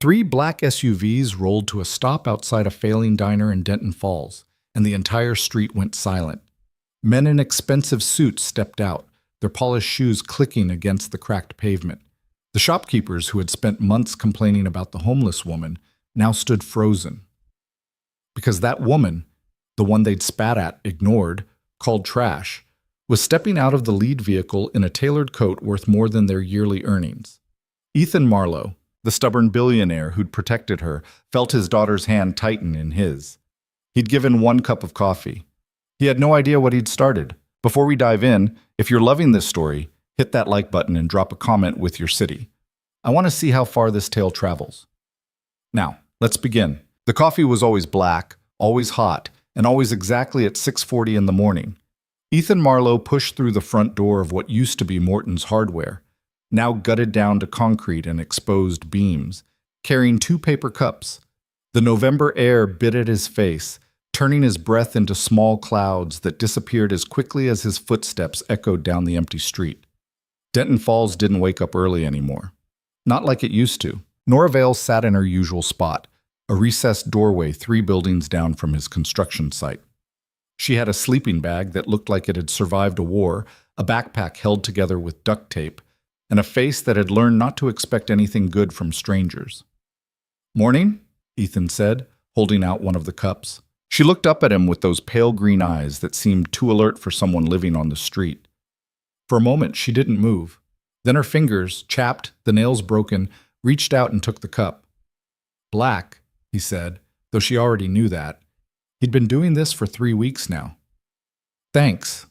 Three black SUVs rolled to a stop outside a failing diner in Denton Falls, and the entire street went silent. Men in expensive suits stepped out, their polished shoes clicking against the cracked pavement. The shopkeepers who had spent months complaining about the homeless woman now stood frozen. Because that woman, the one they'd spat at, ignored, called trash, was stepping out of the lead vehicle in a tailored coat worth more than their yearly earnings. Ethan Marlowe, the stubborn billionaire who'd protected her, felt his daughter's hand tighten in his. He'd given 1 cup of coffee. He had no idea what he'd started. Before we dive in, if you're loving this story, hit that like button and drop a comment with your city. I want to see how far this tale travels. Now, let's begin. The coffee was always black, always hot, and always exactly at 6:40 in the morning. Ethan Marlowe pushed through the front door of what used to be Morton's Hardware, now gutted down to concrete and exposed beams, carrying 2 paper cups. The November air bit at his face, turning his breath into small clouds that disappeared as quickly as his footsteps echoed down the empty street. Denton Falls didn't wake up early anymore. Not like it used to. Nora Vale sat in her usual spot, a recessed doorway 3 buildings down from his construction site. She had a sleeping bag that looked like it had survived a war, a backpack held together with duct tape, and a face that had learned not to expect anything good from strangers. "Morning," Ethan said, holding out one of the cups. She looked up at him with those pale green eyes that seemed too alert for someone living on the street. For a moment, she didn't move. Then her fingers, chapped, the nails broken, reached out and took the cup. "Black," he said, though she already knew that. He'd been doing this for 3 weeks now. "Thanks."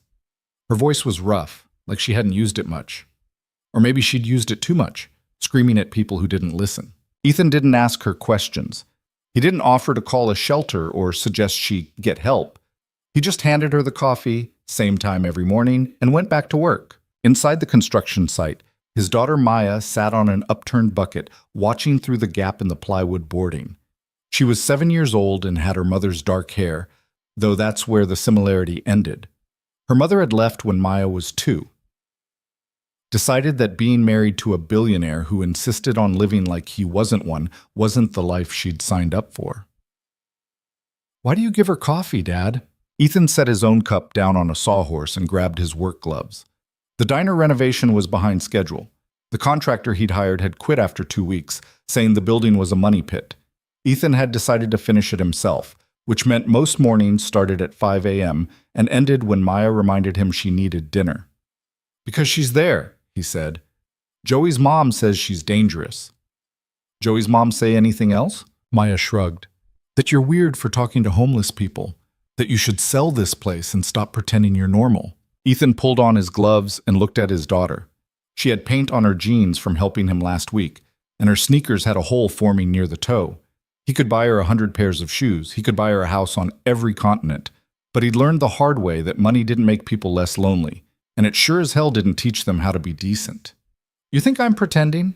Her voice was rough, like she hadn't used it much. Or maybe she'd used it too much, screaming at people who didn't listen. Ethan didn't ask her questions. He didn't offer to call a shelter or suggest she get help. He just handed her the coffee, same time every morning, and went back to work. Inside the construction site, his daughter Maya sat on an upturned bucket, watching through the gap in the plywood boarding. She was 7 years old and had her mother's dark hair, though that's where the similarity ended. Her mother had left when Maya was 2. Decided that being married to a billionaire who insisted on living like he wasn't one wasn't the life she'd signed up for. "Why do you give her coffee, Dad?" Ethan set his own cup down on a sawhorse and grabbed his work gloves. The diner renovation was behind schedule. The contractor he'd hired had quit after 2 weeks, saying the building was a money pit. Ethan had decided to finish it himself, which meant most mornings started at 5 a.m. and ended when Maya reminded him she needed dinner. "Because she's there," he said. "Joey's mom says she's dangerous." "Joey's mom say anything else?" Maya shrugged. "That you're weird for talking to homeless people. That you should sell this place and stop pretending you're normal." Ethan pulled on his gloves and looked at his daughter. She had paint on her jeans from helping him last week, and her sneakers had a hole forming near the toe. He could buy her 100 pairs of shoes. He could buy her a house on every continent. But he'd learned the hard way that money didn't make people less lonely, and it sure as hell didn't teach them how to be decent. "You think I'm pretending?"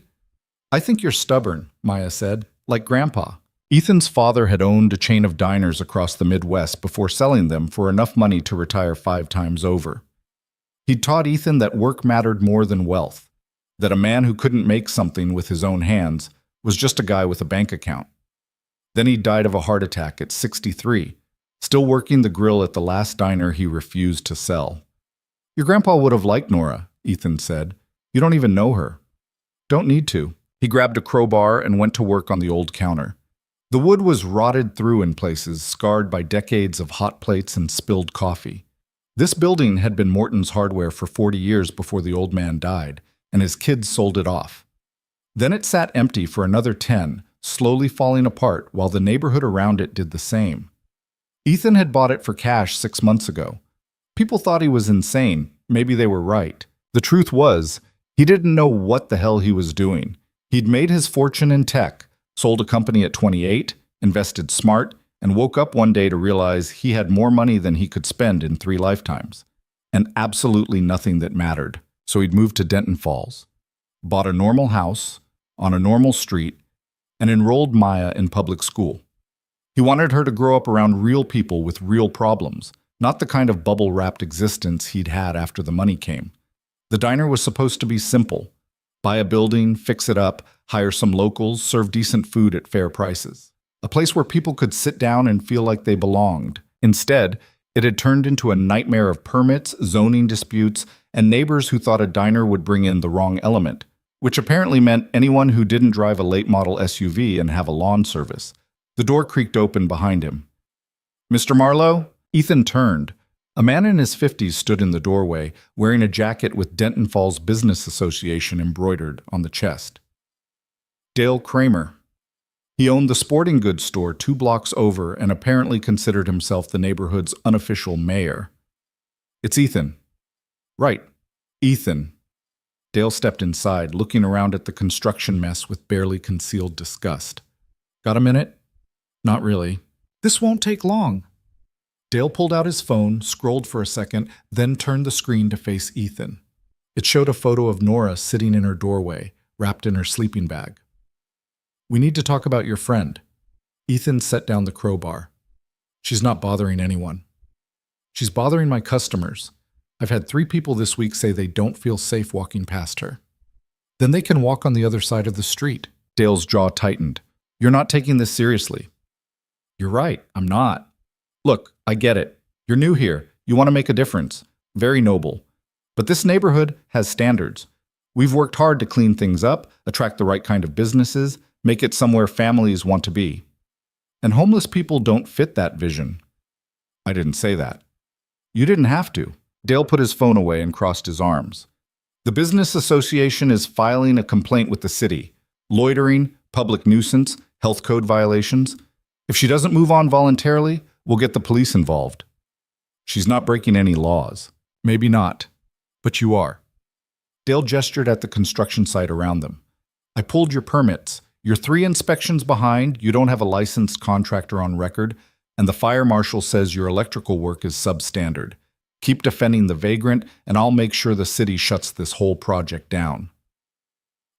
"I think you're stubborn," Maya said, "like Grandpa." Ethan's father had owned a chain of diners across the Midwest before selling them for enough money to retire 5 times over. He'd taught Ethan that work mattered more than wealth, that a man who couldn't make something with his own hands was just a guy with a bank account. Then he died of a heart attack at 63, still working the grill at the last diner he refused to sell. "Your grandpa would have liked Nora," Ethan said. "You don't even know her." "Don't need to." He grabbed a crowbar and went to work on the old counter. The wood was rotted through in places, scarred by decades of hot plates and spilled coffee. This building had been Morton's Hardware for 40 years before the old man died, and his kids sold it off. Then it sat empty for another 10, slowly falling apart while the neighborhood around it did the same. Ethan had bought it for cash 6 months ago. People thought he was insane. Maybe they were right. The truth was, he didn't know what the hell he was doing. He'd made his fortune in tech, sold a company at 28, invested smart, and woke up one day to realize he had more money than he could spend in 3 lifetimes, and absolutely nothing that mattered. So he'd moved to Denton Falls, bought a normal house, on a normal street, and enrolled Maya in public school. He wanted her to grow up around real people with real problems, not the kind of bubble-wrapped existence he'd had after the money came. The diner was supposed to be simple. Buy a building, fix it up, hire some locals, serve decent food at fair prices. A place where people could sit down and feel like they belonged. Instead, it had turned into a nightmare of permits, zoning disputes, and neighbors who thought a diner would bring in the wrong element, which apparently meant anyone who didn't drive a late model SUV and have a lawn service. The door creaked open behind him. "Mr. Marlowe?" Ethan turned. A man in his 50s stood in the doorway, wearing a jacket with Denton Falls Business Association embroidered on the chest. Dale Kramer. He owned the sporting goods store 2 blocks over and apparently considered himself the neighborhood's unofficial mayor. "It's Ethan." "Right, Ethan." Dale stepped inside, looking around at the construction mess with barely concealed disgust. "Got a minute?" "Not really." "This won't take long." Dale pulled out his phone, scrolled for a second, then turned the screen to face Ethan. It showed a photo of Nora sitting in her doorway, wrapped in her sleeping bag. "We need to talk about your friend." Ethan set down the crowbar. "She's not bothering anyone." "She's bothering my customers. I've had 3 people this week say they don't feel safe walking past her." "Then they can walk on the other side of the street." Dale's jaw tightened. "You're not taking this seriously." "You're right, I'm not. Look, I get it. You're new here. You want to make a difference. Very noble. But this neighborhood has standards. We've worked hard to clean things up, attract the right kind of businesses, make it somewhere families want to be. And homeless people don't fit that vision." "I didn't say that." "You didn't have to." Dale put his phone away and crossed his arms. "The Business Association is filing a complaint with the city. Loitering, public nuisance, health code violations. If she doesn't move on voluntarily, we'll get the police involved." "She's not breaking any laws." "Maybe not, but you are." Dale gestured at the construction site around them. "I pulled your permits. You're 3 inspections behind, you don't have a licensed contractor on record, and the fire marshal says your electrical work is substandard. Keep defending the vagrant, and I'll make sure the city shuts this whole project down."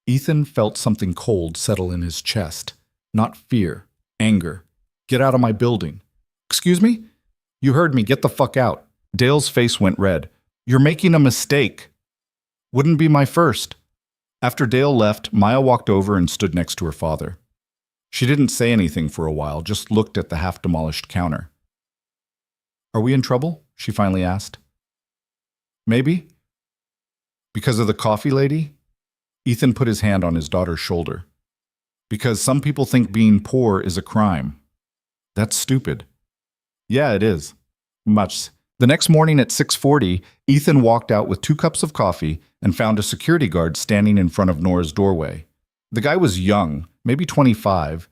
Ethan felt something cold settle in his chest. Not fear, anger. "Get out of my building." "Excuse me?" "You heard me. Get the fuck out." Dale's face went red. "You're making a mistake." "Wouldn't be my first." After Dale left, Maya walked over and stood next to her father. She didn't say anything for a while, just looked at the half-demolished counter. "Are we in trouble?" she finally asked. "Maybe." "Because of the coffee lady?" Ethan put his hand on his daughter's shoulder. "Because some people think being poor is a crime." "That's stupid." "Yeah, it is. Much." The next morning at 6:40, Ethan walked out with 2 cups of coffee and found a security guard standing in front of Nora's doorway. The guy was young, maybe 25,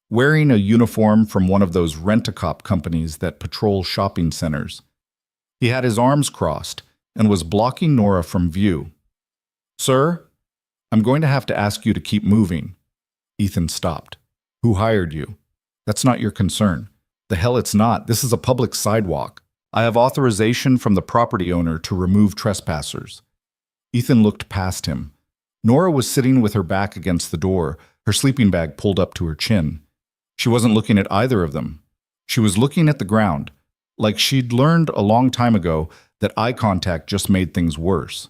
wearing a uniform from one of those rent-a-cop companies that patrol shopping centers. He had his arms crossed and was blocking Nora from view. "Sir, I'm going to have to ask you to keep moving." Ethan stopped. "Who hired you?" "That's not your concern." "The hell it's not. This is a public sidewalk. I have authorization from the property owner to remove trespassers." Ethan looked past him. Nora was sitting with her back against the door, her sleeping bag pulled up to her chin. She wasn't looking at either of them. She was looking at the ground, like she'd learned a long time ago that eye contact just made things worse.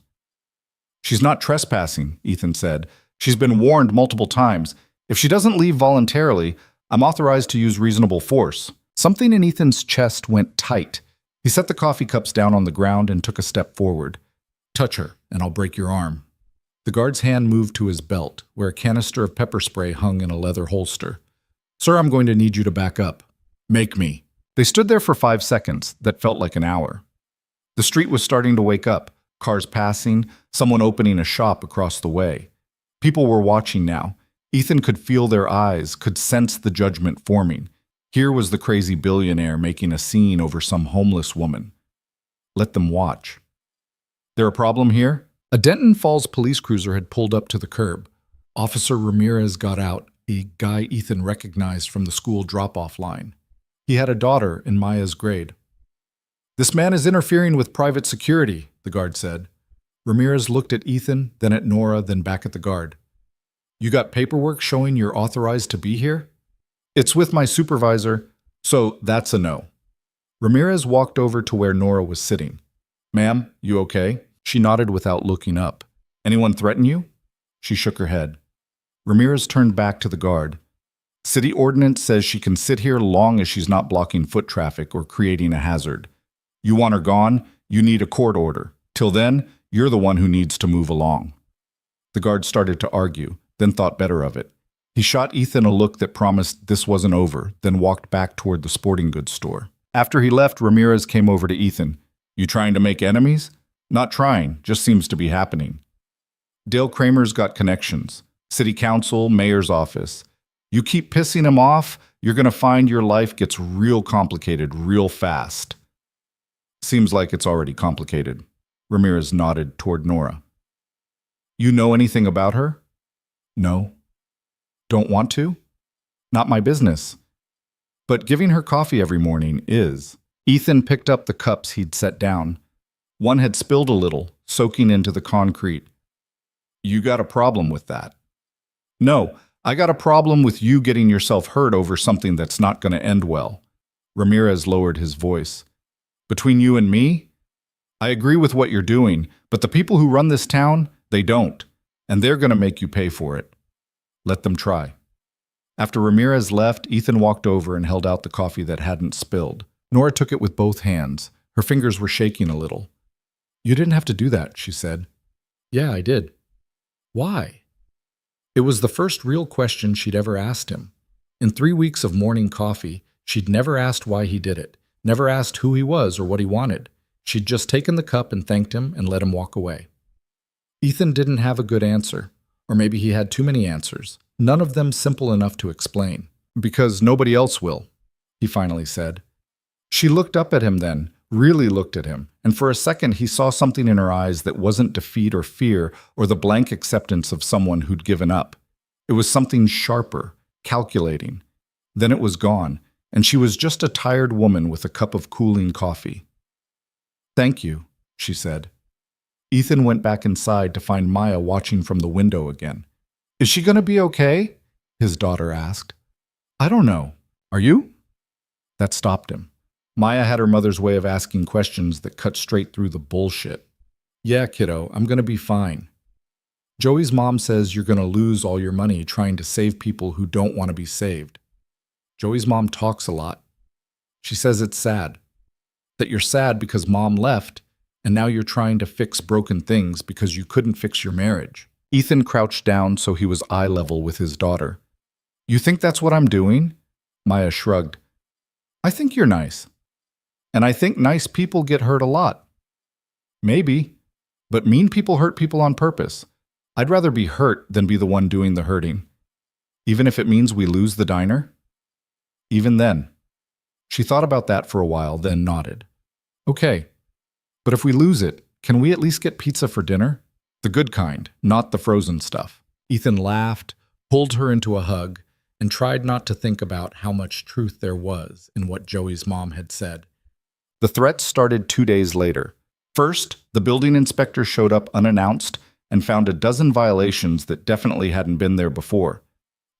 "She's not trespassing," Ethan said. "She's been warned multiple times. If she doesn't leave voluntarily, I'm authorized to use reasonable force." Something in Ethan's chest went tight. He set the coffee cups down on the ground and took a step forward. "Touch her, and I'll break your arm." The guard's hand moved to his belt, where a canister of pepper spray hung in a leather holster. "Sir, I'm going to need you to back up." "Make me." They stood there for 5 seconds that felt like an hour. The street was starting to wake up, cars passing, someone opening a shop across the way. People were watching now. Ethan could feel their eyes, could sense the judgment forming. Here was the crazy billionaire making a scene over some homeless woman. Let them watch. "There a problem here?" A Denton Falls police cruiser had pulled up to the curb. Officer Ramirez got out, a guy Ethan recognized from the school drop-off line. He had a daughter in Maya's grade. "This man is interfering with private security," the guard said. Ramirez looked at Ethan, then at Nora, then back at the guard. "You got paperwork showing you're authorized to be here?" "It's with my supervisor, so that's a no." Ramirez walked over to where Nora was sitting. "Ma'am, you okay?" She nodded without looking up. "Anyone threaten you?" She shook her head. Ramirez turned back to the guard. City ordinance says she can sit here long as she's not blocking foot traffic or creating a hazard. You want her gone, you need a court order. Till then, you're the one who needs to move along. The guard started to argue, then thought better of it. He shot Ethan a look that promised this wasn't over, then walked back toward the sporting goods store. After he left, Ramirez came over to Ethan. You trying to make enemies? Not trying, just seems to be happening. Dale Kramer's got connections. City council, mayor's office. You keep pissing him off, you're going to find your life gets real complicated real fast. Seems like it's already complicated. Ramirez nodded toward Nora. You know anything about her? No. Don't want to? Not my business. But giving her coffee every morning is. Ethan picked up the cups he'd set down. One had spilled a little, soaking into the concrete. You got a problem with that? No, I got a problem with you getting yourself hurt over something that's not going to end well. Ramirez lowered his voice. Between you and me? I agree with what you're doing, but the people who run this town, they don't. And they're going to make you pay for it. Let them try. After Ramirez left, Ethan walked over and held out the coffee that hadn't spilled. Nora took it with both hands. Her fingers were shaking a little. You didn't have to do that, she said. Yeah, I did. Why? It was the first real question she'd ever asked him. In 3 weeks of morning coffee, she'd never asked why he did it, never asked who he was or what he wanted. She'd just taken the cup and thanked him and let him walk away. Ethan didn't have a good answer, or maybe he had too many answers, none of them simple enough to explain. Because nobody else will, he finally said. She looked up at him then, really looked at him, and for a second he saw something in her eyes that wasn't defeat or fear or the blank acceptance of someone who'd given up. It was something sharper, calculating. Then it was gone, and she was just a tired woman with a cup of cooling coffee. Thank you, she said. Ethan went back inside to find Maya watching from the window again. Is she going to be okay? His daughter asked. I don't know. Are you? That stopped him. Maya had her mother's way of asking questions that cut straight through the bullshit. Yeah, kiddo, I'm going to be fine. Joey's mom says you're going to lose all your money trying to save people who don't want to be saved. Joey's mom talks a lot. She says it's sad. That you're sad because mom left, and now you're trying to fix broken things because you couldn't fix your marriage. Ethan crouched down so he was eye level with his daughter. You think that's what I'm doing? Maya shrugged. I think you're nice. And I think nice people get hurt a lot. Maybe, but mean people hurt people on purpose. I'd rather be hurt than be the one doing the hurting. Even if it means we lose the diner? Even then. She thought about that for a while, then nodded. Okay, but if we lose it, can we at least get pizza for dinner? The good kind, not the frozen stuff. Ethan laughed, pulled her into a hug, and tried not to think about how much truth there was in what Joey's mom had said. The threats started 2 days later. First, the building inspector showed up unannounced and found a dozen violations that definitely hadn't been there before.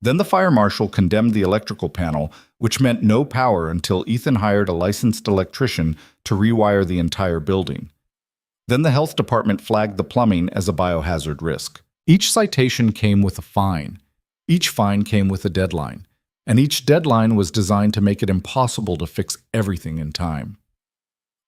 Then the fire marshal condemned the electrical panel, which meant no power until Ethan hired a licensed electrician to rewire the entire building. Then the health department flagged the plumbing as a biohazard risk. Each citation came with a fine. Each fine came with a deadline. And each deadline was designed to make it impossible to fix everything in time.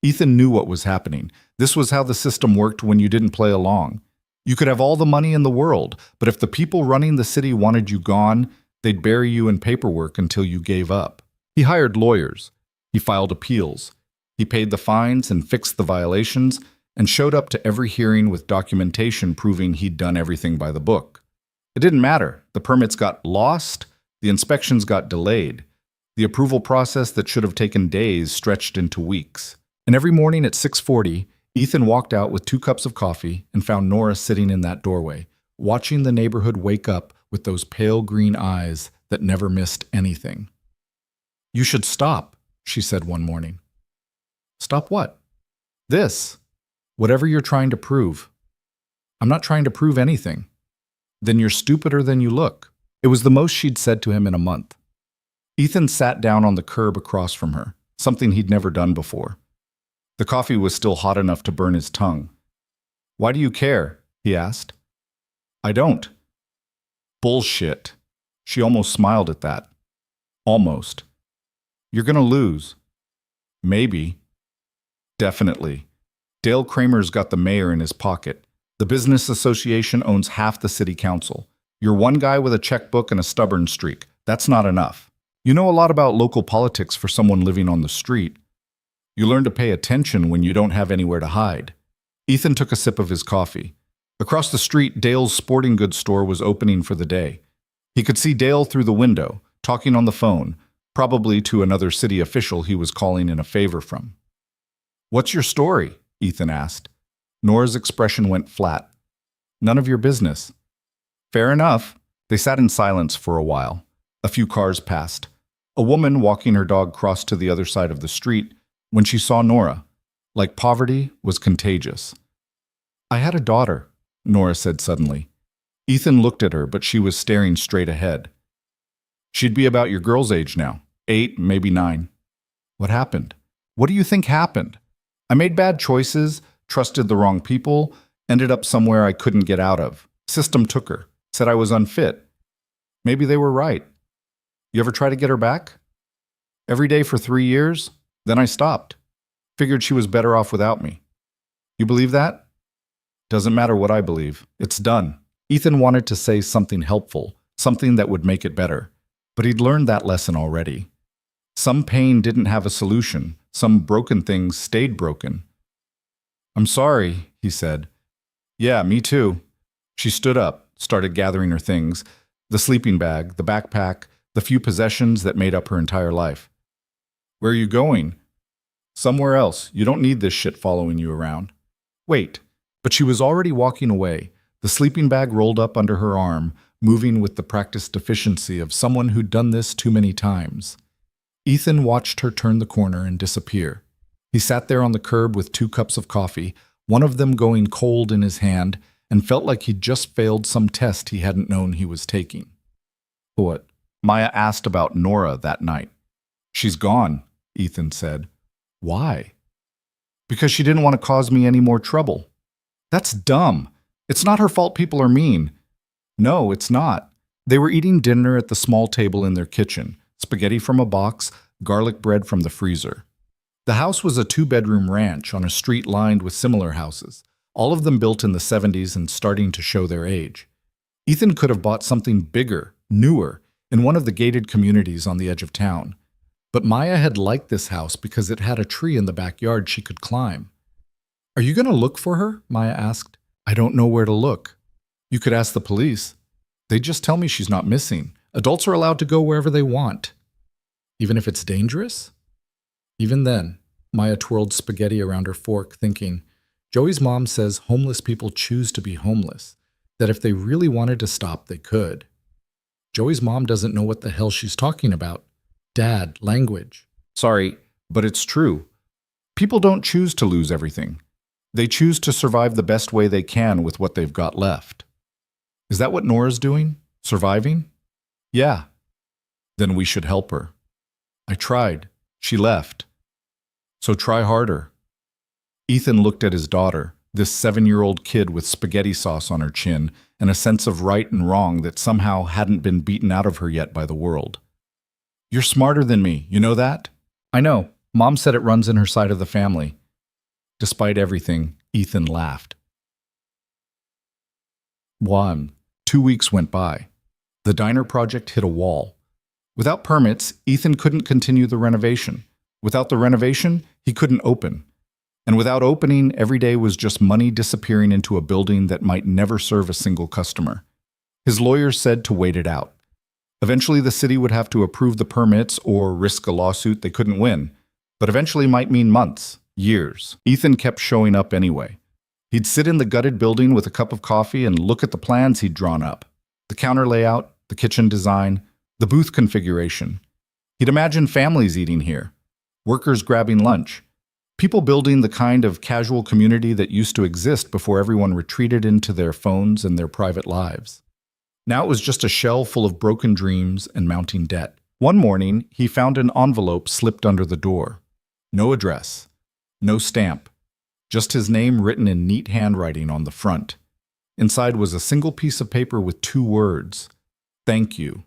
Ethan knew what was happening. This was how the system worked when you didn't play along. You could have all the money in the world, but if the people running the city wanted you gone, they'd bury you in paperwork until you gave up. He hired lawyers. He filed appeals. He paid the fines and fixed the violations and showed up to every hearing with documentation proving he'd done everything by the book. It didn't matter. The permits got lost. The inspections got delayed. The approval process that should have taken days stretched into weeks. And every morning at 6:40, Ethan walked out with 2 cups of coffee and found Nora sitting in that doorway, watching the neighborhood wake up with those pale green eyes that never missed anything. You should stop, she said one morning. Stop what? This. Whatever you're trying to prove. I'm not trying to prove anything. Then you're stupider than you look. It was the most she'd said to him in a month. Ethan sat down on the curb across from her, something he'd never done before. The coffee was still hot enough to burn his tongue. Why do you care? He asked. I don't. Bullshit. She almost smiled at that. Almost. You're gonna lose. Maybe. Definitely. Dale Kramer's got the mayor in his pocket. The business association owns half the city council. You're one guy with a checkbook and a stubborn streak. That's not enough. You know a lot about local politics for someone living on the street. You learn to pay attention when you don't have anywhere to hide. Ethan took a sip of his coffee. Across the street, Dale's sporting goods store was opening for the day. He could see Dale through the window, talking on the phone, probably to another city official he was calling in a favor from. "What's your story?" Ethan asked. Nora's expression went flat. "None of your business." "Fair enough." They sat in silence for a while. A few cars passed. A woman walking her dog crossed to the other side of the street when she saw Nora. Like poverty was contagious. "I had a daughter," Nora said suddenly. Ethan looked at her, but she was staring straight ahead. "She'd be about your girl's age now, 8, maybe 9. "What happened?" "What do you think happened? I made bad choices, trusted the wrong people, ended up somewhere I couldn't get out of. System took her, said I was unfit. Maybe they were right. You ever try to get her back?" "Every day for 3 years, then I stopped. Figured she was better off without me." "You believe that?" "Doesn't matter what I believe. It's done." Ethan wanted to say something helpful, something that would make it better, but he'd learned that lesson already. Some pain didn't have a solution. Some broken things stayed broken. "I'm sorry," he said. "Yeah, me too." She stood up, started gathering her things, the sleeping bag, the backpack, the few possessions that made up her entire life. "Where are you going?" "Somewhere else. You don't need this shit following you around." "Wait." But she was already walking away, the sleeping bag rolled up under her arm, moving with the practiced efficiency of someone who'd done this too many times. Ethan watched her turn the corner and disappear. He sat there on the curb with 2 cups of coffee, one of them going cold in his hand, and felt like he'd just failed some test he hadn't known he was taking. "What?" Maya asked about Nora that night. "She's gone," Ethan said. "Why?" "Because she didn't want to cause me any more trouble." "That's dumb. It's not her fault people are mean." "No, it's not." They were eating dinner at the small table in their kitchen, spaghetti from a box, garlic bread from the freezer. The house was a 2-bedroom ranch on a street lined with similar houses, all of them built in the 70s and starting to show their age. Ethan could have bought something bigger, newer, in one of the gated communities on the edge of town. But Maya had liked this house because it had a tree in the backyard she could climb. "Are you going to look for her?" Maya asked. "I don't know where to look." "You could ask the police. They just tell me she's not missing. Adults are allowed to go wherever they want." "Even if it's dangerous?" Even then, Maya twirled spaghetti around her fork, thinking, Joey's mom says homeless people choose to be homeless, that if they really wanted to stop, they could. Joey's mom doesn't know what the hell she's talking about. Dad, language. "Sorry, but it's true. People don't choose to lose everything. They choose to survive the best way they can with what they've got left." "Is that what Nora's doing? Surviving?" "Yeah." "Then we should help her." "I tried. She left." "So try harder." Ethan looked at his daughter, this 7-year-old kid with spaghetti sauce on her chin and a sense of right and wrong that somehow hadn't been beaten out of her yet by the world. "You're smarter than me, you know that?" "I know. Mom said it runs in her side of the family." Despite everything, Ethan laughed. 2 weeks went by. The diner project hit a wall. Without permits, Ethan couldn't continue the renovation. Without the renovation, he couldn't open. And without opening, every day was just money disappearing into a building that might never serve a single customer. His lawyers said to wait it out. Eventually, the city would have to approve the permits or risk a lawsuit they couldn't win. But eventually might mean months, years. Ethan kept showing up anyway. He'd sit in the gutted building with a cup of coffee and look at the plans he'd drawn up. The counter layout, the kitchen design, the booth configuration. He'd imagine families eating here, workers grabbing lunch, people building the kind of casual community that used to exist before everyone retreated into their phones and their private lives. Now it was just a shell full of broken dreams and mounting debt. One morning, he found an envelope slipped under the door. No address, no stamp, just his name written in neat handwriting on the front. Inside was a single piece of paper with 2 words, Thank you.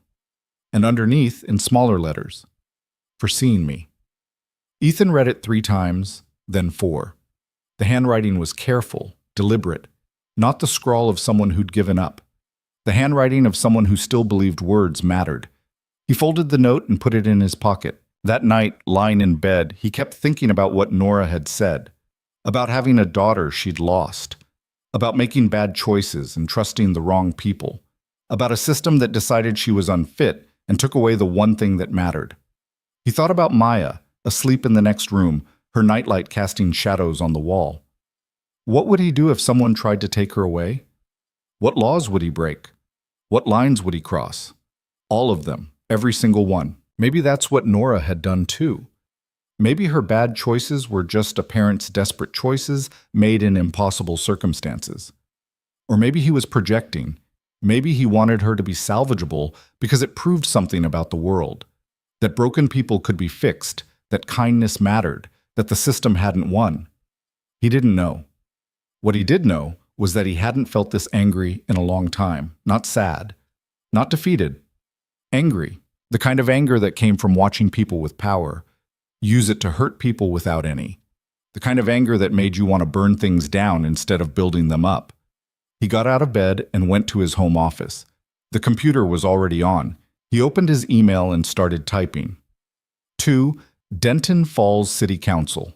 And underneath, in smaller letters, for seeing me. Ethan read it 3 times, then 4. The handwriting was careful, deliberate, not the scrawl of someone who'd given up. The handwriting of someone who still believed words mattered. He folded the note and put it in his pocket. That night, lying in bed, he kept thinking about what Nora had said, about having a daughter she'd lost, about making bad choices and trusting the wrong people, about a system that decided she was unfit and took away the one thing that mattered. He thought about Maya, asleep in the next room, her nightlight casting shadows on the wall. What would he do if someone tried to take her away? What laws would he break? What lines would he cross? All of them, every single one. Maybe that's what Nora had done too. Maybe her bad choices were just a parent's desperate choices made in impossible circumstances. Or maybe he was projecting. Maybe he wanted her to be salvageable because it proved something about the world. That broken people could be fixed, that kindness mattered, that the system hadn't won. He didn't know. What he did know was that he hadn't felt this angry in a long time. Not sad, not defeated. Angry. The kind of anger that came from watching people with power use it to hurt people without any. The kind of anger that made you want to burn things down instead of building them up. He got out of bed and went to his home office. The computer was already on. He opened his email and started typing. To Denton Falls City Council.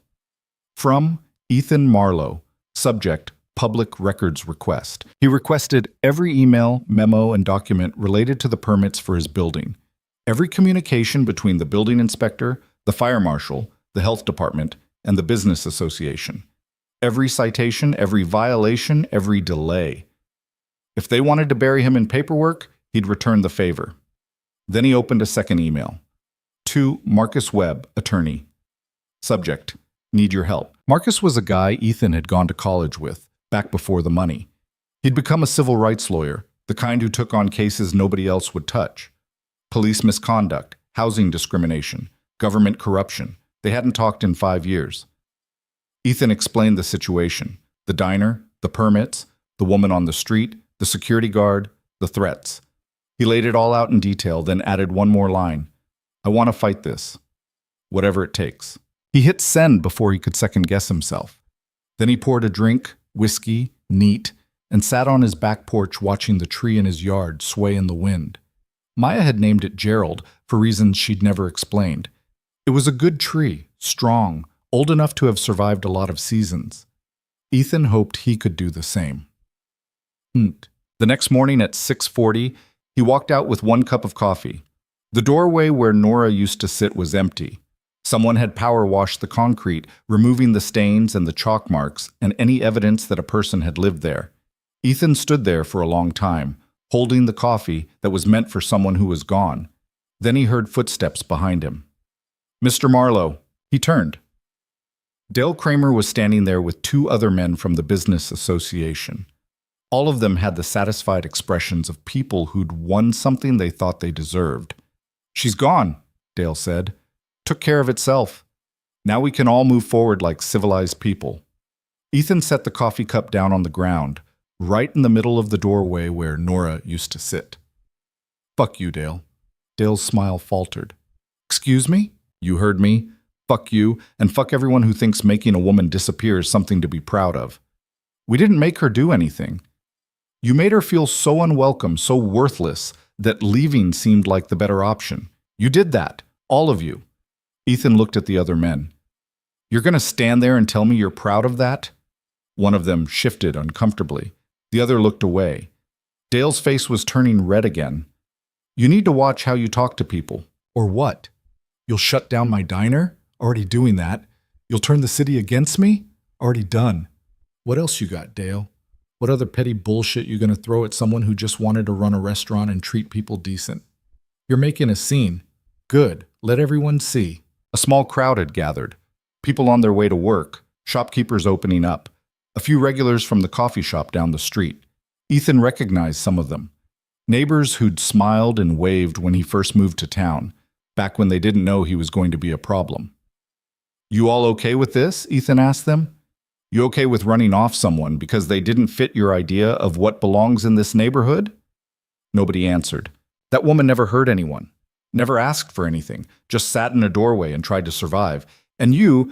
From Ethan Marlowe. Subject, Public Records Request. He requested every email, memo, and document related to the permits for his building. Every communication between the building inspector, the fire marshal, the health department, and the business association. Every citation, every violation, every delay. If they wanted to bury him in paperwork, he'd return the favor. Then he opened a second email. To Marcus Webb, attorney. Subject, need your help. Marcus was a guy Ethan had gone to college with, back before the money. He'd become a civil rights lawyer, the kind who took on cases nobody else would touch. Police misconduct, housing discrimination, government corruption. They hadn't talked in 5 years. Ethan explained the situation, the diner, the permits, the woman on the street, the security guard, the threats. He laid it all out in detail, then added one more line. I want to fight this. Whatever it takes. He hit send before he could second-guess himself. Then he poured a drink, whiskey, neat, and sat on his back porch watching the tree in his yard sway in the wind. Maya had named it Gerald for reasons she'd never explained. It was a good tree, strong, old enough to have survived a lot of seasons. Ethan hoped he could do the same. The next morning at 6:40, he walked out with 1 cup of coffee. The doorway where Nora used to sit was empty. Someone had power washed the concrete, removing the stains and the chalk marks and any evidence that a person had lived there. Ethan stood there for a long time, holding the coffee that was meant for someone who was gone. Then he heard footsteps behind him. Mr. Marlowe. He turned. Dale Kramer was standing there with 2 other men from the business association. All of them had the satisfied expressions of people who'd won something they thought they deserved. She's gone, Dale said. Took care of itself. Now we can all move forward like civilized people. Ethan set the coffee cup down on the ground, right in the middle of the doorway where Nora used to sit. Fuck you, Dale. Dale's smile faltered. Excuse me? You heard me. Fuck you, and fuck everyone who thinks making a woman disappear is something to be proud of. We didn't make her do anything. You made her feel so unwelcome, so worthless, that leaving seemed like the better option. You did that, all of you. Ethan looked at the other men. You're going to stand there and tell me you're proud of that? One of them shifted uncomfortably. The other looked away. Dale's face was turning red again. You need to watch how you talk to people. Or what? You'll shut down my diner? Already doing that. You'll turn the city against me? Already done. What else you got, Dale? What other petty bullshit you going to throw at someone who just wanted to run a restaurant and treat people decent? You're making a scene. Good. Let everyone see. A small crowd had gathered. People on their way to work. Shopkeepers opening up. A few regulars from the coffee shop down the street. Ethan recognized some of them. Neighbors who'd smiled and waved when he first moved to town, back when they didn't know he was going to be a problem. You all okay with this? Ethan asked them. You okay with running off someone because they didn't fit your idea of what belongs in this neighborhood? Nobody answered. That woman never hurt anyone, never asked for anything, just sat in a doorway and tried to survive. And you,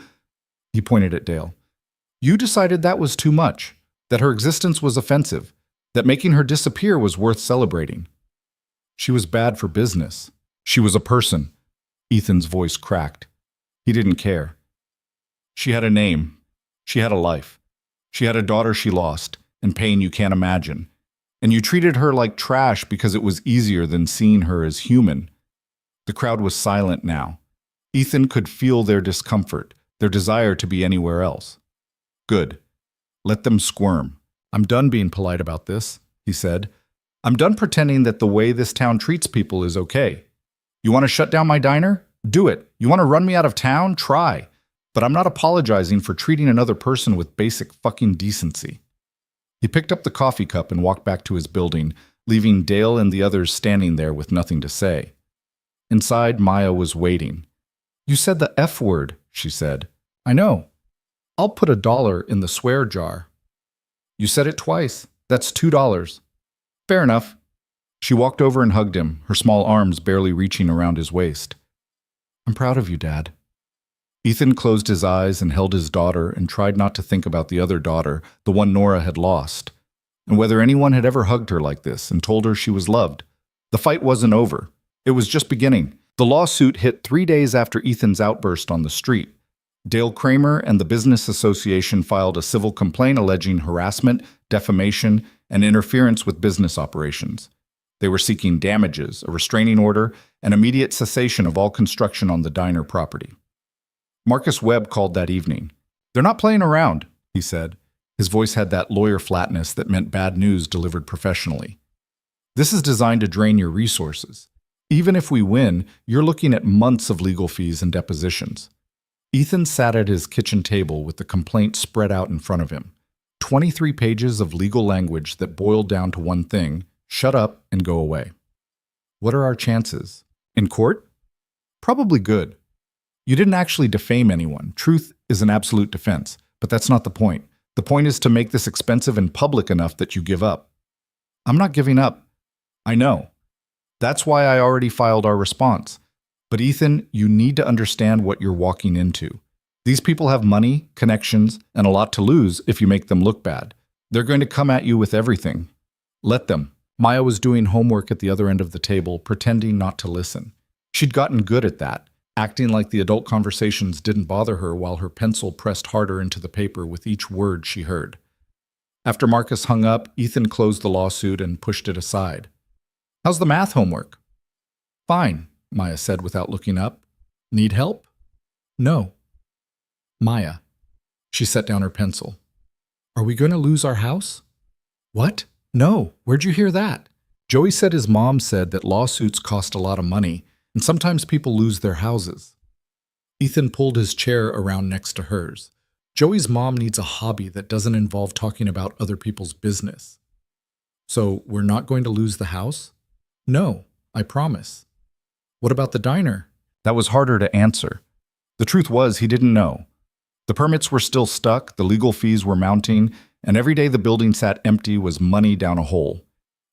he pointed at Dale, you decided that was too much, that her existence was offensive, that making her disappear was worth celebrating. She was bad for business. She was a person. Ethan's voice cracked. He didn't care. She had a name. She had a life. She had a daughter she lost, and pain you can't imagine. And you treated her like trash because it was easier than seeing her as human. The crowd was silent now. Ethan could feel their discomfort, their desire to be anywhere else. Good. Let them squirm. I'm done being polite about this, he said. I'm done pretending that the way this town treats people is okay. You want to shut down my diner? Do it. You want to run me out of town? Try. But I'm not apologizing for treating another person with basic fucking decency. He picked up the coffee cup and walked back to his building, leaving Dale and the others standing there with nothing to say. Inside, Maya was waiting. You said the F word, she said. I know. I'll put $1 in the swear jar. You said it twice. That's $2. Fair enough. She walked over and hugged him, her small arms barely reaching around his waist. I'm proud of you, Dad. Ethan closed his eyes and held his daughter and tried not to think about the other daughter, the one Nora had lost, and whether anyone had ever hugged her like this and told her she was loved. The fight wasn't over. It was just beginning. The lawsuit hit 3 days after Ethan's outburst on the street. Dale Kramer and the Business Association filed a civil complaint alleging harassment, defamation, and interference with business operations. They were seeking damages, a restraining order, and immediate cessation of all construction on the diner property. Marcus Webb called that evening. They're not playing around, he said. His voice had that lawyer flatness that meant bad news delivered professionally. This is designed to drain your resources. Even if we win, you're looking at months of legal fees and depositions. Ethan sat at his kitchen table with the complaint spread out in front of him. 23 pages of legal language that boiled down to one thing: shut up and go away. What are our chances? In court? Probably good. You didn't actually defame anyone. Truth is an absolute defense, but that's not the point. The point is to make this expensive and public enough that you give up. I'm not giving up. I know. That's why I already filed our response. But Ethan, you need to understand what you're walking into. These people have money, connections, and a lot to lose if you make them look bad. They're going to come at you with everything. Let them. Maya was doing homework at the other end of the table, pretending not to listen. She'd gotten good at that, acting like the adult conversations didn't bother her while her pencil pressed harder into the paper with each word she heard. After Marcus hung up, Ethan closed the lawsuit and pushed it aside. How's the math homework? Fine, Maya said without looking up. Need help? No. Maya. She set down her pencil. Are we going to lose our house? What? No. Where'd you hear that? Joey said his mom said that lawsuits cost a lot of money, and sometimes people lose their houses. Ethan pulled his chair around next to hers. Joey's mom needs a hobby that doesn't involve talking about other people's business. So we're not going to lose the house? No, I promise. What about the diner? That was harder to answer. The truth was he didn't know. The permits were still stuck, the legal fees were mounting, and every day the building sat empty was money down a hole.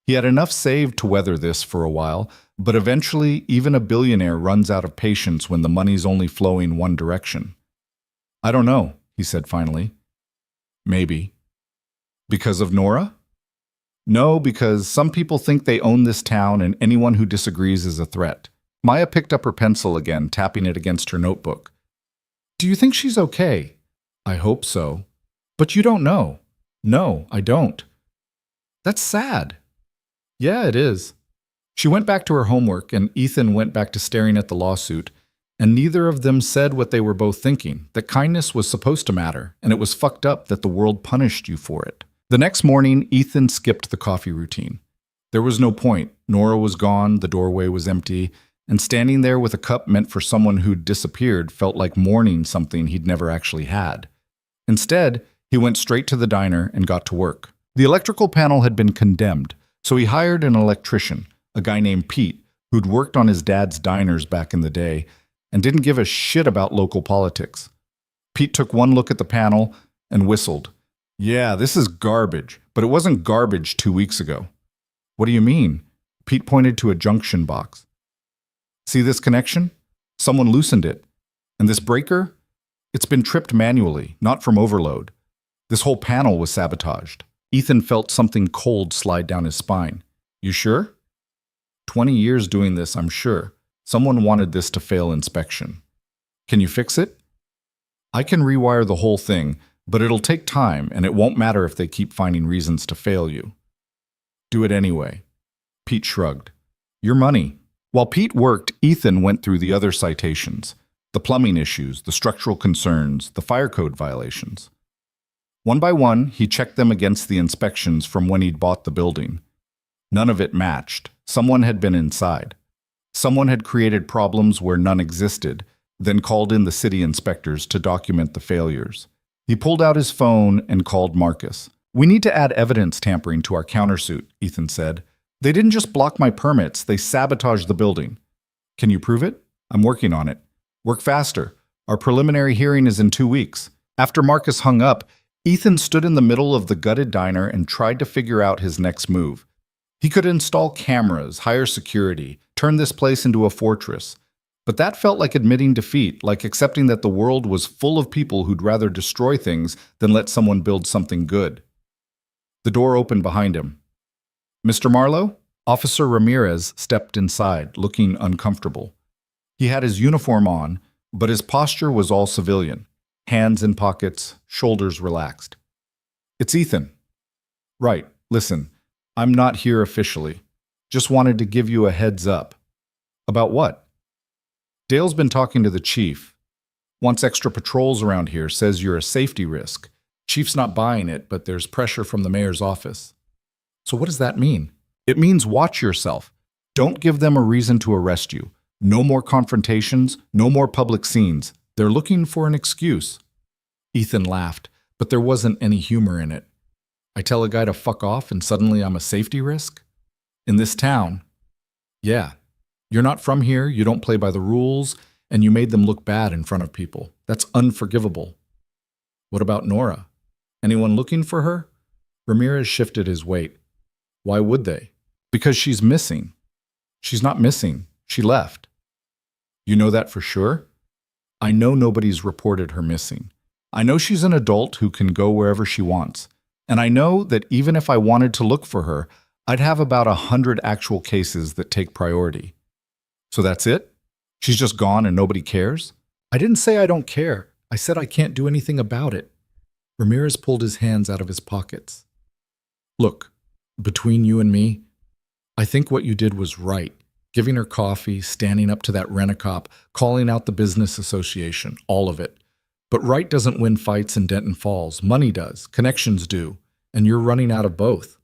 He had enough saved to weather this for a while, but eventually even a billionaire runs out of patience when the money's only flowing one direction. I don't know, he said finally. Maybe. Because of Nora? No, because some people think they own this town and anyone who disagrees is a threat. Maya picked up her pencil again, tapping it against her notebook. Do you think she's okay? I hope so. But you don't know. No, I don't. That's sad. Yeah, it is. She went back to her homework, and Ethan went back to staring at the lawsuit, and neither of them said what they were both thinking, that kindness was supposed to matter, and it was fucked up that the world punished you for it. The next morning, Ethan skipped the coffee routine. There was no point. Nora was gone, the doorway was empty, and standing there with a cup meant for someone who'd disappeared felt like mourning something he'd never actually had. Instead, he went straight to the diner and got to work. The electrical panel had been condemned, so he hired an electrician, a guy named Pete, who'd worked on his dad's diners back in the day and didn't give a shit about local politics. Pete took one look at the panel and whistled. Yeah, this is garbage, but it wasn't garbage 2 weeks ago. What do you mean? Pete pointed to a junction box. See this connection? Someone loosened it. And this breaker? It's been tripped manually, not from overload. This whole panel was sabotaged. Ethan felt something cold slide down his spine. You sure? 20 years doing this, I'm sure. Someone wanted this to fail inspection. Can you fix it? I can rewire the whole thing, but it'll take time and it won't matter if they keep finding reasons to fail you. Do it anyway. Pete shrugged. Your money. While Pete worked, Ethan went through the other citations. The plumbing issues, the structural concerns, the fire code violations. One by one, he checked them against the inspections from when he'd bought the building. None of it matched. Someone had been inside. Someone had created problems where none existed, then called in the city inspectors to document the failures. He pulled out his phone and called Marcus. We need to add evidence tampering to our countersuit, Ethan said. They didn't just block my permits, they sabotaged the building. Can you prove it? I'm working on it. Work faster. Our preliminary hearing is in 2 weeks. After Marcus hung up, Ethan stood in the middle of the gutted diner and tried to figure out his next move. He could install cameras, hire security, turn this place into a fortress. But that felt like admitting defeat, like accepting that the world was full of people who'd rather destroy things than let someone build something good. The door opened behind him. Mr. Marlowe? Officer Ramirez stepped inside, looking uncomfortable. He had his uniform on, but his posture was all civilian. Hands in pockets, shoulders relaxed. It's Ethan. Right, listen, I'm not here officially. Just wanted to give you a heads up. About what? Dale's been talking to the chief. Wants extra patrols around here, says you're a safety risk. Chief's not buying it, but there's pressure from the mayor's office. So what does that mean? It means watch yourself. Don't give them a reason to arrest you. No more confrontations, no more public scenes. They're looking for an excuse. Ethan laughed, but there wasn't any humor in it. I tell a guy to fuck off and suddenly I'm a safety risk? In this town? Yeah. You're not from here, you don't play by the rules, and you made them look bad in front of people. That's unforgivable. What about Nora? Anyone looking for her? Ramirez shifted his weight. Why would they? Because she's missing. She's not missing. She left. You know that for sure? I know nobody's reported her missing. I know she's an adult who can go wherever she wants. And I know that even if I wanted to look for her, I'd have about 100 actual cases that take priority. So that's it? She's just gone and nobody cares? I didn't say I don't care. I said I can't do anything about it. Ramirez pulled his hands out of his pockets. Look, between you and me, I think what you did was right. Giving her coffee, standing up to that rent-a-cop, calling out the business association, all of it. But right doesn't win fights in Denton Falls. Money does. Connections do. And you're running out of both.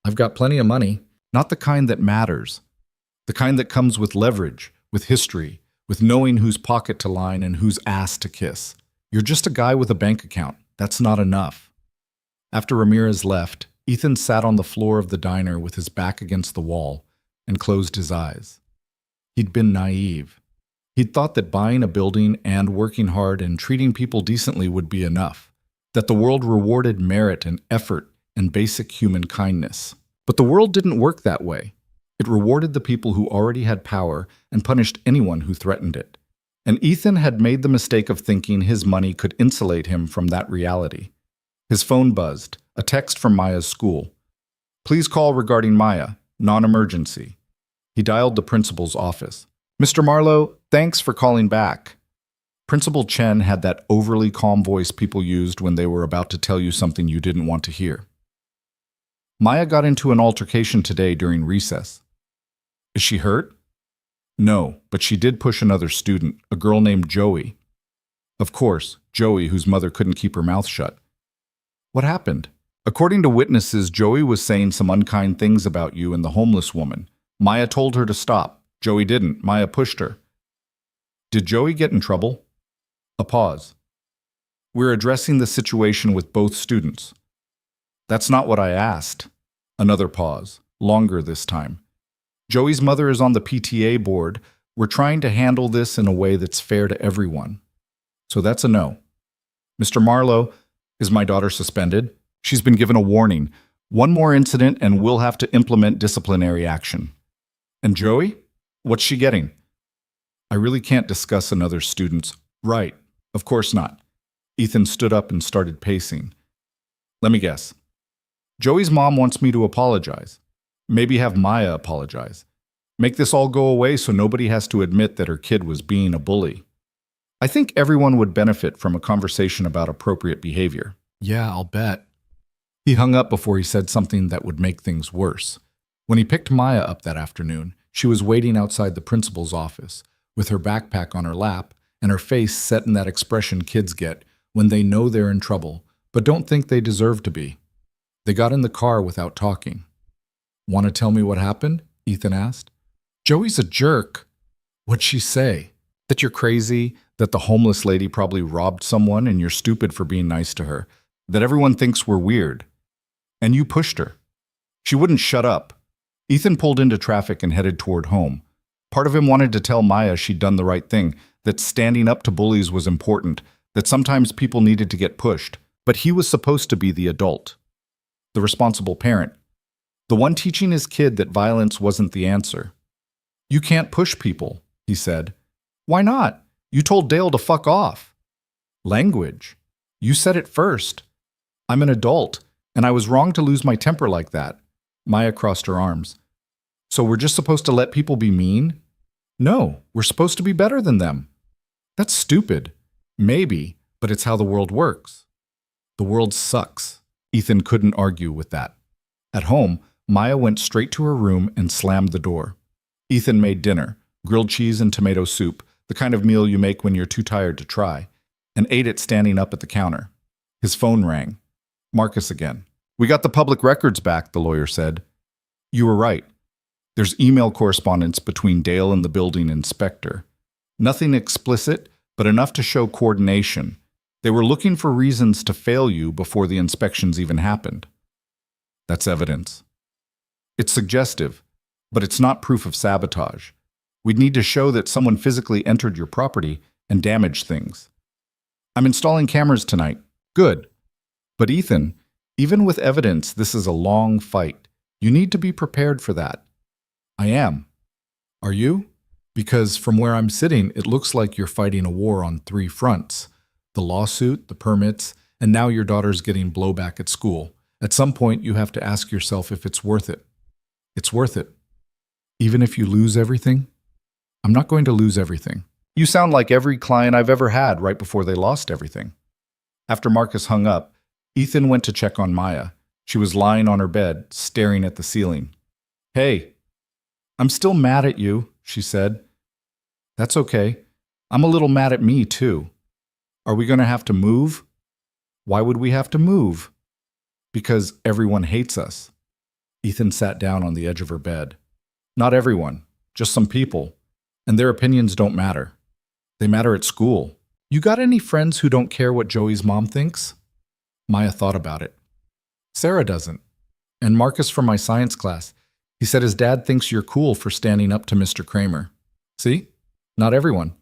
I've got plenty of money. Not the kind that matters. The kind that comes with leverage, with history, with knowing whose pocket to line and whose ass to kiss. You're just a guy with a bank account. That's not enough. After Ramirez left, Ethan sat on the floor of the diner with his back against the wall and closed his eyes. He'd been naive. He'd thought that buying a building and working hard and treating people decently would be enough, that the world rewarded merit and effort and basic human kindness. But the world didn't work that way. It rewarded the people who already had power and punished anyone who threatened it. And Ethan had made the mistake of thinking his money could insulate him from that reality. His phone buzzed, a text from Maya's school. Please call regarding Maya, non-emergency. He dialed the principal's office. Mr. Marlowe, thanks for calling back. Principal Chen had that overly calm voice people used when they were about to tell you something you didn't want to hear. Maya got into an altercation today during recess. Is she hurt? No, but she did push another student, a girl named Joey. Of course, Joey, whose mother couldn't keep her mouth shut. What happened? According to witnesses, Joey was saying some unkind things about you and the homeless woman. Maya told her to stop. Joey didn't. Maya pushed her. Did Joey get in trouble? A pause. We're addressing the situation with both students. That's not what I asked. Another pause, longer this time. Joey's mother is on the PTA board. We're trying to handle this in a way that's fair to everyone. So that's a no. Mr. Marlowe, is my daughter suspended? She's been given a warning. One more incident and we'll have to implement disciplinary action. And Joey? What's she getting? I really can't discuss another student's. Right. Of course not. Ethan stood up and started pacing. Let me guess. Joey's mom wants me to apologize. Maybe have Maya apologize. Make this all go away so nobody has to admit that her kid was being a bully. I think everyone would benefit from a conversation about appropriate behavior. Yeah, I'll bet. He hung up before he said something that would make things worse. When he picked Maya up that afternoon, she was waiting outside the principal's office, with her backpack on her lap and her face set in that expression kids get when they know they're in trouble, but don't think they deserve to be. They got in the car without talking. Want to tell me what happened? Ethan asked. Joey's a jerk. What'd she say? That you're crazy, that the homeless lady probably robbed someone and you're stupid for being nice to her, that everyone thinks we're weird. And you pushed her. She wouldn't shut up. Ethan pulled into traffic and headed toward home. Part of him wanted to tell Maya she'd done the right thing, that standing up to bullies was important, that sometimes people needed to get pushed, but he was supposed to be the adult, the responsible parent, the one teaching his kid that violence wasn't the answer. You can't push people, he said. Why not? You told Dale to fuck off. Language. You said it first. I'm an adult, and I was wrong to lose my temper like that. Maya crossed her arms. So we're just supposed to let people be mean? No, we're supposed to be better than them. That's stupid. Maybe, but it's how the world works. The world sucks. Ethan couldn't argue with that. At home, Maya went straight to her room and slammed the door. Ethan made dinner, grilled cheese and tomato soup, the kind of meal you make when you're too tired to try, and ate it standing up at the counter. His phone rang. Marcus again. We got the public records back, the lawyer said. You were right. There's email correspondence between Dale and the building inspector. Nothing explicit, but enough to show coordination. They were looking for reasons to fail you before the inspections even happened. That's evidence. It's suggestive, but it's not proof of sabotage. We'd need to show that someone physically entered your property and damaged things. I'm installing cameras tonight. Good. But Ethan, even with evidence, this is a long fight. You need to be prepared for that. I am. Are you? Because from where I'm sitting, it looks like you're fighting a war on 3 fronts. The lawsuit, the permits, and now your daughter's getting blowback at school. At some point, you have to ask yourself if it's worth it. It's worth it. Even if you lose everything? I'm not going to lose everything. You sound like every client I've ever had right before they lost everything. After Marcus hung up, Ethan went to check on Maya. She was lying on her bed, staring at the ceiling. Hey, I'm still mad at you, she said. That's okay. I'm a little mad at me, too. Are we going to have to move? Why would we have to move? Because everyone hates us. Ethan sat down on the edge of her bed. Not everyone, just some people. And their opinions don't matter. They matter at school. You got any friends who don't care what Joey's mom thinks? Maya thought about it. Sarah doesn't. And Marcus from my science class. He said his dad thinks you're cool for standing up to Mr. Kramer. See? Not everyone.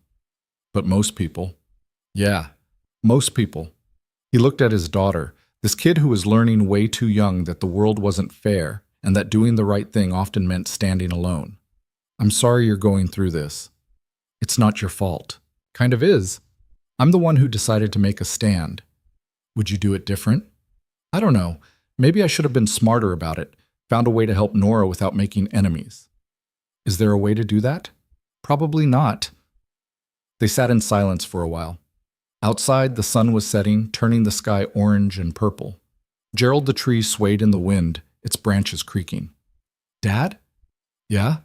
But most people. Yeah, most people. He looked at his daughter, this kid who was learning way too young that the world wasn't fair and that doing the right thing often meant standing alone. I'm sorry you're going through this. It's not your fault. Kind of is. I'm the one who decided to make a stand. Would you do it different? I don't know. Maybe I should have been smarter about it, found a way to help Nora without making enemies. Is there a way to do that? Probably not. They sat in silence for a while. Outside, the sun was setting, turning the sky orange and purple. Gerald the tree swayed in the wind, its branches creaking. Dad? Yeah?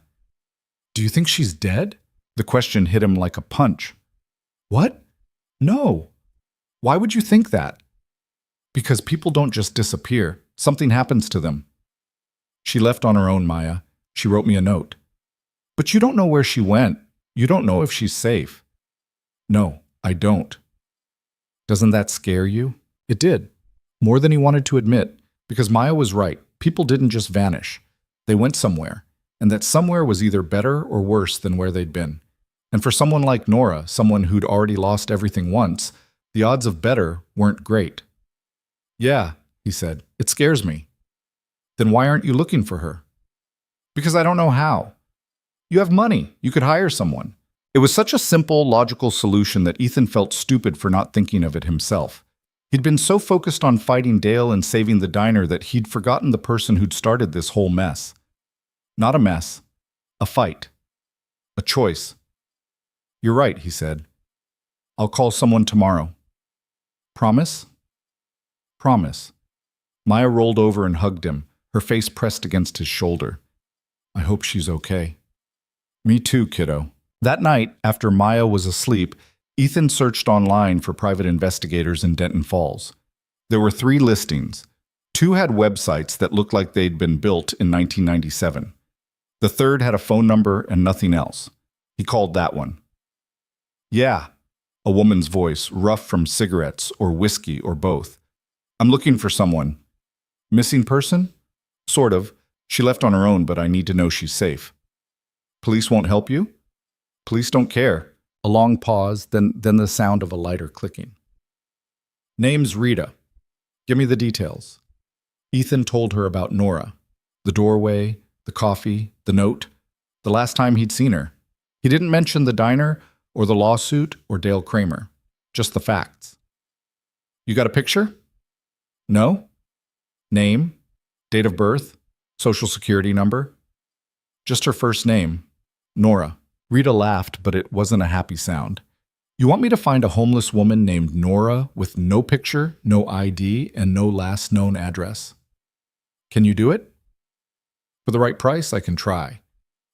Do you think she's dead? The question hit him like a punch. What? No. Why would you think that? Because people don't just disappear. Something happens to them. She left on her own, Maya. She wrote me a note. But you don't know where she went. You don't know if she's safe. No, I don't. Doesn't that scare you? It did. More than he wanted to admit, because Maya was right. People didn't just vanish. They went somewhere, and that somewhere was either better or worse than where they'd been. And for someone like Nora, someone who'd already lost everything once, the odds of better weren't great. Yeah, he said, it scares me. Then why aren't you looking for her? Because I don't know how. You have money. You could hire someone. It was such a simple, logical solution that Ethan felt stupid for not thinking of it himself. He'd been so focused on fighting Dale and saving the diner that he'd forgotten the person who'd started this whole mess. Not a mess. A fight. A choice. "You're right," he said. "I'll call someone tomorrow." "Promise?" "Promise." Maya rolled over and hugged him, her face pressed against his shoulder. "I hope she's okay." "Me too, kiddo." That night, after Maya was asleep, Ethan searched online for private investigators in Denton Falls. There were 3 listings. 2 had websites that looked like they'd been built in 1997. The third had a phone number and nothing else. He called that one. "Yeah," a woman's voice, rough from cigarettes or whiskey or both. "I'm looking for someone." "Missing person?" "Sort of. She left on her own, but I need to know she's safe." "Police won't help you?" "Police don't care." A long pause, then the sound of a lighter clicking. "Name's Rita. Give me the details." Ethan told her about Nora. The doorway, the coffee, the note, the last time he'd seen her. He didn't mention the diner or the lawsuit or Dale Kramer. Just the facts. "You got a picture?" "No." "Name? Date of birth? Social security number?" "Just her first name. Nora." Rita laughed, but it wasn't a happy sound. "You want me to find a homeless woman named Nora with no picture, no ID, and no last known address? Can you do it?" "For the right price, I can try.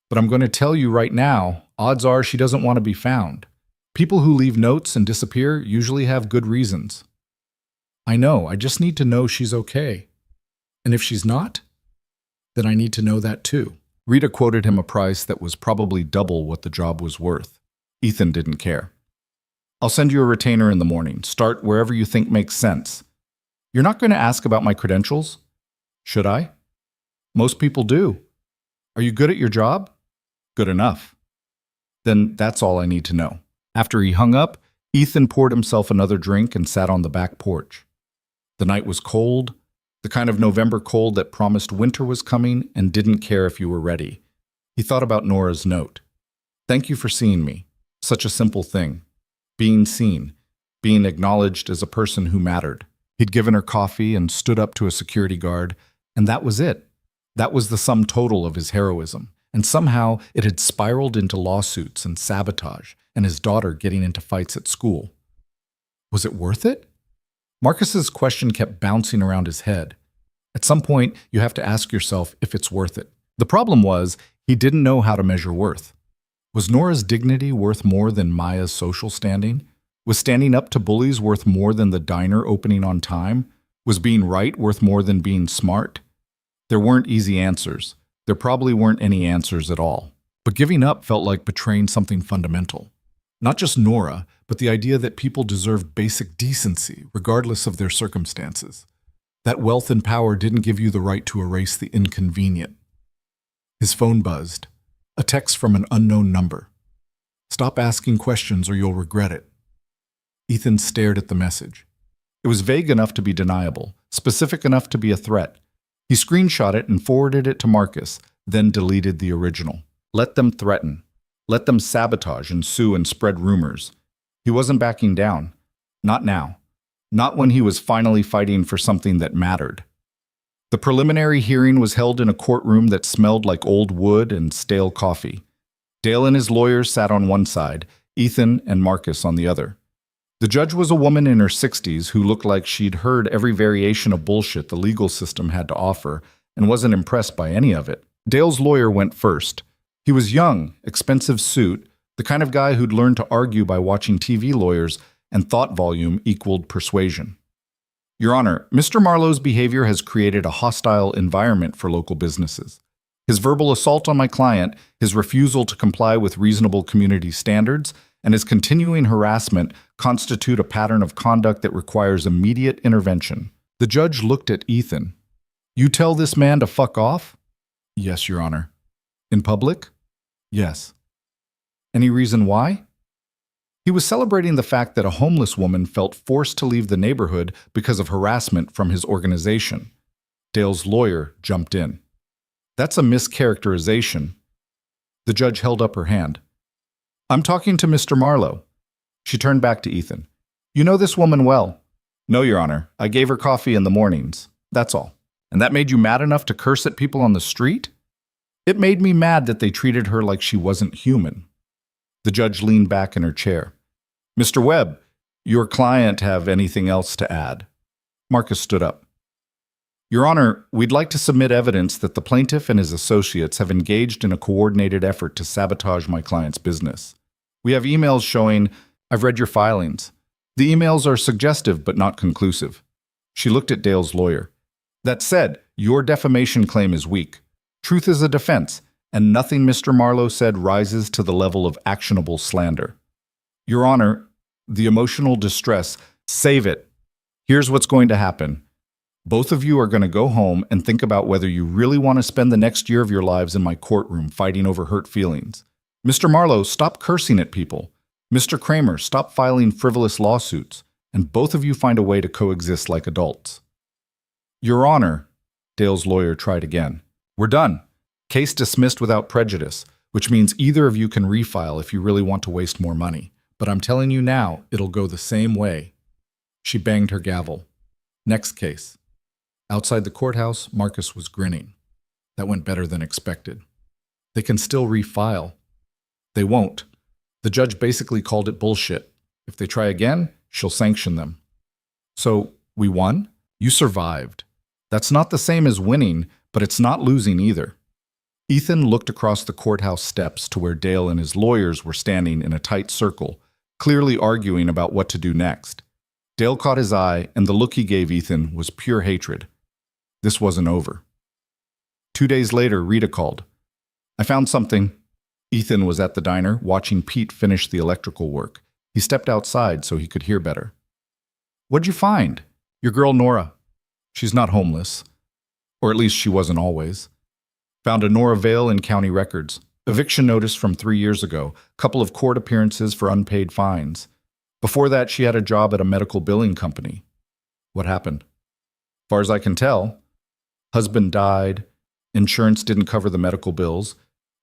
But I'm going to tell you right now, odds are she doesn't want to be found. People who leave notes and disappear usually have good reasons." "I know, I just need to know she's okay. And if she's not, then I need to know that too." Rita quoted him a price that was probably double what the job was worth. Ethan didn't care. "I'll send you a retainer in the morning. Start wherever you think makes sense. You're not going to ask about my credentials?" "Should I?" "Most people do." "Are you good at your job?" "Good enough." "Then that's all I need to know." After he hung up, Ethan poured himself another drink and sat on the back porch. The night was cold, the kind of November cold that promised winter was coming and didn't care if you were ready. He thought about Nora's note. "Thank you for seeing me." Such a simple thing. Being seen. Being acknowledged as a person who mattered. He'd given her coffee and stood up to a security guard, and that was it. That was the sum total of his heroism. And somehow it had spiraled into lawsuits and sabotage, and his daughter getting into fights at school. Was it worth it? Marcus's question kept bouncing around his head. At some point, you have to ask yourself if it's worth it. The problem was, he didn't know how to measure worth. Was Nora's dignity worth more than Maya's social standing? Was standing up to bullies worth more than the diner opening on time? Was being right worth more than being smart? There weren't easy answers. There probably weren't any answers at all. But giving up felt like betraying something fundamental. Not just Nora, but the idea that people deserve basic decency, regardless of their circumstances. That wealth and power didn't give you the right to erase the inconvenient. His phone buzzed. A text from an unknown number. "Stop asking questions or you'll regret it." Ethan stared at the message. It was vague enough to be deniable, specific enough to be a threat. He screenshot it and forwarded it to Marcus, then deleted the original. Let them threaten. Let them sabotage and sue and spread rumors. He wasn't backing down. Not now. Not when he was finally fighting for something that mattered. The preliminary hearing was held in a courtroom that smelled like old wood and stale coffee. Dale and his lawyers sat on one side, Ethan and Marcus on the other. The judge was a woman in her 60s who looked like she'd heard every variation of bullshit the legal system had to offer and wasn't impressed by any of it. Dale's lawyer went first. He was young, expensive suit, the kind of guy who'd learned to argue by watching TV lawyers, and thought volume equaled persuasion. "Your Honor, Mr. Marlowe's behavior has created a hostile environment for local businesses. His verbal assault on my client, his refusal to comply with reasonable community standards, and his continuing harassment constitute a pattern of conduct that requires immediate intervention." The judge looked at Ethan. "You tell this man to fuck off?" "Yes, Your Honor." "In public?" "Yes." "Any reason why?" He was celebrating the fact that a homeless woman felt forced to leave the neighborhood because of harassment from his organization. Dale's lawyer jumped in. "That's a mischaracterization." The judge held up her hand. I'm talking to Mr. Marlowe. She turned back to Ethan. You know this woman well. No, Your Honor. I gave her coffee in the mornings. That's all. And that made you mad enough to curse at people on the street? It made me mad that they treated her like she wasn't human. The judge leaned back in her chair. Mr. Webb, your client have anything else to add? Marcus stood up. Your Honor, we'd like to submit evidence that the plaintiff and his associates have engaged in a coordinated effort to sabotage my client's business. We have emails showing, I've read your filings. The emails are suggestive but not conclusive. She looked at Dale's lawyer. That said, your defamation claim is weak. Truth is a defense, and nothing Mr. Marlowe said rises to the level of actionable slander. Your Honor, the emotional distress, save it. Here's what's going to happen. Both of you are going to go home and think about whether you really want to spend the next year of your lives in my courtroom fighting over hurt feelings. Mr. Marlowe, stop cursing at people. Mr. Kramer, stop filing frivolous lawsuits. And both of you find a way to coexist like adults. Your Honor, Dale's lawyer tried again. We're done. Case dismissed without prejudice, which means either of you can refile if you really want to waste more money. But I'm telling you now, it'll go the same way. She banged her gavel. Next case. Outside the courthouse, Marcus was grinning. That went better than expected. They can still refile. They won't. The judge basically called it bullshit. If they try again, she'll sanction them. So, we won? You survived. That's not the same as winning, but it's not losing either. Ethan looked across the courthouse steps to where Dale and his lawyers were standing in a tight circle, clearly arguing about what to do next. Dale caught his eye, and the look he gave Ethan was pure hatred. This wasn't over. 2 days later, Rita called. I found something. Ethan was at the diner, watching Pete finish the electrical work. He stepped outside so he could hear better. What'd you find? Your girl Nora. She's not homeless. Or at least she wasn't always. Found a Nora Vale in county records. Eviction notice from 3 years ago. Couple of court appearances for unpaid fines. Before that, she had a job at a medical billing company. What happened? Far as I can tell, husband died, insurance didn't cover the medical bills,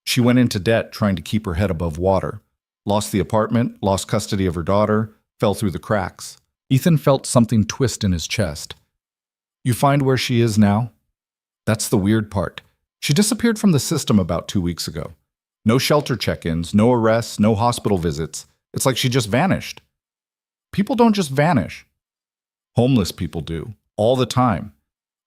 she went into debt trying to keep her head above water, lost the apartment, lost custody of her daughter, fell through the cracks. Ethan felt something twist in his chest. You find where she is now? That's the weird part. She disappeared from the system about 2 weeks ago. No shelter check-ins, no arrests, no hospital visits. It's like she just vanished. People don't just vanish. Homeless people do, all the time.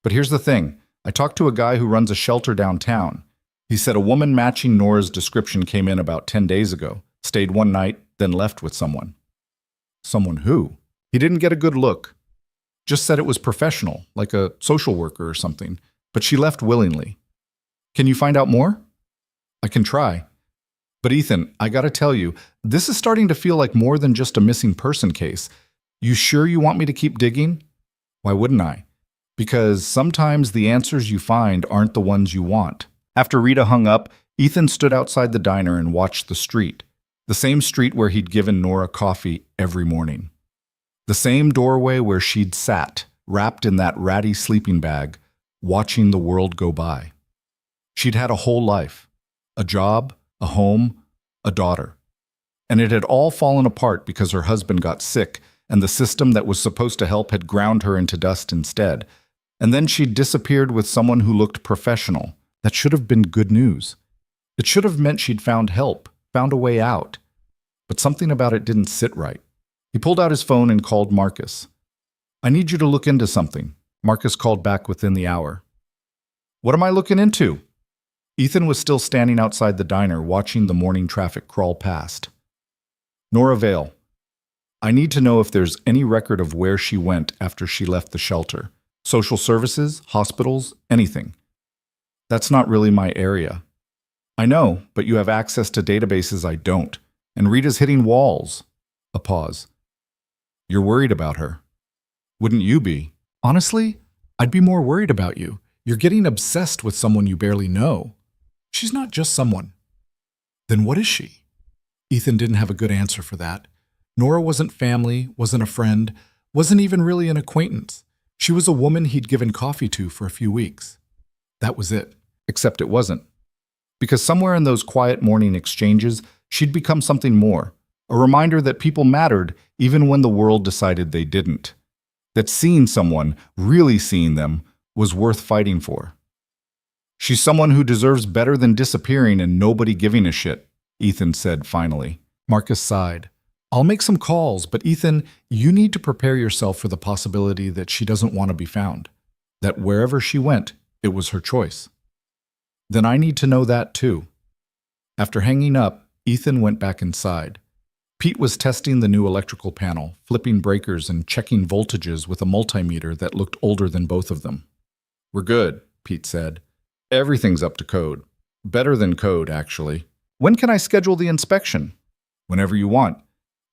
But here's the thing. I talked to a guy who runs a shelter downtown. He said a woman matching Nora's description came in about 10 days ago, stayed one night, then left with someone. Someone who? He didn't get a good look. Just said it was professional, like a social worker or something, but she left willingly. Can you find out more? I can try. But Ethan, I gotta tell you, this is starting to feel like more than just a missing person case. You sure you want me to keep digging? Why wouldn't I? Because sometimes the answers you find aren't the ones you want. After Rita hung up, Ethan stood outside the diner and watched the street. The same street where he'd given Nora coffee every morning. The same doorway where she'd sat, wrapped in that ratty sleeping bag, watching the world go by. She'd had a whole life, a job, a home, a daughter. And it had all fallen apart because her husband got sick and the system that was supposed to help had ground her into dust instead. And then she'd disappeared with someone who looked professional. That should have been good news. It should have meant she'd found help, found a way out. But something about it didn't sit right. He pulled out his phone and called Marcus. I need you to look into something. Marcus called back within the hour. What am I looking into? Ethan was still standing outside the diner watching the morning traffic crawl past. Nora Vale. I need to know if there's any record of where she went after she left the shelter. Social services, hospitals, anything. That's not really my area. I know, but you have access to databases I don't. And Rita's hitting walls. A pause. You're worried about her. Wouldn't you be? Honestly, I'd be more worried about you. You're getting obsessed with someone you barely know. She's not just someone. Then what is she? Ethan didn't have a good answer for that. Nora wasn't family, wasn't a friend, wasn't even really an acquaintance. She was a woman he'd given coffee to for a few weeks. That was it. Except it wasn't. Because somewhere in those quiet morning exchanges, she'd become something more, a reminder that people mattered even when the world decided they didn't. That seeing someone, really seeing them, was worth fighting for. She's someone who deserves better than disappearing and nobody giving a shit, Ethan said finally. Marcus sighed. I'll make some calls, but Ethan, you need to prepare yourself for the possibility that she doesn't want to be found. That wherever she went, it was her choice. Then I need to know that too. After hanging up, Ethan went back inside. Pete was testing the new electrical panel, flipping breakers and checking voltages with a multimeter that looked older than both of them. We're good, Pete said. Everything's up to code. Better than code, actually. When can I schedule the inspection? Whenever you want.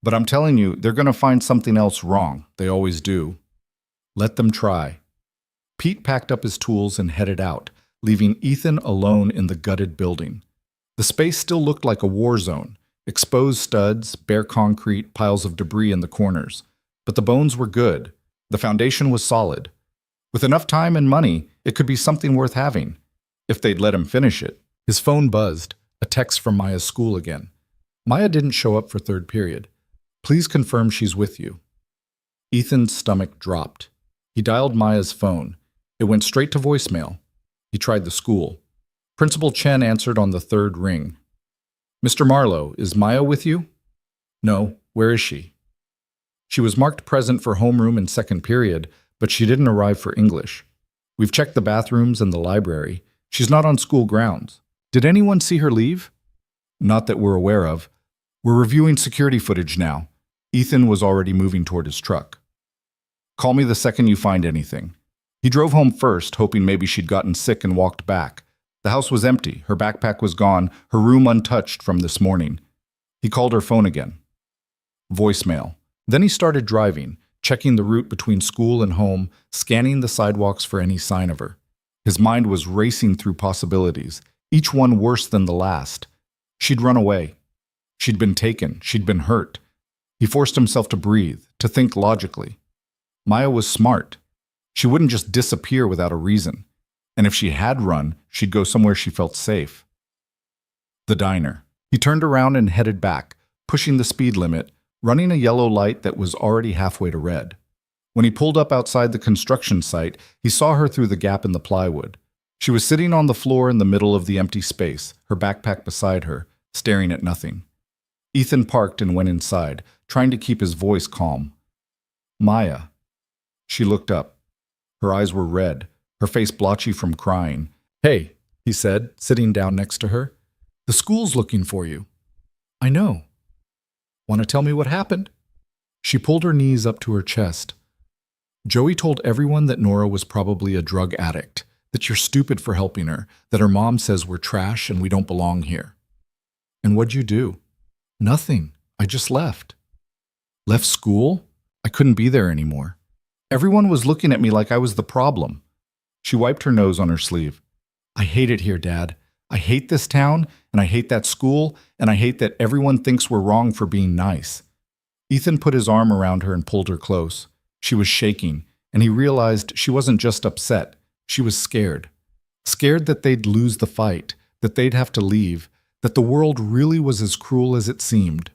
But I'm telling you, they're going to find something else wrong. They always do. Let them try. Pete packed up his tools and headed out, leaving Ethan alone in the gutted building. The space still looked like a war zone. Exposed studs, bare concrete, piles of debris in the corners. But the bones were good. The foundation was solid. With enough time and money, it could be something worth having. If they'd let him finish it. His phone buzzed. A text from Maya's school again. Maya didn't show up for third period. Please confirm she's with you. Ethan's stomach dropped. He dialed Maya's phone. It went straight to voicemail. He tried the school. Principal Chen answered on the third ring. Mr. Marlowe, is Maya with you? No. Where is she? She was marked present for homeroom and second period, but she didn't arrive for English. We've checked the bathrooms and the library. She's not on school grounds. Did anyone see her leave? Not that we're aware of. We're reviewing security footage now. Ethan was already moving toward his truck. Call me the second you find anything. He drove home first, hoping maybe she'd gotten sick and walked back. The house was empty, her backpack was gone, her room untouched from this morning. He called her phone again. Voicemail. Then he started driving, checking the route between school and home, scanning the sidewalks for any sign of her. His mind was racing through possibilities, each one worse than the last. She'd run away. She'd been taken. She'd been hurt. He forced himself to breathe, to think logically. Maya was smart. She wouldn't just disappear without a reason. And if she had run, she'd go somewhere she felt safe. The diner. He turned around and headed back, pushing the speed limit, running a yellow light that was already halfway to red. When he pulled up outside the construction site, he saw her through the gap in the plywood. She was sitting on the floor in the middle of the empty space, her backpack beside her, staring at nothing. Ethan parked and went inside, trying to keep his voice calm. Maya. She looked up. Her eyes were red, her face blotchy from crying. Hey, he said, sitting down next to her. The school's looking for you. I know. Want to tell me what happened? She pulled her knees up to her chest. Joey told everyone that Nora was probably a drug addict, that you're stupid for helping her, that her mom says we're trash and we don't belong here. And what'd you do? Nothing. I just left. Left school? I couldn't be there anymore. Everyone was looking at me like I was the problem. She wiped her nose on her sleeve. I hate it here, Dad. I hate this town, and I hate that school, and I hate that everyone thinks we're wrong for being nice. Ethan put his arm around her and pulled her close. She was shaking, and he realized she wasn't just upset. She was scared. Scared that they'd lose the fight, that they'd have to leave, that the world really was as cruel as it seemed.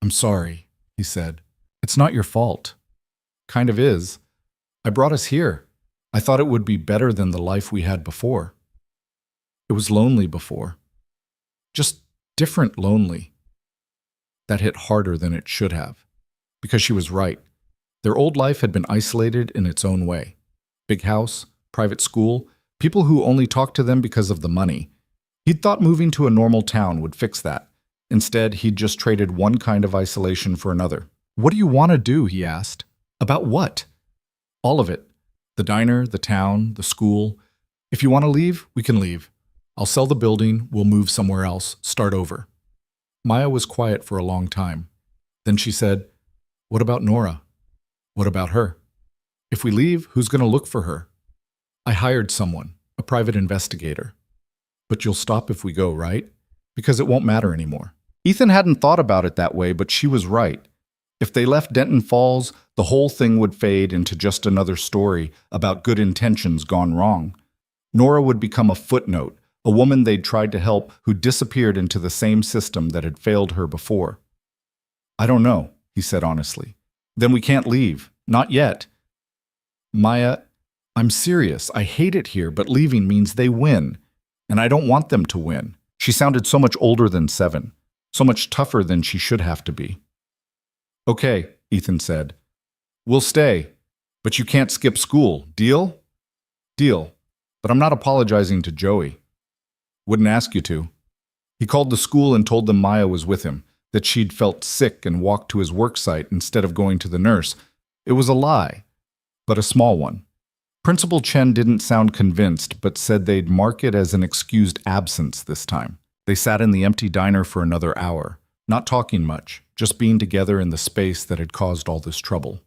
I'm sorry, he said. It's not your fault. Kind of is. I brought us here. I thought it would be better than the life we had before. It was lonely before. Just different lonely. That hit harder than it should have. Because she was right. Their old life had been isolated in its own way. Big house, private school, people who only talked to them because of the money. He'd thought moving to a normal town would fix that. Instead, he'd just traded one kind of isolation for another. What do you want to do? He asked. About what? All of it. The diner, the town, the school. If you want to leave, we can leave. I'll sell the building, we'll move somewhere else, start over. Maya was quiet for a long time. Then she said, What about Nora? What about her? If we leave, who's going to look for her? I hired someone, a private investigator. But you'll stop if we go, right? Because it won't matter anymore. Ethan hadn't thought about it that way, but she was right. If they left Denton Falls, the whole thing would fade into just another story about good intentions gone wrong. Nora would become a footnote, a woman they'd tried to help who disappeared into the same system that had failed her before. "I don't know," he said honestly. "Then we can't leave. Not yet." "Maya, I'm serious. I hate it here, but leaving means they win. And I don't want them to win." She sounded so much older than 7, so much tougher than she should have to be. "Okay," Ethan said. "We'll stay, but you can't skip school. Deal?" "Deal. But I'm not apologizing to Joey." "Wouldn't ask you to." He called the school and told them Maya was with him, that she'd felt sick and walked to his work site instead of going to the nurse. It was a lie, but a small one. Principal Chen didn't sound convinced, but said they'd mark it as an excused absence this time. They sat in the empty diner for another hour, not talking much, just being together in the space that had caused all this trouble.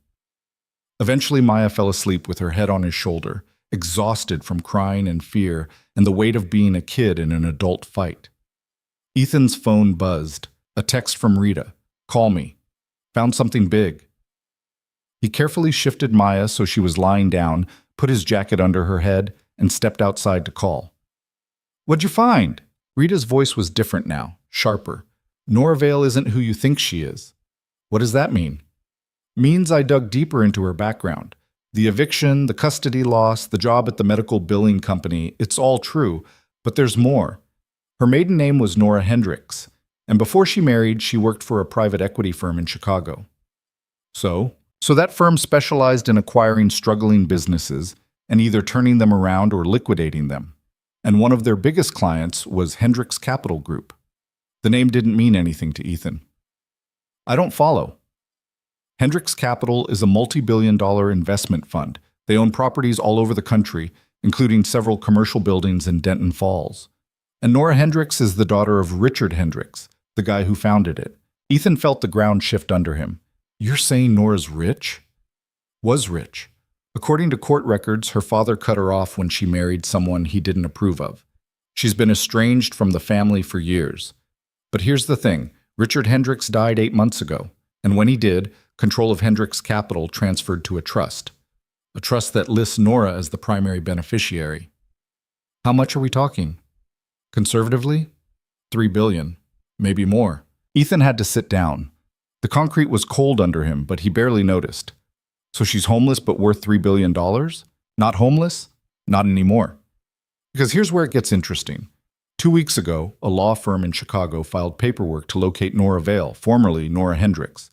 Eventually, Maya fell asleep with her head on his shoulder, exhausted from crying and fear and the weight of being a kid in an adult fight. Ethan's phone buzzed. A text from Rita. "Call me. Found something big." He carefully shifted Maya so she was lying down, put his jacket under her head, and stepped outside to call. "What'd you find?" Rita's voice was different now, sharper. "Nora Vale isn't who you think she is." "What does that mean?" "Means I dug deeper into her background. The eviction, the custody loss, the job at the medical billing company, it's all true, but there's more. Her maiden name was Nora Hendricks, and before she married, she worked for a private equity firm in Chicago." So that firm specialized in acquiring struggling businesses and either turning them around or liquidating them. And one of their biggest clients was Hendricks Capital Group. The name didn't mean anything to Ethan. "I don't follow." Hendricks Capital is a multi-billion-dollar investment fund. They own properties all over the country, including several commercial buildings in Denton Falls. And Nora Hendricks is the daughter of Richard Hendricks, the guy who founded it. Ethan felt the ground shift under him. "You're saying Nora's rich?" "Was rich. According to court records, her father cut her off when she married someone he didn't approve of. She's been estranged from the family for years. But here's the thing. Richard Hendricks died 8 months ago, and when he did, control of Hendricks Capital transferred to a trust that lists Nora as the primary beneficiary." "How much are we talking?" "Conservatively, $3 billion. Maybe more." Ethan had to sit down. The concrete was cold under him, but he barely noticed. "So she's homeless but worth $3 billion? Not homeless? Not anymore." Because here's where it gets interesting. 2 weeks ago, a law firm in Chicago filed paperwork to locate Nora Vale, formerly Nora Hendricks.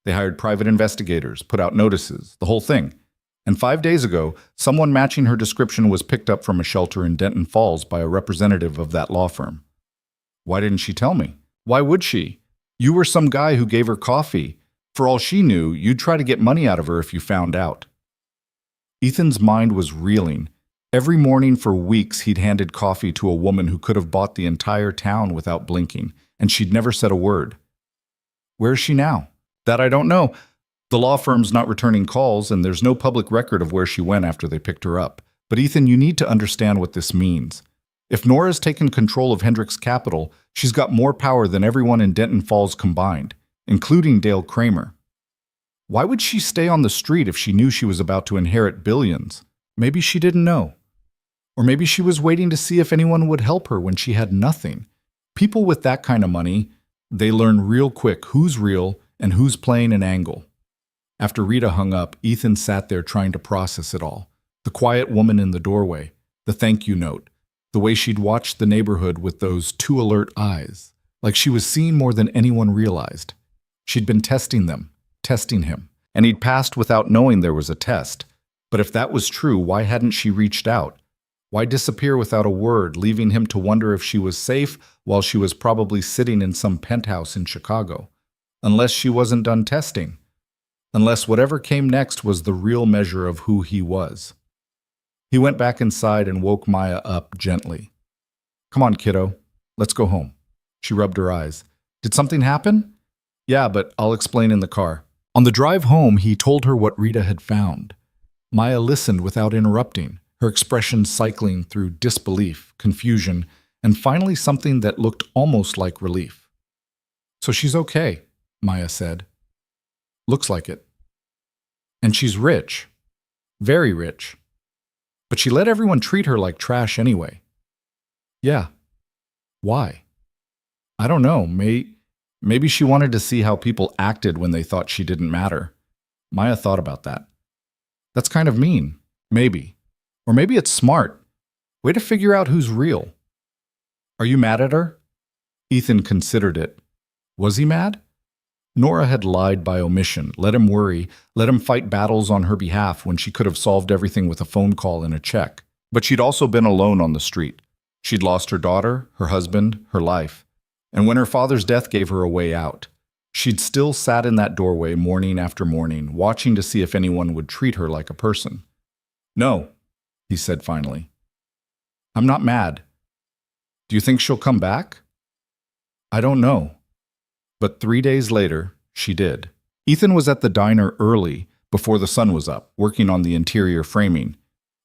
They hired private investigators, put out notices, the whole thing. And 5 days ago, someone matching her description was picked up from a shelter in Denton Falls by a representative of that law firm. Why didn't she tell me? Why would she? You were some guy who gave her coffee. For all she knew, you'd try to get money out of her if you found out. Ethan's mind was reeling. Every morning for weeks, he'd handed coffee to a woman who could have bought the entire town without blinking, and she'd never said a word. Where is she now? That I don't know. The law firm's not returning calls, and there's no public record of where she went after they picked her up. But Ethan, you need to understand what this means. If Nora's taken control of Hendricks Capital, she's got more power than everyone in Denton Falls combined, including Dale Kramer. Why would she stay on the street if she knew she was about to inherit billions? Maybe she didn't know. Or maybe she was waiting to see if anyone would help her when she had nothing. People with that kind of money, they learn real quick who's real and who's playing an angle. After Rita hung up, Ethan sat there trying to process it all. The quiet woman in the doorway, the thank you note, the way she'd watched the neighborhood with those too alert eyes, like she was seeing more than anyone realized. She'd been testing them, testing him, and he'd passed without knowing there was a test. But if that was true, why hadn't she reached out? Why disappear without a word, leaving him to wonder if she was safe while she was probably sitting in some penthouse in Chicago? Unless she wasn't done testing. Unless whatever came next was the real measure of who he was. He went back inside and woke Maya up gently. "Come on, kiddo. Let's go home." She rubbed her eyes. "Did something happen?" "Yeah, but I'll explain in the car." On the drive home, he told her what Rita had found. Maya listened without interrupting, her expression cycling through disbelief, confusion, and finally something that looked almost like relief. "So she's okay," Maya said. "Looks like it. And she's rich. Very rich. But she let everyone treat her like trash anyway." Yeah. Why? I don't know. Maybe she wanted to see how people acted when they thought she didn't matter. Maya thought about that. That's kind of mean. Maybe. Or maybe it's smart. Way to figure out who's real. Are you mad at her? Ethan considered it. Was he mad? Nora had lied by omission, let him worry, let him fight battles on her behalf when she could have solved everything with a phone call and a check. But she'd also been alone on the street. She'd lost her daughter, her husband, her life. And when her father's death gave her a way out, she'd still sat in that doorway morning after morning, watching to see if anyone would treat her like a person. No, he said finally. I'm not mad. Do you think she'll come back? I don't know. But 3 days later, she did. Ethan was at the diner early, before the sun was up, working on the interior framing.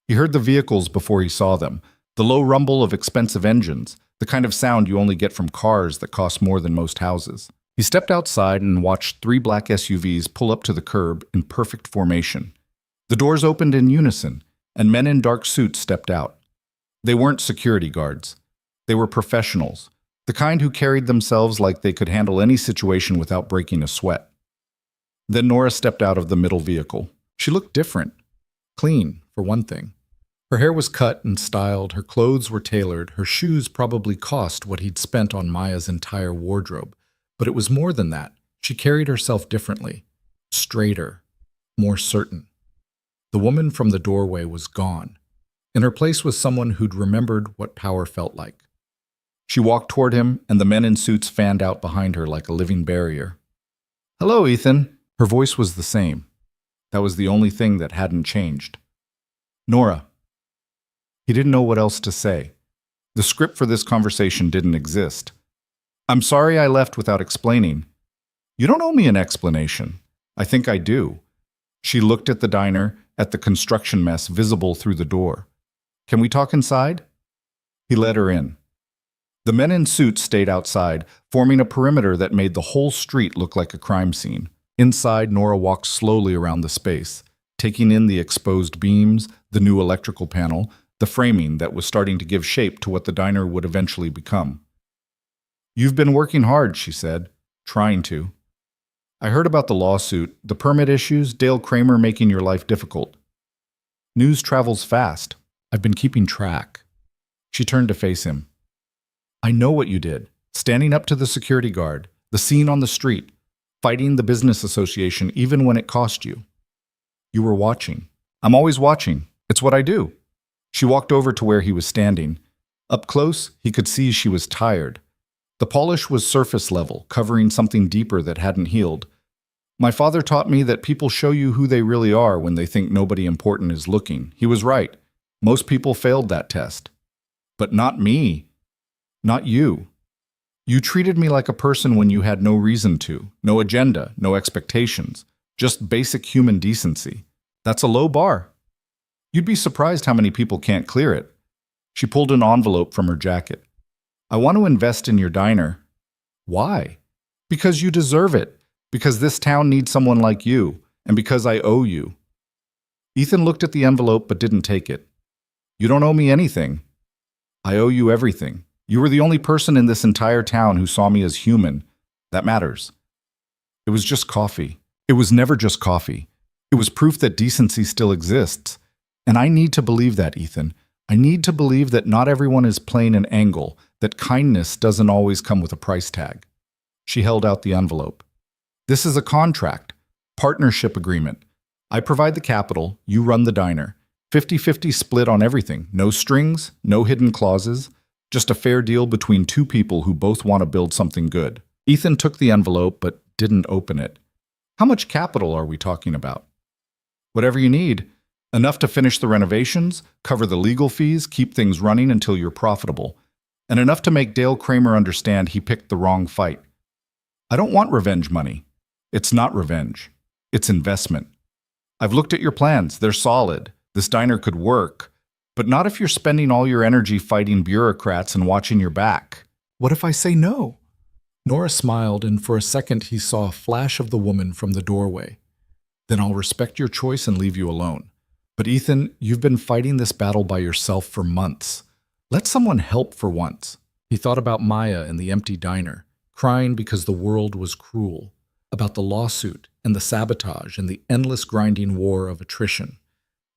He heard the vehicles before he saw them, the low rumble of expensive engines, the kind of sound you only get from cars that cost more than most houses. He stepped outside and watched 3 black SUVs pull up to the curb in perfect formation. The doors opened in unison, and men in dark suits stepped out. They weren't security guards. They were professionals, the kind who carried themselves like they could handle any situation without breaking a sweat. Then Nora stepped out of the middle vehicle. She looked different. Clean, for one thing. Her hair was cut and styled, her clothes were tailored, her shoes probably cost what he'd spent on Maya's entire wardrobe. But it was more than that. She carried herself differently. Straighter. More certain. The woman from the doorway was gone. In her place was someone who'd remembered what power felt like. She walked toward him, and the men in suits fanned out behind her like a living barrier. Hello, Ethan. Her voice was the same. That was the only thing that hadn't changed. Nora. He didn't know what else to say. The script for this conversation didn't exist. I'm sorry I left without explaining. You don't owe me an explanation. I think I do. She looked at the diner, at the construction mess visible through the door. Can we talk inside? He let her in. The men in suits stayed outside, forming a perimeter that made the whole street look like a crime scene. Inside, Nora walked slowly around the space, taking in the exposed beams, the new electrical panel, the framing that was starting to give shape to what the diner would eventually become. You've been working hard, she said, trying to. I heard about the lawsuit, the permit issues, Dale Kramer making your life difficult. News travels fast. I've been keeping track. She turned to face him. I know what you did. Standing up to the security guard, the scene on the street, fighting the business association even when it cost you. You were watching. I'm always watching. It's what I do. She walked over to where he was standing. Up close, he could see she was tired. The polish was surface level, covering something deeper that hadn't healed. My father taught me that people show you who they really are when they think nobody important is looking. He was right. Most people failed that test. But not me. Not you. You treated me like a person when you had no reason to, no agenda, no expectations, just basic human decency. That's a low bar. You'd be surprised how many people can't clear it. She pulled an envelope from her jacket. I want to invest in your diner. Why? Because you deserve it. Because this town needs someone like you. And because I owe you. Ethan looked at the envelope but didn't take it. You don't owe me anything. I owe you everything. You were the only person in this entire town who saw me as human. That matters. It was just coffee. It was never just coffee. It was proof that decency still exists. And I need to believe that, Ethan. I need to believe that not everyone is plain an angle, that kindness doesn't always come with a price tag. She held out the envelope. This is a contract, partnership agreement. I provide the capital, you run the diner. 50-50 split on everything. No strings, no hidden clauses. Just a fair deal between two people who both want to build something good. Ethan took the envelope but didn't open it. How much capital are we talking about? Whatever you need. Enough to finish the renovations, cover the legal fees, keep things running until you're profitable. And enough to make Dale Kramer understand he picked the wrong fight. I don't want revenge money. It's not revenge. It's investment. I've looked at your plans. They're solid. This diner could work. But not if you're spending all your energy fighting bureaucrats and watching your back. What if I say no? Nora smiled, and for a second he saw a flash of the woman from the doorway. Then I'll respect your choice and leave you alone. But Ethan, you've been fighting this battle by yourself for months. Let someone help for once. He thought about Maya in the empty diner, crying because the world was cruel, about the lawsuit and the sabotage and the endless grinding war of attrition,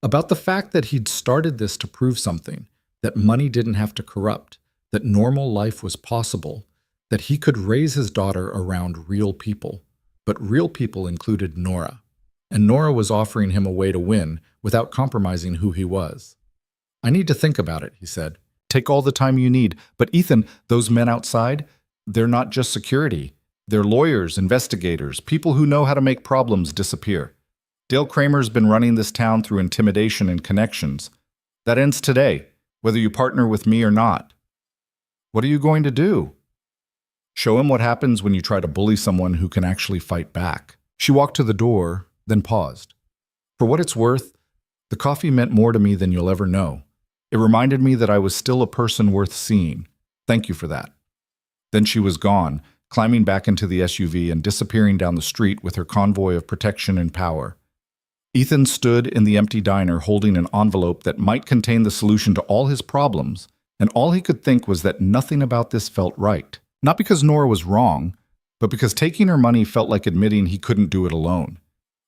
about the fact that he'd started this to prove something, that money didn't have to corrupt, that normal life was possible, that he could raise his daughter around real people. But real people included Nora, and Nora was offering him a way to win without compromising who he was. I need to think about it, he said. Take all the time you need. But Ethan, those men outside, they're not just security. They're lawyers, investigators, people who know how to make problems disappear. Dale Kramer's been running this town through intimidation and connections. That ends today, whether you partner with me or not. What are you going to do? Show him what happens when you try to bully someone who can actually fight back. She walked to the door, then paused. For what it's worth, the coffee meant more to me than you'll ever know. It reminded me that I was still a person worth seeing. Thank you for that. Then she was gone, climbing back into the SUV and disappearing down the street with her convoy of protection and power. Ethan stood in the empty diner holding an envelope that might contain the solution to all his problems, and all he could think was that nothing about this felt right. Not because Nora was wrong, but because taking her money felt like admitting he couldn't do it alone.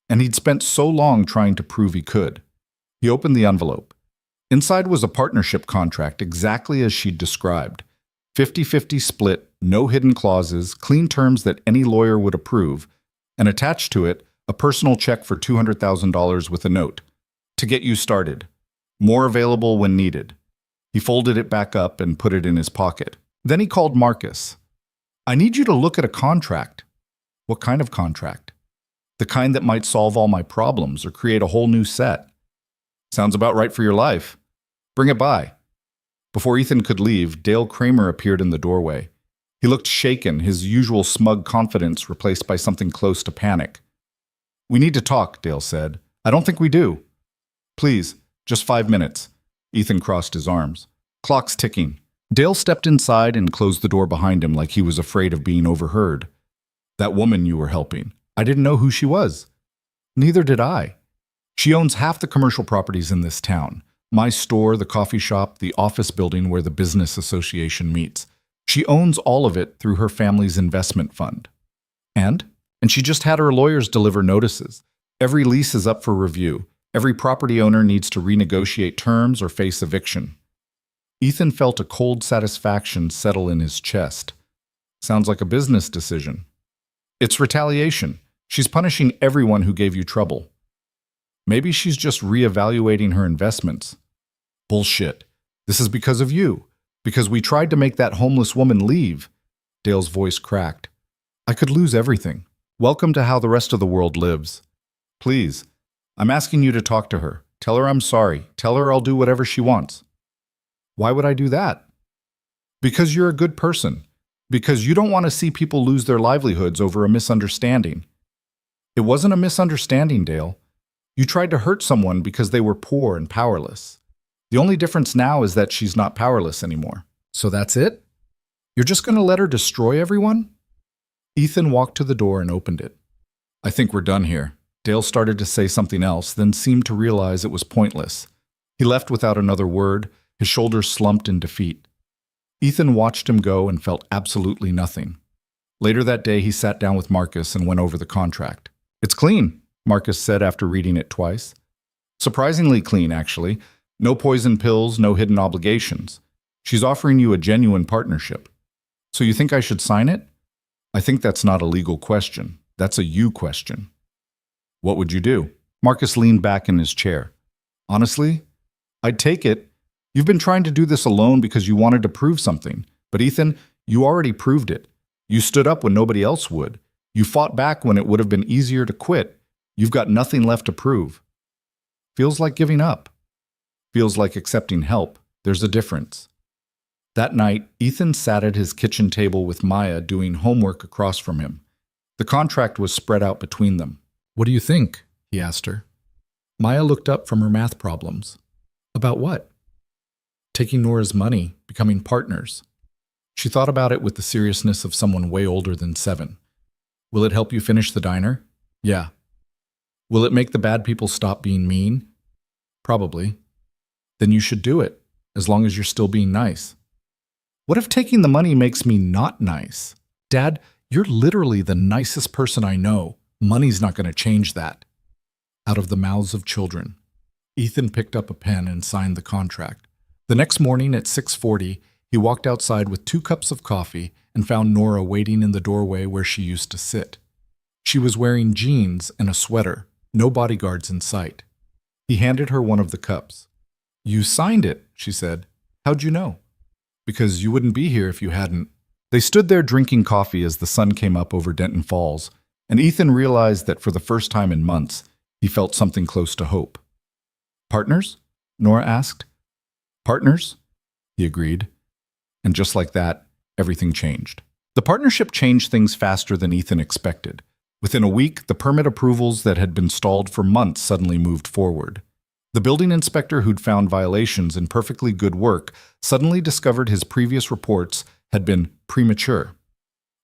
And he'd spent so long trying to prove he could. He opened the envelope. Inside was a partnership contract exactly as she'd described. 50-50 split, no hidden clauses, clean terms that any lawyer would approve, and attached to it, a personal check for $200,000 with a note. To get you started. More available when needed. He folded it back up and put it in his pocket. Then he called Marcus. I need you to look at a contract. What kind of contract? The kind that might solve all my problems or create a whole new set. Sounds about right for your life. Bring it by. Before Ethan could leave, Dale Kramer appeared in the doorway. He looked shaken, his usual smug confidence replaced by something close to panic. We need to talk, Dale said. I don't think we do. Please, just 5 minutes. Ethan crossed his arms. Clock's ticking. Dale stepped inside and closed the door behind him like he was afraid of being overheard. That woman you were helping. I didn't know who she was. Neither did I. She owns half the commercial properties in this town. My store, the coffee shop, the office building where the business association meets. She owns all of it through her family's investment fund. And she just had her lawyers deliver notices. Every lease is up for review. Every property owner needs to renegotiate terms or face eviction. Ethan felt a cold satisfaction settle in his chest. Sounds like a business decision. It's retaliation. She's punishing everyone who gave you trouble. Maybe she's just reevaluating her investments. Bullshit. This is because of you. Because we tried to make that homeless woman leave. Dale's voice cracked. I could lose everything. Welcome to how the rest of the world lives. Please, I'm asking you to talk to her. Tell her I'm sorry. Tell her I'll do whatever she wants. Why would I do that? Because you're a good person. Because you don't want to see people lose their livelihoods over a misunderstanding. It wasn't a misunderstanding, Dale. You tried to hurt someone because they were poor and powerless. The only difference now is that she's not powerless anymore. So that's it? You're just going to let her destroy everyone? Ethan walked to the door and opened it. I think we're done here. Dale started to say something else, then seemed to realize it was pointless. He left without another word, his shoulders slumped in defeat. Ethan watched him go and felt absolutely nothing. Later that day, he sat down with Marcus and went over the contract. It's clean, Marcus said after reading it twice. Surprisingly clean, actually. No poison pills, no hidden obligations. She's offering you a genuine partnership. So you think I should sign it? I think that's not a legal question. That's a you question. What would you do? Marcus leaned back in his chair. Honestly, I'd take it. You've been trying to do this alone because you wanted to prove something. But Ethan, you already proved it. You stood up when nobody else would. You fought back when it would have been easier to quit. You've got nothing left to prove. Feels like giving up. Feels like accepting help. There's a difference. That night, Ethan sat at his kitchen table with Maya doing homework across from him. The contract was spread out between them. What do you think? He asked her. Maya looked up from her math problems. About what? Taking Nora's money, becoming partners. She thought about it with the seriousness of someone way older than 7. Will it help you finish the diner? Yeah. Will it make the bad people stop being mean? Probably. Then you should do it. as long as you're still being nice. What if taking the money makes me not nice? Dad, you're literally the nicest person I know. Money's not going to change that. Out of the mouths of children. Ethan picked up a pen and signed the contract. The next morning at 6:40, he walked outside with 2 cups of coffee and found Nora waiting in the doorway where she used to sit. She was wearing jeans and a sweater, no bodyguards in sight. He handed her one of the cups. "You signed it," she said. "How'd you know?" "Because you wouldn't be here if you hadn't." They stood there drinking coffee as the sun came up over Denton Falls, and Ethan realized that for the first time in months, he felt something close to hope. "Partners?" Nora asked. "Partners?" he agreed. And just like that, everything changed. The partnership changed things faster than Ethan expected. Within a week, the permit approvals that had been stalled for months suddenly moved forward. The building inspector who'd found violations in perfectly good work suddenly discovered his previous reports had been premature.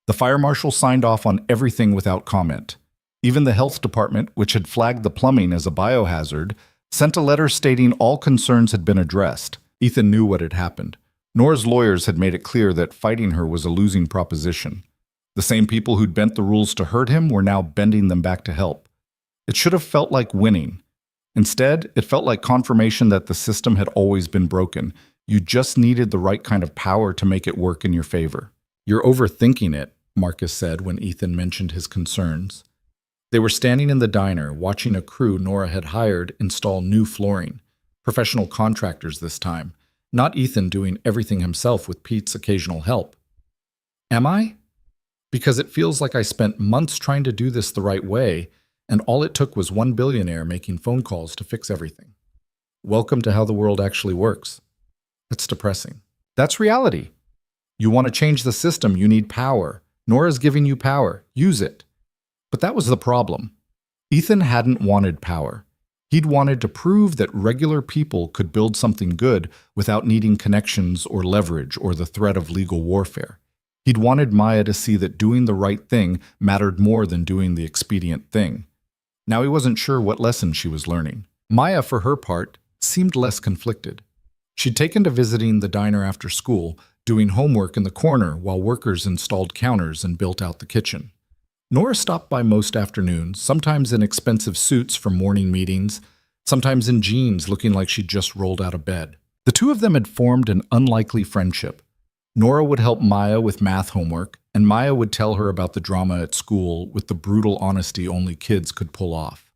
The fire marshal signed off on everything without comment. Even the health department, which had flagged the plumbing as a biohazard, sent a letter stating all concerns had been addressed. Ethan knew what had happened. Nora's lawyers had made it clear that fighting her was a losing proposition. The same people who'd bent the rules to hurt him were now bending them back to help. It should have felt like winning. Instead, it felt like confirmation that the system had always been broken. You just needed the right kind of power to make it work in your favor. "You're overthinking it," Marcus said when Ethan mentioned his concerns. They were standing in the diner, watching a crew Nora had hired install new flooring. Professional contractors this time, not Ethan doing everything himself with Pete's occasional help. "Am I? Because it feels like I spent months trying to do this the right way, and all it took was one billionaire making phone calls to fix everything. Welcome to how the world actually works." That's depressing. That's reality. You want to change the system, you need power. Nora's giving you power. Use it. But that was the problem. Ethan hadn't wanted power. He'd wanted to prove that regular people could build something good without needing connections or leverage or the threat of legal warfare. He'd wanted Maya to see that doing the right thing mattered more than doing the expedient thing. Now he wasn't sure what lesson she was learning. Maya, for her part, seemed less conflicted. She'd taken to visiting the diner after school, doing homework in the corner while workers installed counters and built out the kitchen. Nora stopped by most afternoons, sometimes in expensive suits from morning meetings, sometimes in jeans looking like she'd just rolled out of bed. The two of them had formed an unlikely friendship. Nora would help Maya with math homework, and Maya would tell her about the drama at school with the brutal honesty only kids could pull off.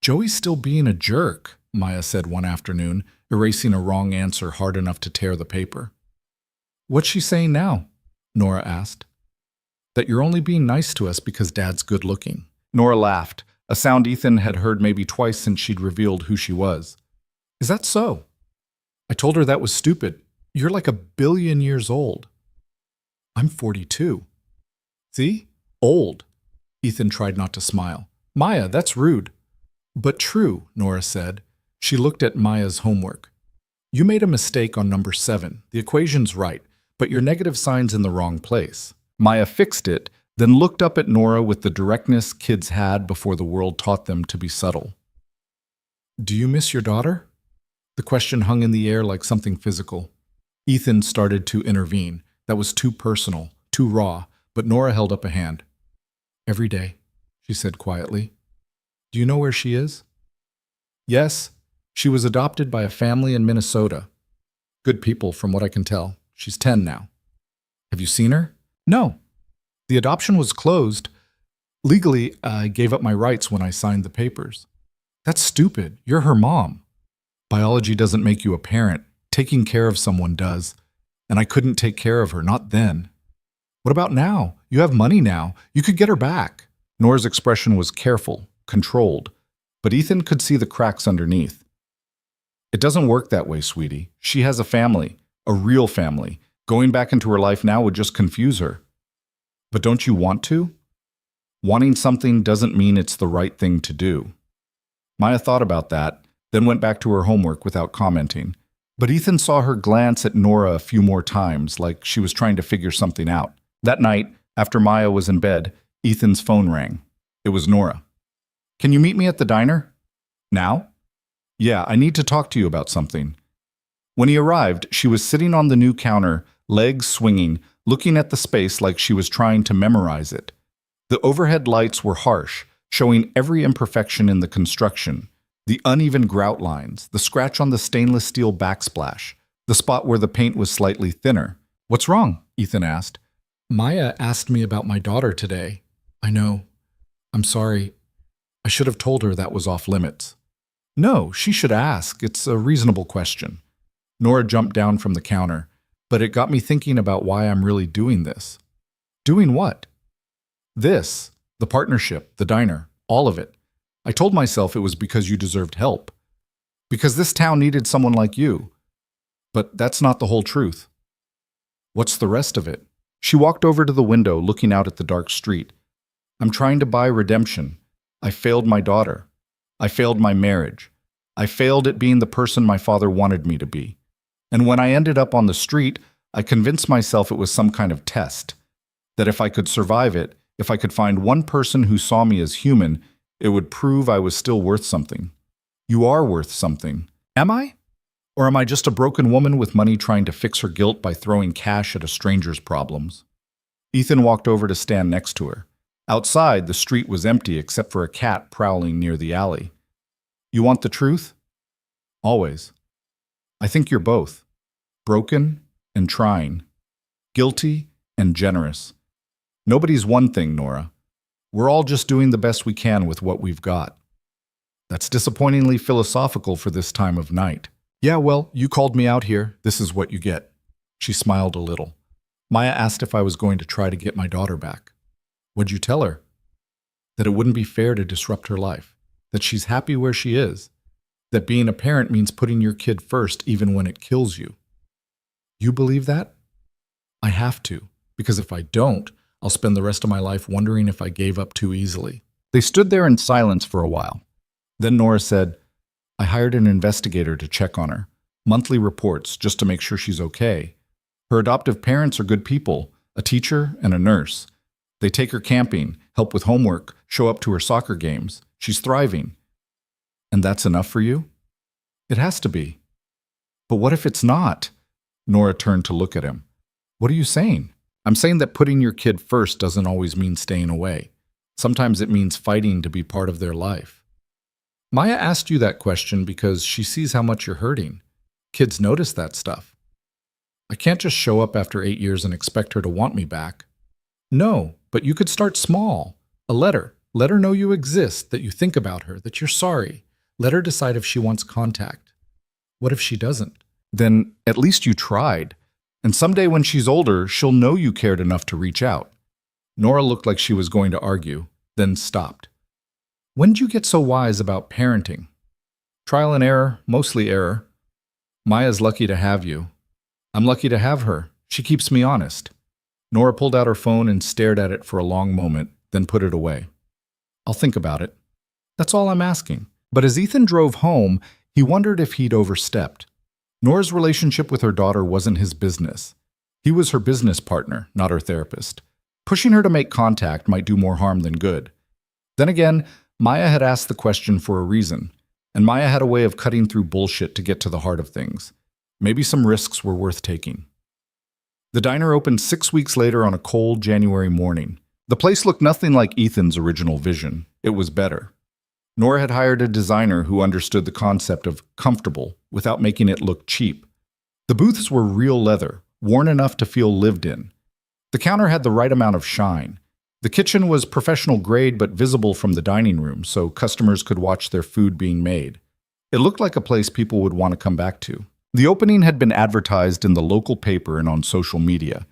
"Joey's still being a jerk," Maya said one afternoon, erasing a wrong answer hard enough to tear the paper. "What's she saying now?" Nora asked. "That you're only being nice to us because Dad's good looking." Nora laughed, a sound Ethan had heard maybe twice since she'd revealed who she was. "Is that so?" "I told her that was stupid. You're like 1,000,000,000 years old." "I'm 42. "See? Old." Ethan tried not to smile. "Maya, that's rude." "But true," Nora said. She looked at Maya's homework. "You made a mistake on number 7. The equation's right, but your negative sign's in the wrong place." Maya fixed it, then looked up at Nora with the directness kids had before the world taught them to be subtle. "Do you miss your daughter?" The question hung in the air like something physical. Ethan started to intervene. That was too personal, too raw, but Nora held up a hand. "Every day," she said quietly. "Do you know where she is?" "Yes. She was adopted by a family in Minnesota. Good people, from what I can tell. She's 10 now." "Have you seen her?" "No. The adoption was closed. Legally, I gave up my rights when I signed the papers." "That's stupid. You're her mom." "Biology doesn't make you a parent. Taking care of someone does. And I couldn't take care of her, not then." "What about now? You have money now. You could get her back." Nora's expression was careful, controlled, but Ethan could see the cracks underneath. "It doesn't work that way, sweetie. She has a family, a real family. Going back into her life now would just confuse her." "But don't you want to?" "Wanting something doesn't mean it's the right thing to do." Maya thought about that, then went back to her homework without commenting. But Ethan saw her glance at Nora a few more times, like she was trying to figure something out. That night, after Maya was in bed, Ethan's phone rang. It was Nora. "Can you meet me at the diner?" "Now?" "Yeah, I need to talk to you about something." When he arrived, she was sitting on the new counter, legs swinging, looking at the space like she was trying to memorize it. The overhead lights were harsh, showing every imperfection in the construction. The uneven grout lines, the scratch on the stainless steel backsplash, the spot where the paint was slightly thinner. "What's wrong?" Ethan asked. "Maya asked me about my daughter today." "I know. I'm sorry. I should have told her that was off limits." "No, she should ask. It's a reasonable question." Nora jumped down from the counter, but it got me thinking about why I'm really doing this. Doing what? This, the partnership, the diner, all of it. I told myself it was because you deserved help. Because this town needed someone like you. But that's not the whole truth. What's the rest of it? She walked over to the window, looking out at the dark street. I'm trying to buy redemption. I failed my daughter. I failed my marriage. I failed at being the person my father wanted me to be. And when I ended up on the street, I convinced myself it was some kind of test. That if I could survive it, if I could find one person who saw me as human, it would prove I was still worth something. You are worth something. Am I? Or am I just a broken woman with money trying to fix her guilt by throwing cash at a stranger's problems? Ethan walked over to stand next to her. Outside, the street was empty except for a cat prowling near the alley. You want the truth? Always. I think you're both. Broken and trying. Guilty and generous. Nobody's one thing, Nora. We're all just doing the best we can with what we've got. That's disappointingly philosophical for this time of night. Yeah, well, you called me out here. This is what you get. She smiled a little. Maya asked if I was going to try to get my daughter back. What'd you tell her? That it wouldn't be fair to disrupt her life. That she's happy where she is. That being a parent means putting your kid first even when it kills you. You believe that? I have to, because if I don't, I'll spend the rest of my life wondering if I gave up too easily. They stood there in silence for a while. Then Nora said, I hired an investigator to check on her. Monthly reports, just to make sure she's okay. Her adoptive parents are good people, a teacher and a nurse. They take her camping, help with homework, show up to her soccer games. She's thriving. And that's enough for you? It has to be. But what if it's not? Nora turned to look at him. What are you saying? I'm saying that putting your kid first doesn't always mean staying away. Sometimes it means fighting to be part of their life. Maya asked you that question because she sees how much you're hurting. Kids notice that stuff. I can't just show up after 8 years and expect her to want me back. No, but you could start small. A letter. Let her know you exist, that you think about her, that you're sorry. Let her decide if she wants contact. What if she doesn't? Then at least you tried. And someday when she's older, she'll know you cared enough to reach out. Nora looked like she was going to argue, then stopped. When did you get so wise about parenting? Trial and error, mostly error. Maya's lucky to have you. I'm lucky to have her. She keeps me honest. Nora pulled out her phone and stared at it for a long moment, then put it away. I'll think about it. That's all I'm asking. But as Ethan drove home, he wondered if he'd overstepped. Nora's relationship with her daughter wasn't his business. He was her business partner, not her therapist. Pushing her to make contact might do more harm than good. Then again, Maya had asked the question for a reason, and Maya had a way of cutting through bullshit to get to the heart of things. Maybe some risks were worth taking. The diner opened 6 weeks later on a cold January morning. The place looked nothing like Ethan's original vision. It was better. Nora had hired a designer who understood the concept of comfortable without making it look cheap. The booths were real leather, worn enough to feel lived in. The counter had the right amount of shine. The kitchen was professional grade but visible from the dining room, so customers could watch their food being made. It looked like a place people would want to come back to. The opening had been advertised in the local paper and on social media.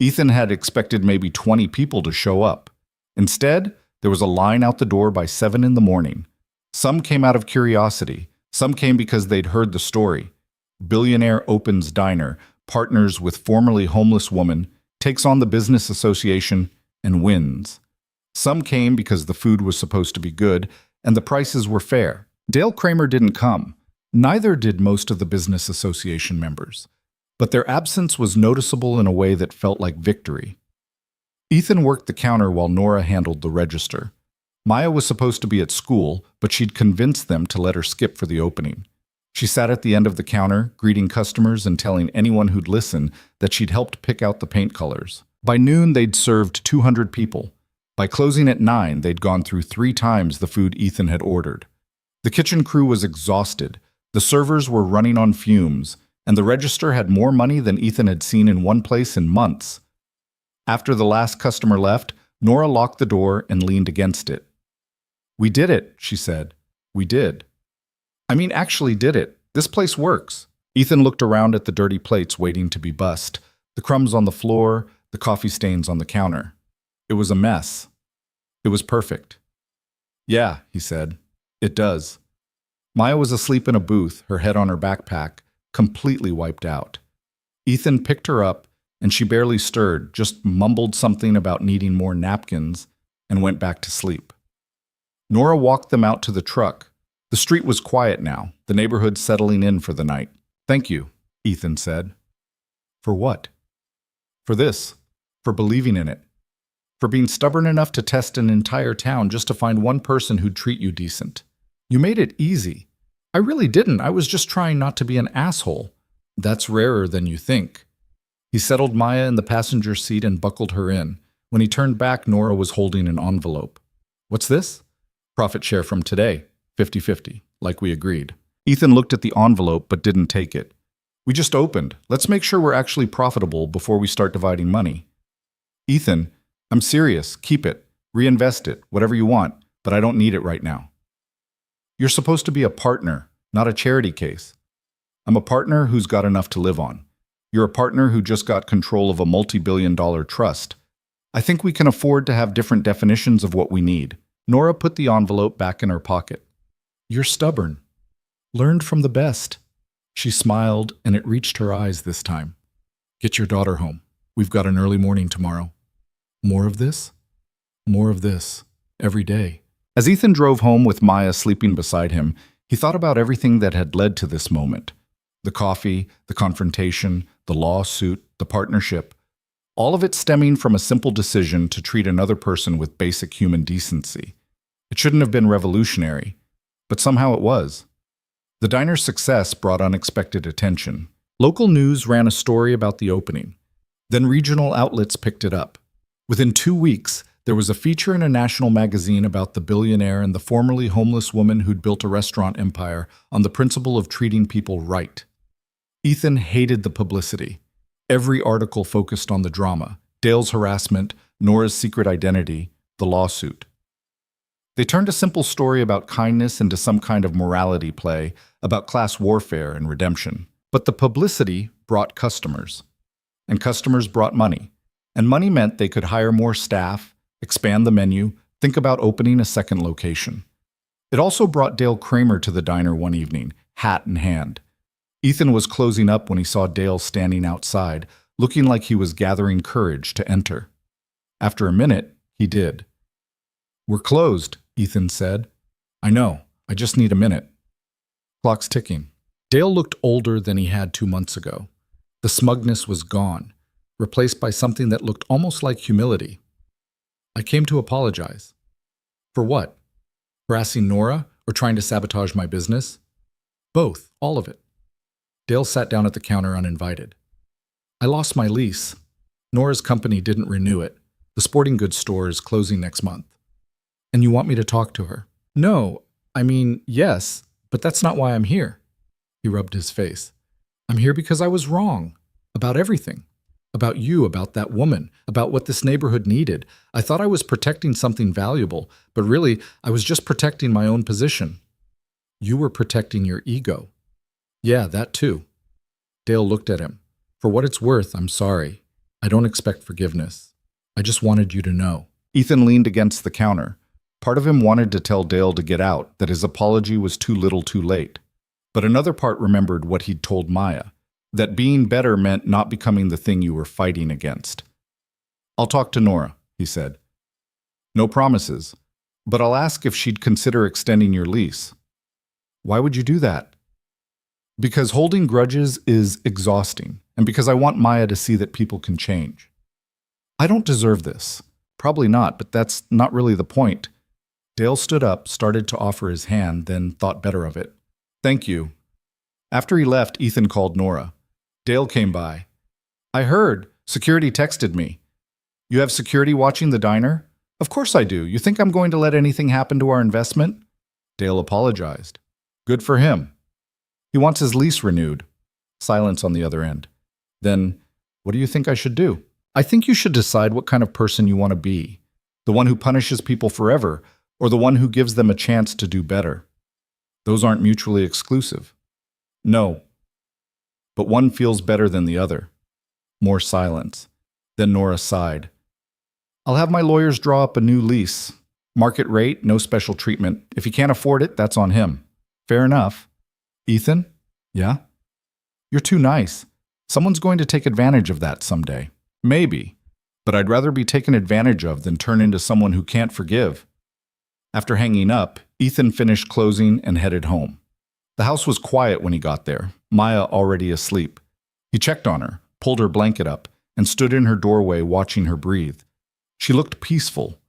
Ethan had expected maybe 20 people to show up. Instead, there was a line out the door by 7 in the morning. Some came out of curiosity. Some came because they'd heard the story. Billionaire opens diner, partners with formerly homeless woman, takes on the business association, and wins. Some came because the food was supposed to be good and the prices were fair. Dale Kramer didn't come. Neither did most of the business association members. But their absence was noticeable in a way that felt like victory. Ethan worked the counter while Nora handled the register. Maya was supposed to be at school, but she'd convinced them to let her skip for the opening. She sat at the end of the counter, greeting customers and telling anyone who'd listen that she'd helped pick out the paint colors. By noon, they'd served 200 people. By closing at 9, they'd gone through 3 times the food Ethan had ordered. The kitchen crew was exhausted, the servers were running on fumes, and the register had more money than Ethan had seen in one place in months. After the last customer left, Nora locked the door and leaned against it. "We did it," she said. "We did. I mean, actually did it. This place works." Ethan looked around at the dirty plates waiting to be bussed, the crumbs on the floor, the coffee stains on the counter. It was a mess. It was perfect. "Yeah," he said. "It does." Maya was asleep in a booth, her head on her backpack, completely wiped out. Ethan picked her up, and she barely stirred, just mumbled something about needing more napkins, and went back to sleep. Nora walked them out to the truck. The street was quiet now, the neighborhood settling in for the night. "Thank you," Ethan said. "For what?" "For this. For believing in it. For being stubborn enough to test an entire town just to find one person who'd treat you decent. You made it easy." "I really didn't. I was just trying not to be an asshole." "That's rarer than you think." He settled Maya in the passenger seat and buckled her in. When he turned back, Nora was holding an envelope. "What's this?" "Profit share from today. 50-50, like we agreed." Ethan looked at the envelope but didn't take it. "We just opened. Let's make sure we're actually profitable before we start dividing money." "Ethan, I'm serious. Keep it. Reinvest it. Whatever you want. But I don't need it right now." "You're supposed to be a partner, not a charity case." "I'm a partner who's got enough to live on. You're a partner who just got control of a multi-billion-dollar trust. I think we can afford to have different definitions of what we need." Nora put the envelope back in her pocket. "You're stubborn. Learned from the best." She smiled, and it reached her eyes this time. "Get your daughter home. We've got an early morning tomorrow." "More of this?" "More of this. Every day." As Ethan drove home with Maya sleeping beside him, he thought about everything that had led to this moment. The coffee, the confrontation, the lawsuit, the partnership. All of it stemming from a simple decision to treat another person with basic human decency. It shouldn't have been revolutionary, but somehow it was. The diner's success brought unexpected attention. Local news ran a story about the opening. Then regional outlets picked it up. Within 2 weeks, there was a feature in a national magazine about the billionaire and the formerly homeless woman who'd built a restaurant empire on the principle of treating people right. Ethan hated the publicity. Every article focused on the drama, Dale's harassment, Nora's secret identity, the lawsuit. They turned a simple story about kindness into some kind of morality play, about class warfare and redemption. But the publicity brought customers. And customers brought money. And money meant they could hire more staff, expand the menu, think about opening a second location. It also brought Dale Kramer to the diner one evening, hat in hand. Ethan was closing up when he saw Dale standing outside, looking like he was gathering courage to enter. After a minute, he did. "We're closed," Ethan said. "I know. I just need a minute." Clock's ticking. Dale looked older than he had 2 months ago. The smugness was gone, replaced by something that looked almost like humility. "I came to apologize." "For what? Harassing Nora or trying to sabotage my business?" "Both, all of it." Dale sat down at the counter uninvited. "I lost my lease. Nora's company didn't renew it. The sporting goods store is closing next month." "And you want me to talk to her?" "No, I mean, yes, but that's not why I'm here." He rubbed his face. "I'm here because I was wrong. About everything. About you, about that woman, about what this neighborhood needed. I thought I was protecting something valuable, but really, I was just protecting my own position." "You were protecting your ego." "Yeah, that too." Dale looked at him. "For what it's worth, I'm sorry. I don't expect forgiveness. I just wanted you to know." Ethan leaned against the counter. Part of him wanted to tell Dale to get out, that his apology was too little too late. But another part remembered what he'd told Maya, that being better meant not becoming the thing you were fighting against. "I'll talk to Nora," he said. "No promises, but I'll ask if she'd consider extending your lease." "Why would you do that?" "Because holding grudges is exhausting, and because I want Maya to see that people can change." "I don't deserve this." "Probably not, but that's not really the point." Dale stood up, started to offer his hand, then thought better of it. "Thank you. After he left, Ethan called Nora. Dale came by. I heard. Security texted me. You have security watching the diner? Of course I do. You think I'm going to let anything happen to our investment? Dale apologized. Good for him. He wants his lease renewed. Silence on the other end. Then, what do you think I should do? I think you should decide what kind of person you want to be. The one who punishes people forever, or the one who gives them a chance to do better. Those aren't mutually exclusive. No. But one feels better than the other. More silence. Then Nora sighed. I'll have my lawyers draw up a new lease. Market rate, no special treatment. If he can't afford it, that's on him. Fair enough. Ethan? Yeah? You're too nice. Someone's going to take advantage of that someday. Maybe. But I'd rather be taken advantage of than turn into someone who can't forgive. After hanging up, Ethan finished closing and headed home. The house was quiet when he got there, Maya already asleep. He checked on her, pulled her blanket up, and stood in her doorway watching her breathe. She looked peaceful.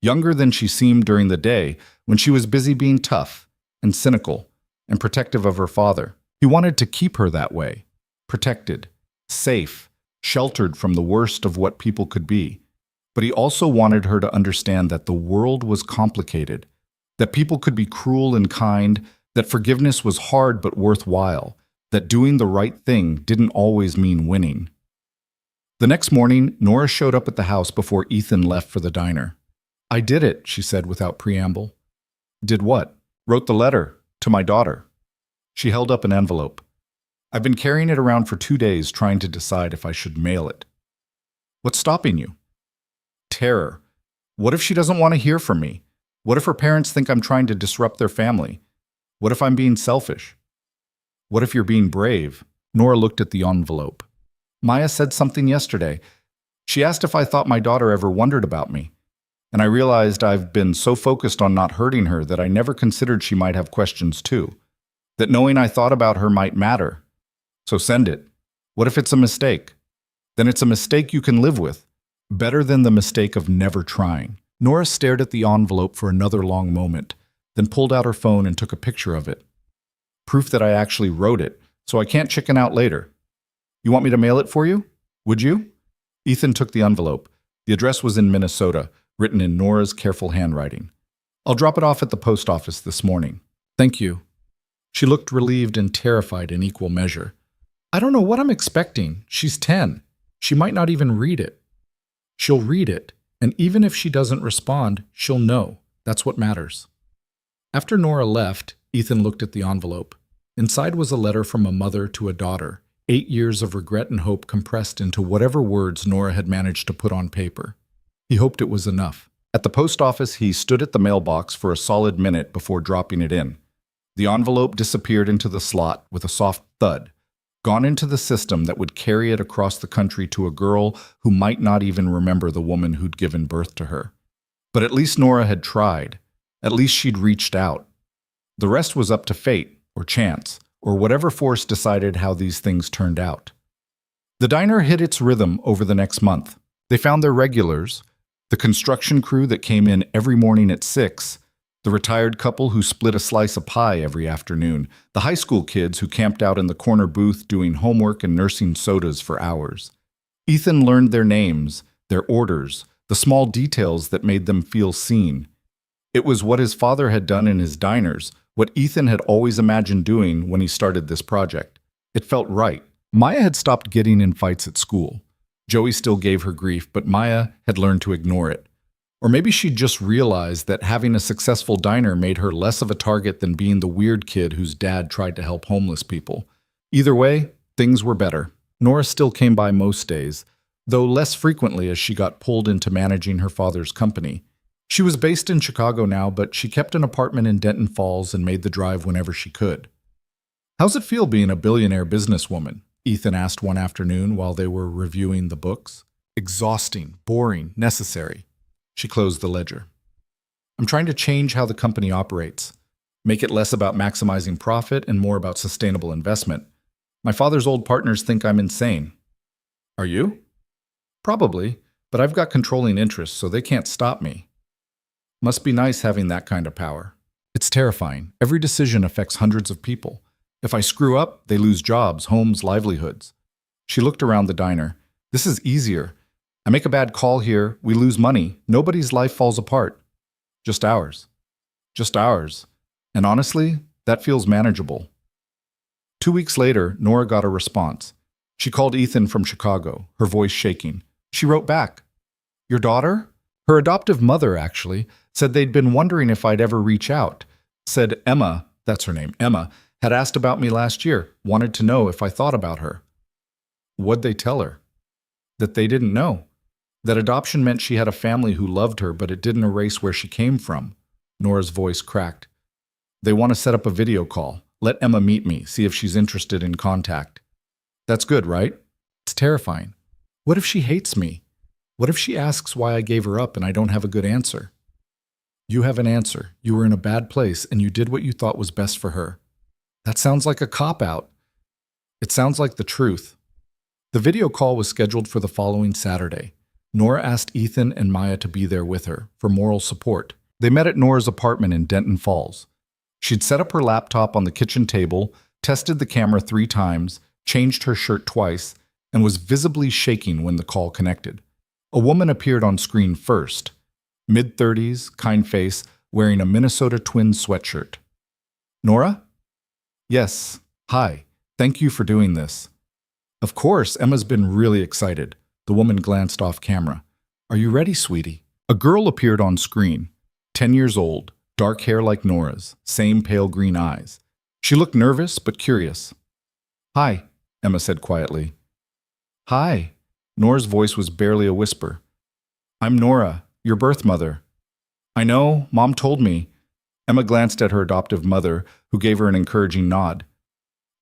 Younger than she seemed during the day when she was busy being tough and cynical and protective of her father. He wanted to keep her that way, protected, safe, sheltered from the worst of what people could be. But he also wanted her to understand that the world was complicated, that people could be cruel and kind, that forgiveness was hard but worthwhile, that doing the right thing didn't always mean winning. The next morning, Nora showed up at the house before Ethan left for the diner. I did it, she said without preamble. Did what? Wrote the letter to my daughter. She held up an envelope. I've been carrying it around for 2 days trying to decide if I should mail it. What's stopping you? Terror. What if she doesn't want to hear from me? What if her parents think I'm trying to disrupt their family? What if I'm being selfish? What if you're being brave? Nora looked at the envelope. Maya said something yesterday. She asked if I thought my daughter ever wondered about me. And I realized I've been so focused on not hurting her that I never considered she might have questions too. That knowing I thought about her might matter. So send it. What if it's a mistake? Then it's a mistake you can live with. Better than the mistake of never trying. Nora stared at the envelope for another long moment, then pulled out her phone and took a picture of it. Proof that I actually wrote it, so I can't chicken out later. You want me to mail it for you? Would you? Ethan took the envelope. The address was in Minnesota, written in Nora's careful handwriting. I'll drop it off at the post office this morning. Thank you. She looked relieved and terrified in equal measure. I don't know what I'm expecting. She's 10. She might not even read it. She'll read it, and even if she doesn't respond, she'll know. That's what matters. After Nora left, Ethan looked at the envelope. Inside was a letter from a mother to a daughter, 8 years of regret and hope compressed into whatever words Nora had managed to put on paper. He hoped it was enough. At the post office, he stood at the mailbox for a solid minute before dropping it in. The envelope disappeared into the slot with a soft thud, gone into the system that would carry it across the country to a girl who might not even remember the woman who'd given birth to her. But at least Nora had tried. At least she'd reached out. The rest was up to fate, or chance, or whatever force decided how these things turned out. The diner hit its rhythm over the next month. They found their regulars, the construction crew that came in every morning at 6, the retired couple who split a slice of pie every afternoon, the high school kids who camped out in the corner booth doing homework and nursing sodas for hours. Ethan learned their names, their orders, the small details that made them feel seen. It was what his father had done in his diners, what Ethan had always imagined doing when he started this project. It felt right. Maya had stopped getting in fights at school. Joey still gave her grief, but Maya had learned to ignore it. Or maybe she'd just realized that having a successful diner made her less of a target than being the weird kid whose dad tried to help homeless people. Either way, things were better. Nora still came by most days, though less frequently as she got pulled into managing her father's company. She was based in Chicago now, but she kept an apartment in Denton Falls and made the drive whenever she could. How's it feel being a billionaire businesswoman? Ethan asked one afternoon while they were reviewing the books. Exhausting, boring, necessary. She closed the ledger. I'm trying to change how the company operates, make it less about maximizing profit and more about sustainable investment. My father's old partners think I'm insane. Are you? Probably, but I've got controlling interests, so they can't stop me. Must be nice having that kind of power. It's terrifying. Every decision affects hundreds of people. If I screw up, they lose jobs, homes, livelihoods. She looked around the diner. This is easier. I make a bad call here, we lose money, nobody's life falls apart. Just ours. Just ours. And honestly, that feels manageable. 2 weeks later, Nora got a response. She called Ethan from Chicago, her voice shaking. She wrote back, "Your daughter?" Her adoptive mother, actually, said they'd been wondering if I'd ever reach out. Said Emma, that's her name, Emma, had asked about me last year, wanted to know if I thought about her. What'd they tell her? That they didn't know. That adoption meant she had a family who loved her, but it didn't erase where she came from. Nora's voice cracked. They want to set up a video call. Let Emma meet me, see if she's interested in contact. That's good, right? It's terrifying. What if she hates me? What if she asks why I gave her up and I don't have a good answer? You have an answer. You were in a bad place and you did what you thought was best for her. That sounds like a cop-out. It sounds like the truth. The video call was scheduled for the following Saturday. Nora asked Ethan and Maya to be there with her for moral support. They met at Nora's apartment in Denton Falls. She'd set up her laptop on the kitchen table, tested the camera 3 times, changed her shirt twice, and was visibly shaking when the call connected. A woman appeared on screen first. Mid-30s, kind face, wearing a Minnesota Twins sweatshirt. Nora? Yes. Hi. Thank you for doing this. Of course, Emma's been really excited. The woman glanced off camera. Are you ready, sweetie? A girl appeared on screen. 10 years old, dark hair like Nora's, same pale green eyes. She looked nervous but curious. Hi, Emma said quietly. Hi. Nora's voice was barely a whisper. I'm Nora, your birth mother. I know, Mom told me. Emma glanced at her adoptive mother, who gave her an encouraging nod.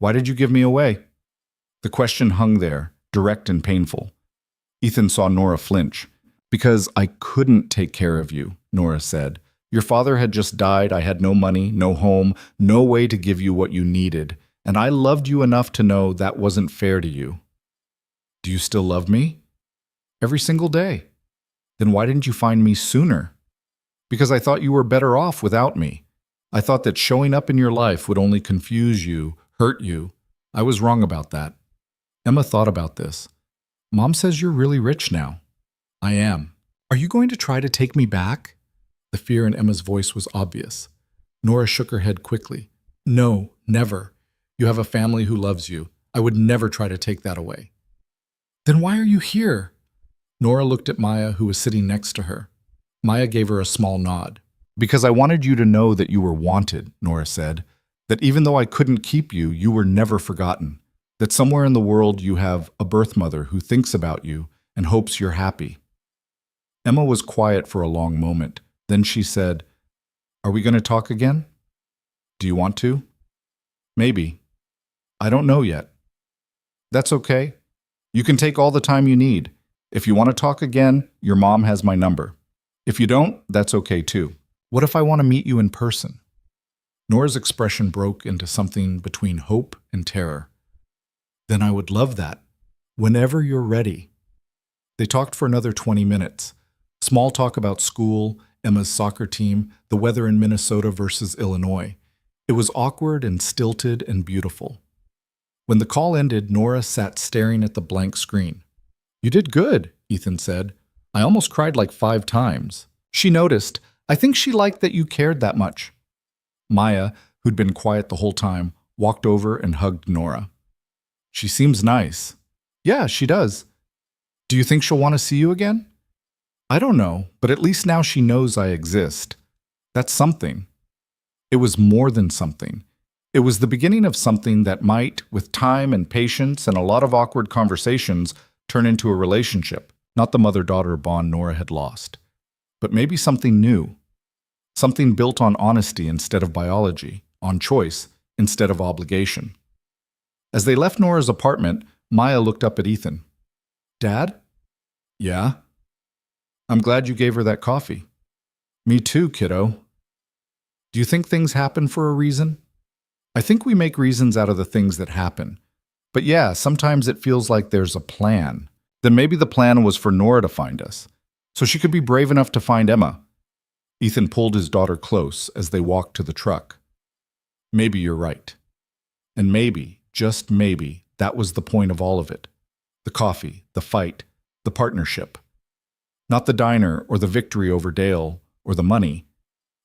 Why did you give me away? The question hung there, direct and painful. Ethan saw Nora flinch. Because I couldn't take care of you, Nora said. Your father had just died, I had no money, no home, no way to give you what you needed, and I loved you enough to know that wasn't fair to you. Do you still love me? Every single day. Then why didn't you find me sooner? Because I thought you were better off without me. I thought that showing up in your life would only confuse you, hurt you. I was wrong about that. Emma thought about this. Mom says you're really rich now. I am. Are you going to try to take me back? The fear in Emma's voice was obvious. Nora shook her head quickly. No, never. You have a family who loves you. I would never try to take that away. Then why are you here? Nora looked at Maya, who was sitting next to her. Maya gave her a small nod. Because I wanted you to know that you were wanted, Nora said. That even though I couldn't keep you, you were never forgotten. That somewhere in the world you have a birth mother who thinks about you and hopes you're happy. Emma was quiet for a long moment. Then she said, Are we going to talk again? Do you want to? Maybe. I don't know yet. That's okay. You can take all the time you need. If you want to talk again, your mom has my number. If you don't, that's okay too. What if I want to meet you in person? Nora's expression broke into something between hope and terror. Then I would love that. Whenever you're ready. They talked for another 20 minutes. Small talk about school, Emma's soccer team, the weather in Minnesota versus Illinois. It was awkward and stilted and beautiful. When the call ended, Nora sat staring at the blank screen. You did good, Ethan said. I almost cried like 5 times. She noticed. I think she liked that you cared that much. Maya, who'd been quiet the whole time, walked over and hugged Nora. She seems nice. Yeah, she does. Do you think she'll want to see you again? I don't know, but at least now she knows I exist. That's something. It was more than something. It was the beginning of something that might, with time and patience and a lot of awkward conversations, turn into a relationship, not the mother-daughter bond Nora had lost. But maybe something new. Something built on honesty instead of biology, on choice instead of obligation. As they left Nora's apartment, Maya looked up at Ethan. Dad? Yeah? I'm glad you gave her that coffee. Me too, kiddo. Do you think things happen for a reason? I think we make reasons out of the things that happen. But yeah, sometimes it feels like there's a plan. Then maybe the plan was for Nora to find us, so she could be brave enough to find Emma. Ethan pulled his daughter close as they walked to the truck. Maybe you're right. And maybe, just maybe, that was the point of all of it. The coffee, the fight, the partnership. Not the diner or the victory over Dale or the money,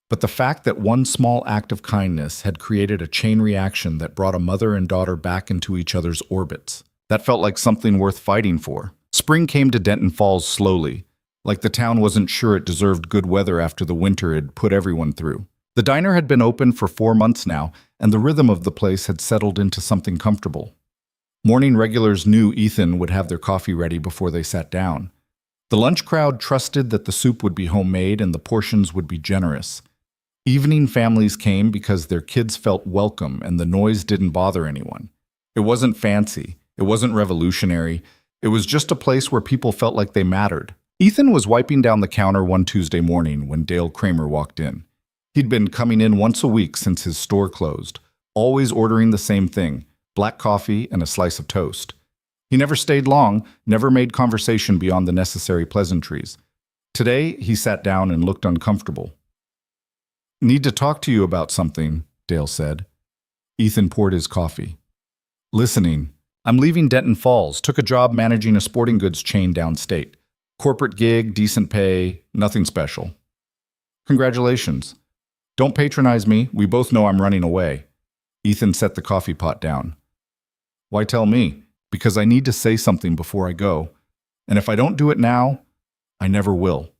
but the fact that one small act of kindness had created a chain reaction that brought a mother and daughter back into each other's orbits. That felt like something worth fighting for. Spring came to Denton Falls slowly, like the town wasn't sure it deserved good weather after the winter had put everyone through. The diner had been open for 4 months now, and the rhythm of the place had settled into something comfortable. Morning regulars knew Ethan would have their coffee ready before they sat down. The lunch crowd trusted that the soup would be homemade and the portions would be generous. Evening families came because their kids felt welcome and the noise didn't bother anyone. It wasn't fancy. It wasn't revolutionary. It was just a place where people felt like they mattered. Ethan was wiping down the counter one Tuesday morning when Dale Kramer walked in. He'd been coming in once a week since his store closed, always ordering the same thing, black coffee and a slice of toast. He never stayed long, never made conversation beyond the necessary pleasantries. Today, he sat down and looked uncomfortable. "Need to talk to you about something," Dale said. Ethan poured his coffee. "Listening. I'm leaving Denton Falls, took a job managing a sporting goods chain downstate. Corporate gig, decent pay, nothing special." "Congratulations. Don't patronize me, we both know I'm running away." Ethan set the coffee pot down. "Why tell me? Because I need to say something before I go. And if I don't do it now, I never will."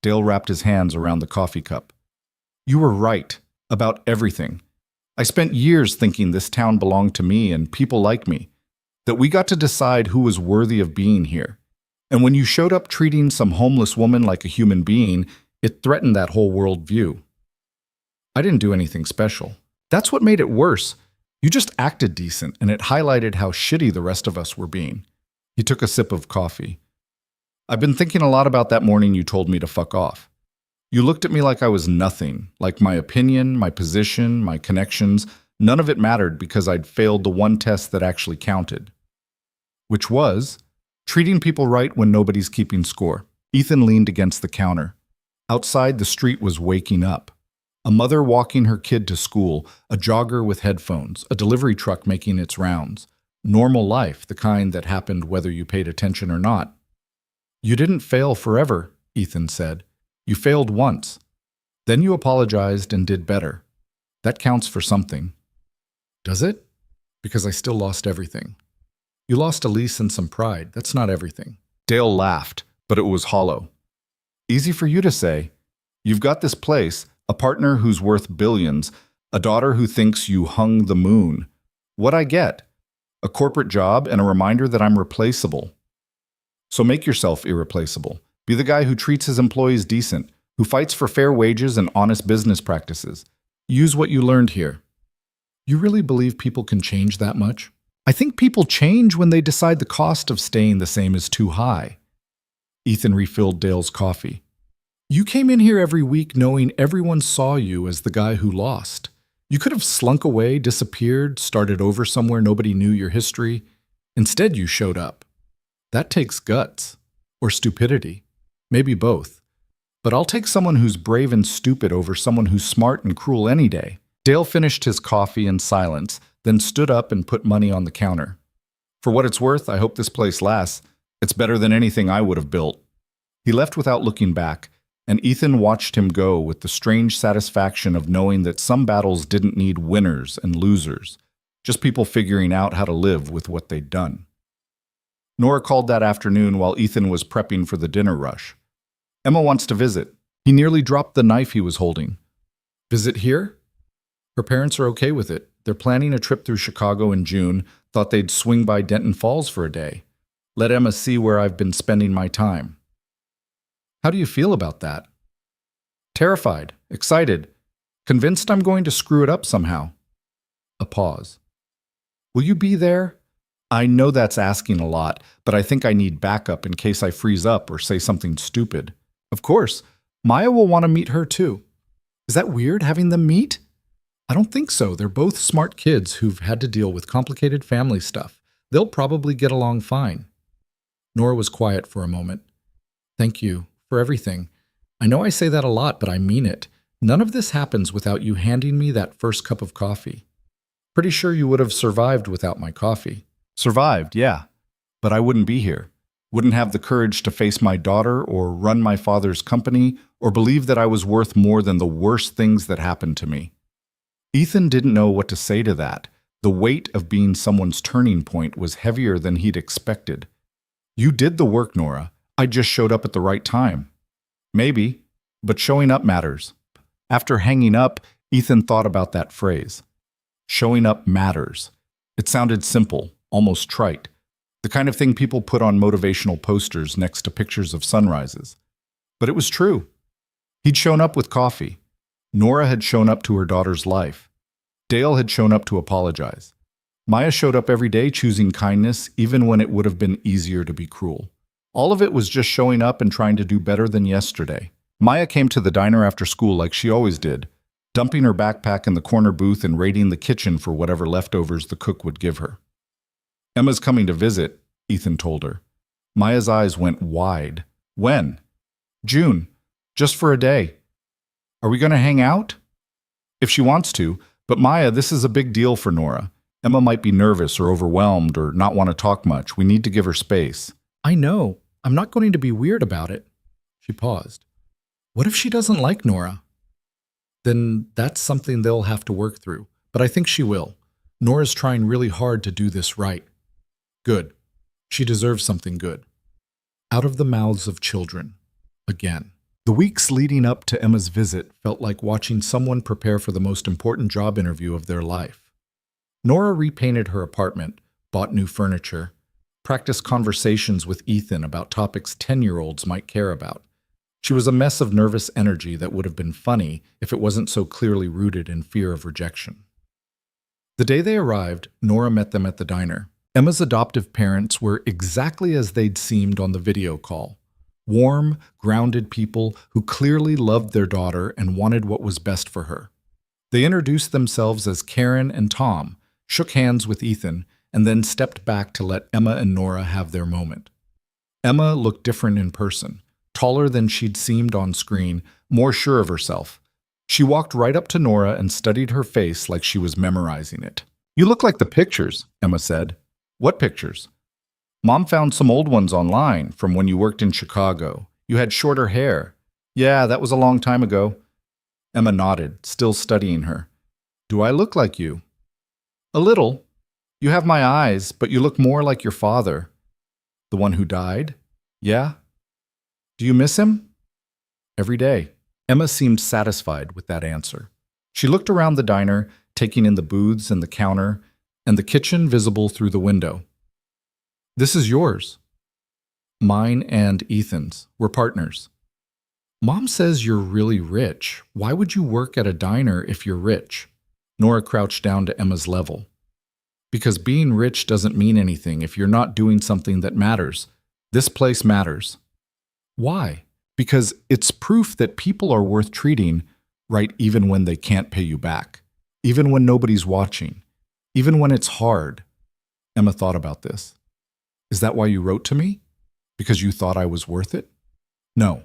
Dale wrapped his hands around the coffee cup. "You were right about everything. I spent years thinking this town belonged to me and people like me, that we got to decide who was worthy of being here. And when you showed up treating some homeless woman like a human being, it threatened that whole world view. I didn't do anything special. That's what made it worse. You just acted decent, and it highlighted how shitty the rest of us were being." He took a sip of coffee. "I've been thinking a lot about that morning you told me to fuck off. You looked at me like I was nothing, like my opinion, my position, my connections. None of it mattered because I'd failed the one test that actually counted. Which was treating people right when nobody's keeping score." Ethan leaned against the counter. Outside, the street was waking up. A mother walking her kid to school, a jogger with headphones, a delivery truck making its rounds. Normal life, the kind that happened whether you paid attention or not. "You didn't fail forever," Ethan said. "You failed once. Then you apologized and did better. That counts for something." "Does it? Because I still lost everything." "You lost a lease and some pride. That's not everything." Dale laughed, but it was hollow. "Easy for you to say. You've got this place, a partner who's worth billions, a daughter who thinks you hung the moon. What I get? A corporate job and a reminder that I'm replaceable. So make yourself irreplaceable. Be the guy who treats his employees decent, who fights for fair wages and honest business practices. Use what you learned here." "You really believe people can change that much?" "I think people change when they decide the cost of staying the same is too high." Ethan refilled Dale's coffee. "You came in here every week knowing everyone saw you as the guy who lost. You could have slunk away, disappeared, started over somewhere nobody knew your history. Instead, you showed up. That takes guts. Or stupidity. Maybe both. But I'll take someone who's brave and stupid over someone who's smart and cruel any day." Dale finished his coffee in silence, then stood up and put money on the counter. "For what it's worth, I hope this place lasts. It's better than anything I would have built." He left without looking back, and Ethan watched him go with the strange satisfaction of knowing that some battles didn't need winners and losers, just people figuring out how to live with what they'd done. Nora called that afternoon while Ethan was prepping for the dinner rush. "Emma wants to visit." He nearly dropped the knife he was holding. "Visit here?" "Her parents are okay with it. They're planning a trip through Chicago in June, thought they'd swing by Denton Falls for a day. Let Emma see where I've been spending my time." "How do you feel about that?" "Terrified, excited, convinced I'm going to screw it up somehow." A pause. "Will you be there?" "I know that's asking a lot, but I think I need backup in case I freeze up or say something stupid." "Of course. Maya will want to meet her too." "Is that weird having them meet?" "I don't think so. They're both smart kids who've had to deal with complicated family stuff. They'll probably get along fine." Nora was quiet for a moment. "Thank you for everything. I know I say that a lot, but I mean it. None of this happens without you handing me that first cup of coffee." Pretty sure you would have survived without my coffee. Survived, yeah. But I wouldn't be here. Wouldn't have the courage to face my daughter or run my father's company or believe that I was worth more than the worst things that happened to me. Ethan didn't know what to say to that. The weight of being someone's turning point was heavier than he'd expected. You did the work, Nora. I just showed up at the right time. Maybe, but showing up matters. After hanging up, Ethan thought about that phrase. Showing up matters. It sounded simple, almost trite. The kind of thing people put on motivational posters next to pictures of sunrises. But it was true. He'd shown up with coffee. Nora had shown up to her daughter's life. Dale had shown up to apologize. Maya showed up every day choosing kindness, even when it would have been easier to be cruel. All of it was just showing up and trying to do better than yesterday. Maya came to the diner after school like she always did, dumping her backpack in the corner booth and raiding the kitchen for whatever leftovers the cook would give her. Emma's coming to visit, Ethan told her. Maya's eyes went wide. When? June. Just for a day. Are we going to hang out? If she wants to, but Maya, this is a big deal for Nora. Emma might be nervous or overwhelmed or not want to talk much. We need to give her space. I know. I'm not going to be weird about it. She paused. What if she doesn't like Nora? Then that's something they'll have to work through. But I think she will. Nora's trying really hard to do this right. Good. She deserves something good. Out of the mouths of children. Again. The weeks leading up to Emma's visit felt like watching someone prepare for the most important job interview of their life. Nora repainted her apartment, bought new furniture, practiced conversations with Ethan about topics 10-year-olds might care about. She was a mess of nervous energy that would have been funny if it wasn't so clearly rooted in fear of rejection. The day they arrived, Nora met them at the diner. Emma's adoptive parents were exactly as they'd seemed on the video call. Warm, grounded people who clearly loved their daughter and wanted what was best for her. They introduced themselves as Karen and Tom, shook hands with Ethan, and then stepped back to let Emma and Nora have their moment. Emma looked different in person, taller than she'd seemed on screen, more sure of herself. She walked right up to Nora and studied her face like she was memorizing it. You look like the pictures, Emma said. What pictures? Mom found some old ones online from when you worked in Chicago. You had shorter hair. Yeah, that was a long time ago. Emma nodded, still studying her. Do I look like you? A little. You have my eyes, but you look more like your father. The one who died? Yeah. Do you miss him? Every day. Emma seemed satisfied with that answer. She looked around the diner, taking in the booths and the counter, and the kitchen visible through the window. This is yours. Mine and Ethan's. We're partners. Mom says you're really rich. Why would you work at a diner if you're rich? Nora crouched down to Emma's level. Because being rich doesn't mean anything if you're not doing something that matters. This place matters. Why? Because it's proof that people are worth treating right even when they can't pay you back. Even when nobody's watching. Even when it's hard. Emma thought about this. Is that why you wrote to me? Because you thought I was worth it? No.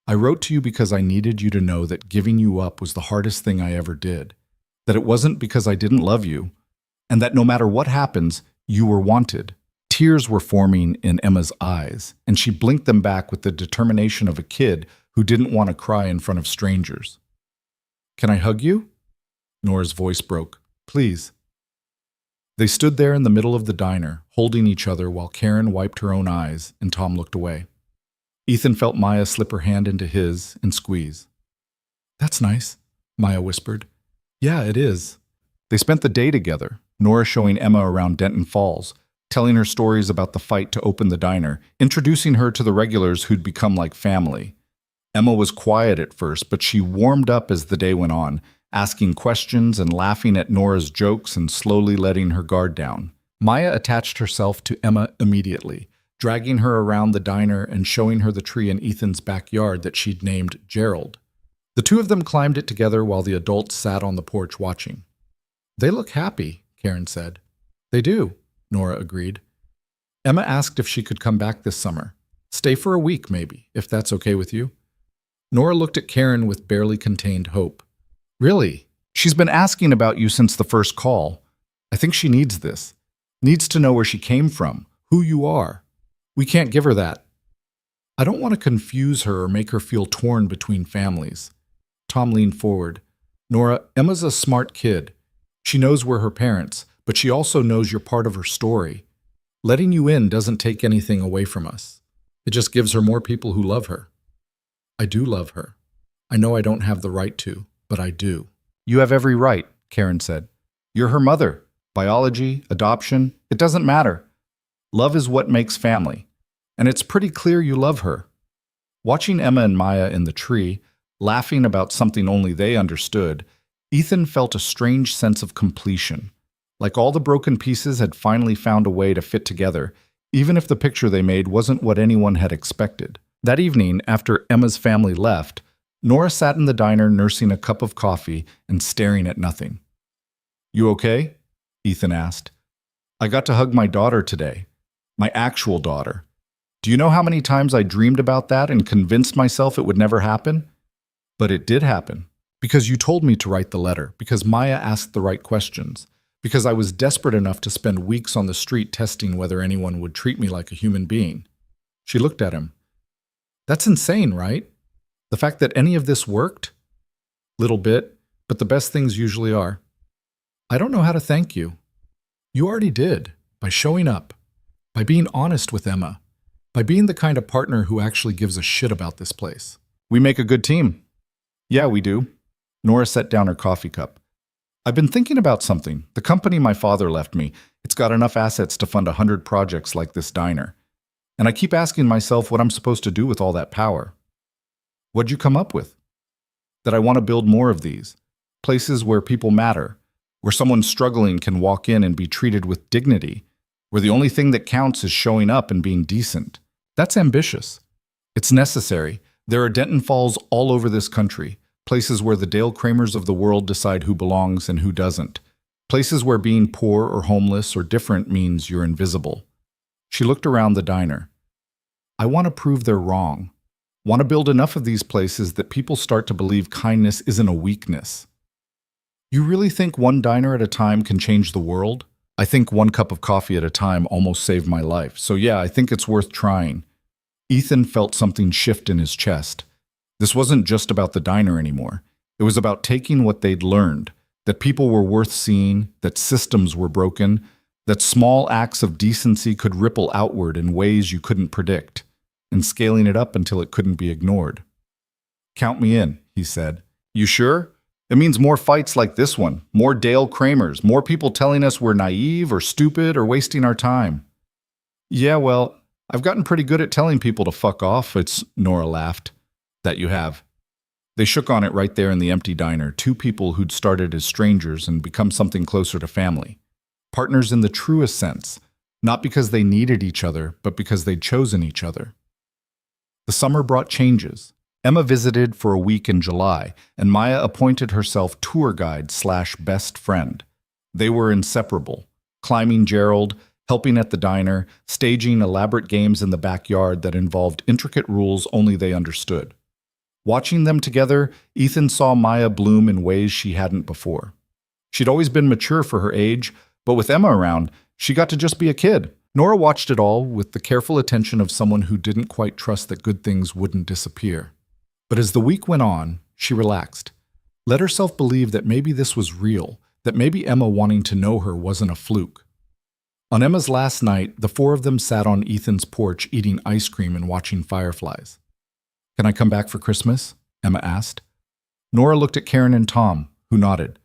I wrote to you because I needed you to know that giving you up was the hardest thing I ever did. That it wasn't because I didn't love you, and that no matter what happens, you were wanted. Tears were forming in Emma's eyes, and she blinked them back with the determination of a kid who didn't want to cry in front of strangers. Can I hug you? Nora's voice broke. Please. They stood there in the middle of the diner, holding each other while Karen wiped her own eyes and Tom looked away. Ethan felt Maya slip her hand into his and squeeze. That's nice, Maya whispered. Yeah, it is. They spent the day together, Nora showing Emma around Denton Falls, telling her stories about the fight to open the diner, introducing her to the regulars who'd become like family. Emma was quiet at first, but she warmed up as the day went on, asking questions and laughing at Nora's jokes and slowly letting her guard down. Maya attached herself to Emma immediately, dragging her around the diner and showing her the tree in Ethan's backyard that she'd named Gerald. The two of them climbed it together while the adults sat on the porch watching. They look happy, Karen said. They do, Nora agreed. Emma asked if she could come back this summer. Stay for a week, maybe, if that's okay with you. Nora looked at Karen with barely contained hope. Really? She's been asking about you since the first call. I think she needs this. Needs to know where she came from, who you are. We can't give her that. I don't want to confuse her or make her feel torn between families. Tom leaned forward. Nora, Emma's a smart kid. She knows we're her parents, but she also knows you're part of her story. Letting you in doesn't take anything away from us. It just gives her more people who love her. I do love her. I know I don't have the right to, but I do. You have every right, Karen said. You're her mother. Biology, adoption, it doesn't matter. Love is what makes family. And it's pretty clear you love her. Watching Emma and Maya in the tree, laughing about something only they understood, Ethan felt a strange sense of completion. Like all the broken pieces had finally found a way to fit together, even if the picture they made wasn't what anyone had expected. That evening, after Emma's family left, Nora sat in the diner nursing a cup of coffee and staring at nothing. You okay? Ethan asked. I got to hug my daughter today. My actual daughter. Do you know how many times I dreamed about that and convinced myself it would never happen? But it did happen. Because you told me to write the letter. Because Maya asked the right questions. Because I was desperate enough to spend weeks on the street testing whether anyone would treat me like a human being. She looked at him. That's insane, right? The fact that any of this worked? Little bit, but the best things usually are. I don't know how to thank you. You already did, by showing up, by being honest with Emma, by being the kind of partner who actually gives a shit about this place. We make a good team. Yeah, we do. Nora set down her coffee cup. I've been thinking about something. The company my father left me, it's got enough assets to fund 100 projects like this diner. And I keep asking myself what I'm supposed to do with all that power. What'd you come up with? That I want to build more of these. Places where people matter, where someone struggling can walk in and be treated with dignity, where the only thing that counts is showing up and being decent. That's ambitious. It's necessary. There are Denton Falls all over this country, places where the Dale Kramers of the world decide who belongs and who doesn't, places where being poor or homeless or different means you're invisible. She looked around the diner. I want to prove they're wrong. Want to build enough of these places that people start to believe kindness isn't a weakness. You really think one diner at a time can change the world? I think one cup of coffee at a time almost saved my life. So yeah, I think it's worth trying. Ethan felt something shift in his chest. This wasn't just about the diner anymore. It was about taking what they'd learned, that people were worth seeing, that systems were broken, that small acts of decency could ripple outward in ways you couldn't predict, and scaling it up until it couldn't be ignored. Count me in, he said. You sure? It means more fights like this one, more Dale Kramers, more people telling us we're naive or stupid or wasting our time. Yeah, well, I've gotten pretty good at telling people to fuck off, Nora laughed. That you have. They shook on it right there in the empty diner, two people who'd started as strangers and become something closer to family. Partners in the truest sense, not because they needed each other, but because they'd chosen each other. The summer brought changes. Emma visited for a week in July, and Maya appointed herself tour guide/best friend. They were inseparable, climbing Gerald, helping at the diner, staging elaborate games in the backyard that involved intricate rules only they understood. Watching them together, Ethan saw Maya bloom in ways she hadn't before. She'd always been mature for her age, but with Emma around, she got to just be a kid. Nora watched it all with the careful attention of someone who didn't quite trust that good things wouldn't disappear. But as the week went on, she relaxed. Let herself believe that maybe this was real, that maybe Emma wanting to know her wasn't a fluke. On Emma's last night, the four of them sat on Ethan's porch eating ice cream and watching fireflies. Can I come back for Christmas? Emma asked. Nora looked at Karen and Tom, who nodded.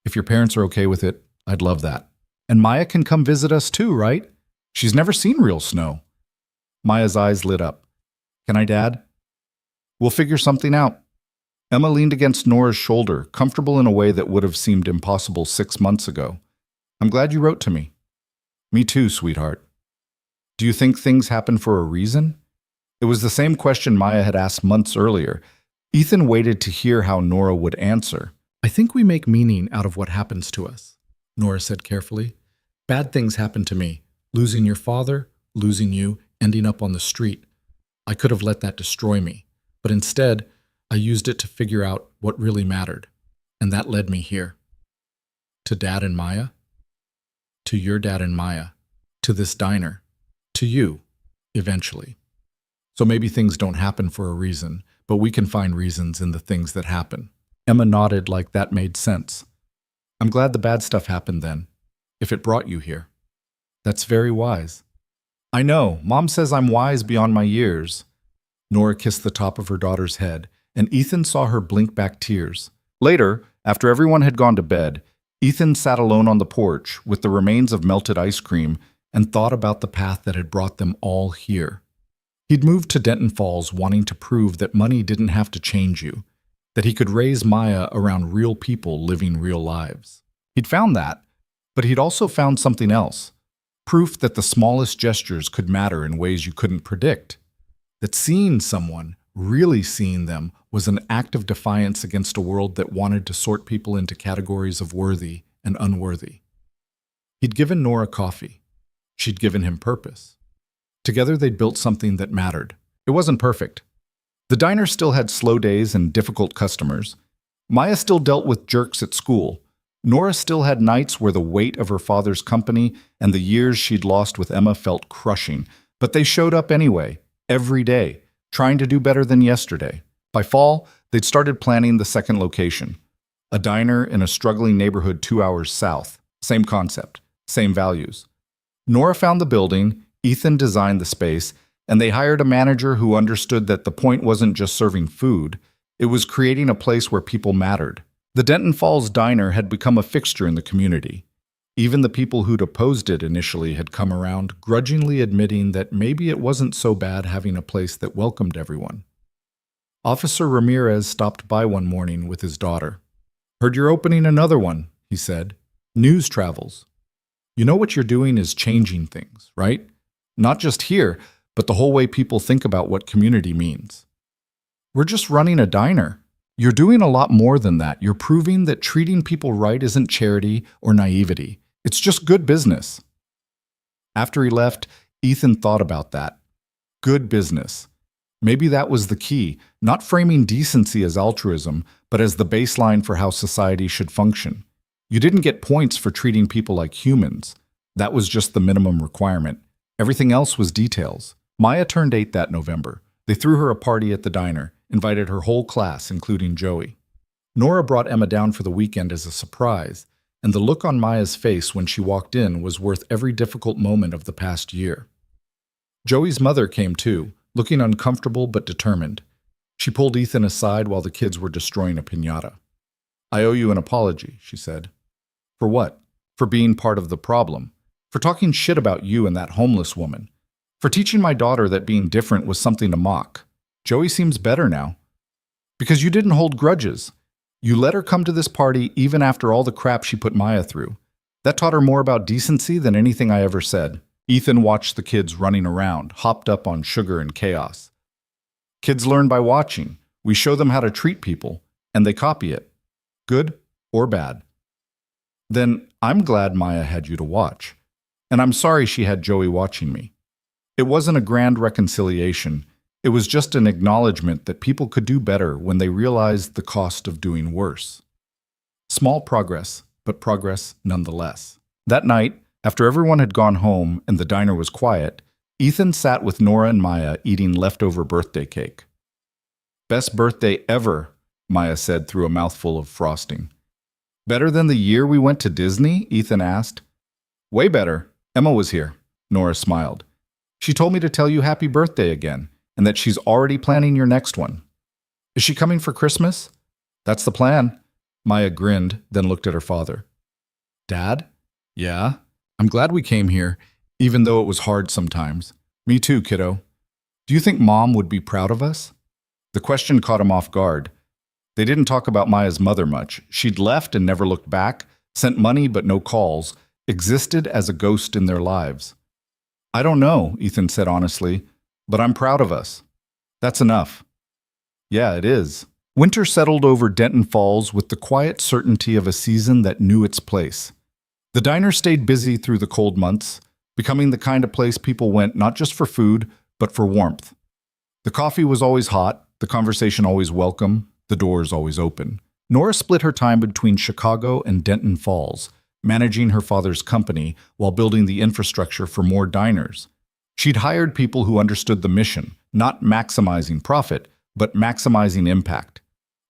If your parents are okay with it, I'd love that. And Maya can come visit us too, right? She's never seen real snow. Maya's eyes lit up. Can I, Dad? We'll figure something out. Emma leaned against Nora's shoulder, comfortable in a way that would have seemed impossible 6 months ago. I'm glad you wrote to me. Me too, sweetheart. Do you think things happen for a reason? It was the same question Maya had asked months earlier. Ethan waited to hear how Nora would answer. I think we make meaning out of what happens to us, Nora said carefully. Bad things happened to me. Losing your father, losing you, ending up on the street. I could have let that destroy me. But instead, I used it to figure out what really mattered. And that led me here. To Dad and Maya? To your dad and Maya. To this diner. To you, eventually. So maybe things don't happen for a reason, but we can find reasons in the things that happen. Emma nodded like that made sense. I'm glad the bad stuff happened then, if it brought you here. That's very wise. I know, Mom says I'm wise beyond my years. Nora kissed the top of her daughter's head, and Ethan saw her blink back tears. Later, after everyone had gone to bed, Ethan sat alone on the porch with the remains of melted ice cream and thought about the path that had brought them all here. He'd moved to Denton Falls wanting to prove that money didn't have to change you, that he could raise Maya around real people living real lives. He'd found that, but he'd also found something else. Proof that the smallest gestures could matter in ways you couldn't predict. That seeing someone, really seeing them, was an act of defiance against a world that wanted to sort people into categories of worthy and unworthy. He'd given Nora coffee. She'd given him purpose. Together they'd built something that mattered. It wasn't perfect. The diner still had slow days and difficult customers. Maya still dealt with jerks at school. Nora still had nights where the weight of her father's company and the years she'd lost with Emma felt crushing. But they showed up anyway, every day, trying to do better than yesterday. By fall, they'd started planning the second location. A diner in a struggling neighborhood 2 hours south. Same concept, same values. Nora found the building, Ethan designed the space, and they hired a manager who understood that the point wasn't just serving food, it was creating a place where people mattered. The Denton Falls Diner had become a fixture in the community. Even the people who'd opposed it initially had come around, grudgingly admitting that maybe it wasn't so bad having a place that welcomed everyone. Officer Ramirez stopped by one morning with his daughter. "Heard you're opening another one," he said. "News travels. You know what you're doing is changing things, right? Not just here, but the whole way people think about what community means." "We're just running a diner." "You're doing a lot more than that. You're proving that treating people right isn't charity or naivety. It's just good business." After he left, Ethan thought about that. Good business. Maybe that was the key, not framing decency as altruism, but as the baseline for how society should function. You didn't get points for treating people like humans. That was just the minimum requirement. Everything else was details. Maya turned 8 that November. They threw her a party at the diner, invited her whole class, including Joey. Nora brought Emma down for the weekend as a surprise, and the look on Maya's face when she walked in was worth every difficult moment of the past year. Joey's mother came too, looking uncomfortable but determined. She pulled Ethan aside while the kids were destroying a piñata. "I owe you an apology," she said. "For what?" "For being part of the problem. For talking shit about you and that homeless woman. For teaching my daughter that being different was something to mock. Joey seems better now. Because you didn't hold grudges. You let her come to this party even after all the crap she put Maya through. That taught her more about decency than anything I ever said." Ethan watched the kids running around, hopped up on sugar and chaos. "Kids learn by watching. We show them how to treat people, and they copy it. Good or bad." "Then I'm glad Maya had you to watch. And I'm sorry she had Joey watching me. It wasn't a grand reconciliation. It was just an acknowledgement that people could do better when they realized the cost of doing worse. Small progress, but progress nonetheless." That night, after everyone had gone home and the diner was quiet, Ethan sat with Nora and Maya eating leftover birthday cake. "Best birthday ever," Maya said through a mouthful of frosting. "Better than the year we went to Disney?" Ethan asked. "Way better. Emma was here," Nora smiled. "She told me to tell you happy birthday again, and that she's already planning your next one." "Is she coming for Christmas?" "That's the plan." Maya grinned, then looked at her father. "Dad?" "Yeah? I'm glad we came here, even though it was hard sometimes." "Me too, kiddo. Do you think Mom would be proud of us?" The question caught him off guard. They didn't talk about Maya's mother much. She'd left and never looked back, sent money but no calls, existed as a ghost in their lives. "I don't know," Ethan said honestly, "but I'm proud of us. That's enough." "Yeah, it is." Winter settled over Denton Falls with the quiet certainty of a season that knew its place. The diner stayed busy through the cold months, becoming the kind of place people went not just for food, but for warmth. The coffee was always hot, the conversation always welcome, the doors always open. Nora split her time between Chicago and Denton Falls, managing her father's company while building the infrastructure for more diners. She'd hired people who understood the mission, not maximizing profit, but maximizing impact.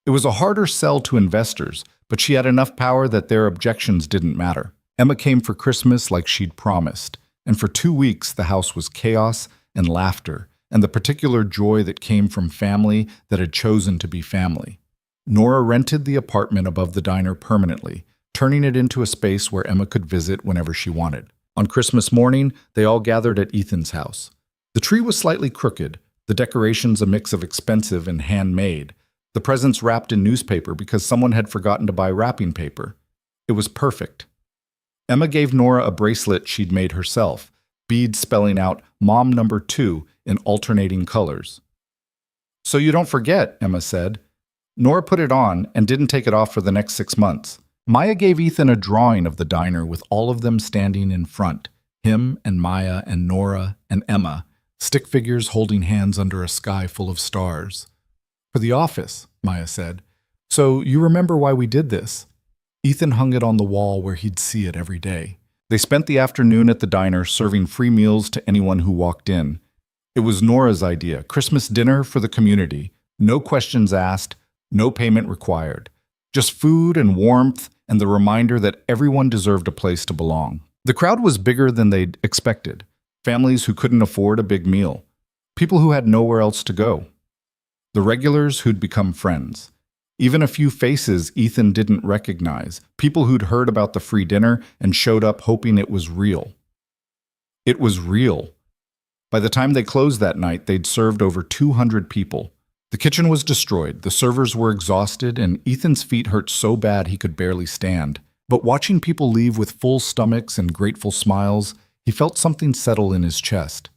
It was a harder sell to investors, but she had enough power that their objections didn't matter. Emma came for Christmas like she'd promised, and for 2 weeks the house was chaos and laughter, and the particular joy that came from family that had chosen to be family. Nora rented the apartment above the diner permanently, turning it into a space where Emma could visit whenever she wanted. On Christmas morning, they all gathered at Ethan's house. The tree was slightly crooked, the decorations a mix of expensive and handmade, the presents wrapped in newspaper because someone had forgotten to buy wrapping paper. It was perfect. Emma gave Nora a bracelet she'd made herself, beads spelling out Mom Number 2 in alternating colors. "So you don't forget," Emma said. Nora put it on and didn't take it off for the next 6 months. Maya gave Ethan a drawing of the diner with all of them standing in front, him and Maya and Nora and Emma, stick figures holding hands under a sky full of stars. "For the office," Maya said. "So you remember why we did this?" Ethan hung it on the wall where he'd see it every day. They spent the afternoon at the diner serving free meals to anyone who walked in. It was Nora's idea, Christmas dinner for the community, no questions asked, no payment required. Just food and warmth and the reminder that everyone deserved a place to belong. The crowd was bigger than they'd expected. Families who couldn't afford a big meal. People who had nowhere else to go. The regulars who'd become friends. Even a few faces Ethan didn't recognize. People who'd heard about the free dinner and showed up hoping it was real. It was real. By the time they closed that night, they'd served over 200 people. The kitchen was destroyed, the servers were exhausted, and Ethan's feet hurt so bad he could barely stand. But watching people leave with full stomachs and grateful smiles, he felt something settle in his chest.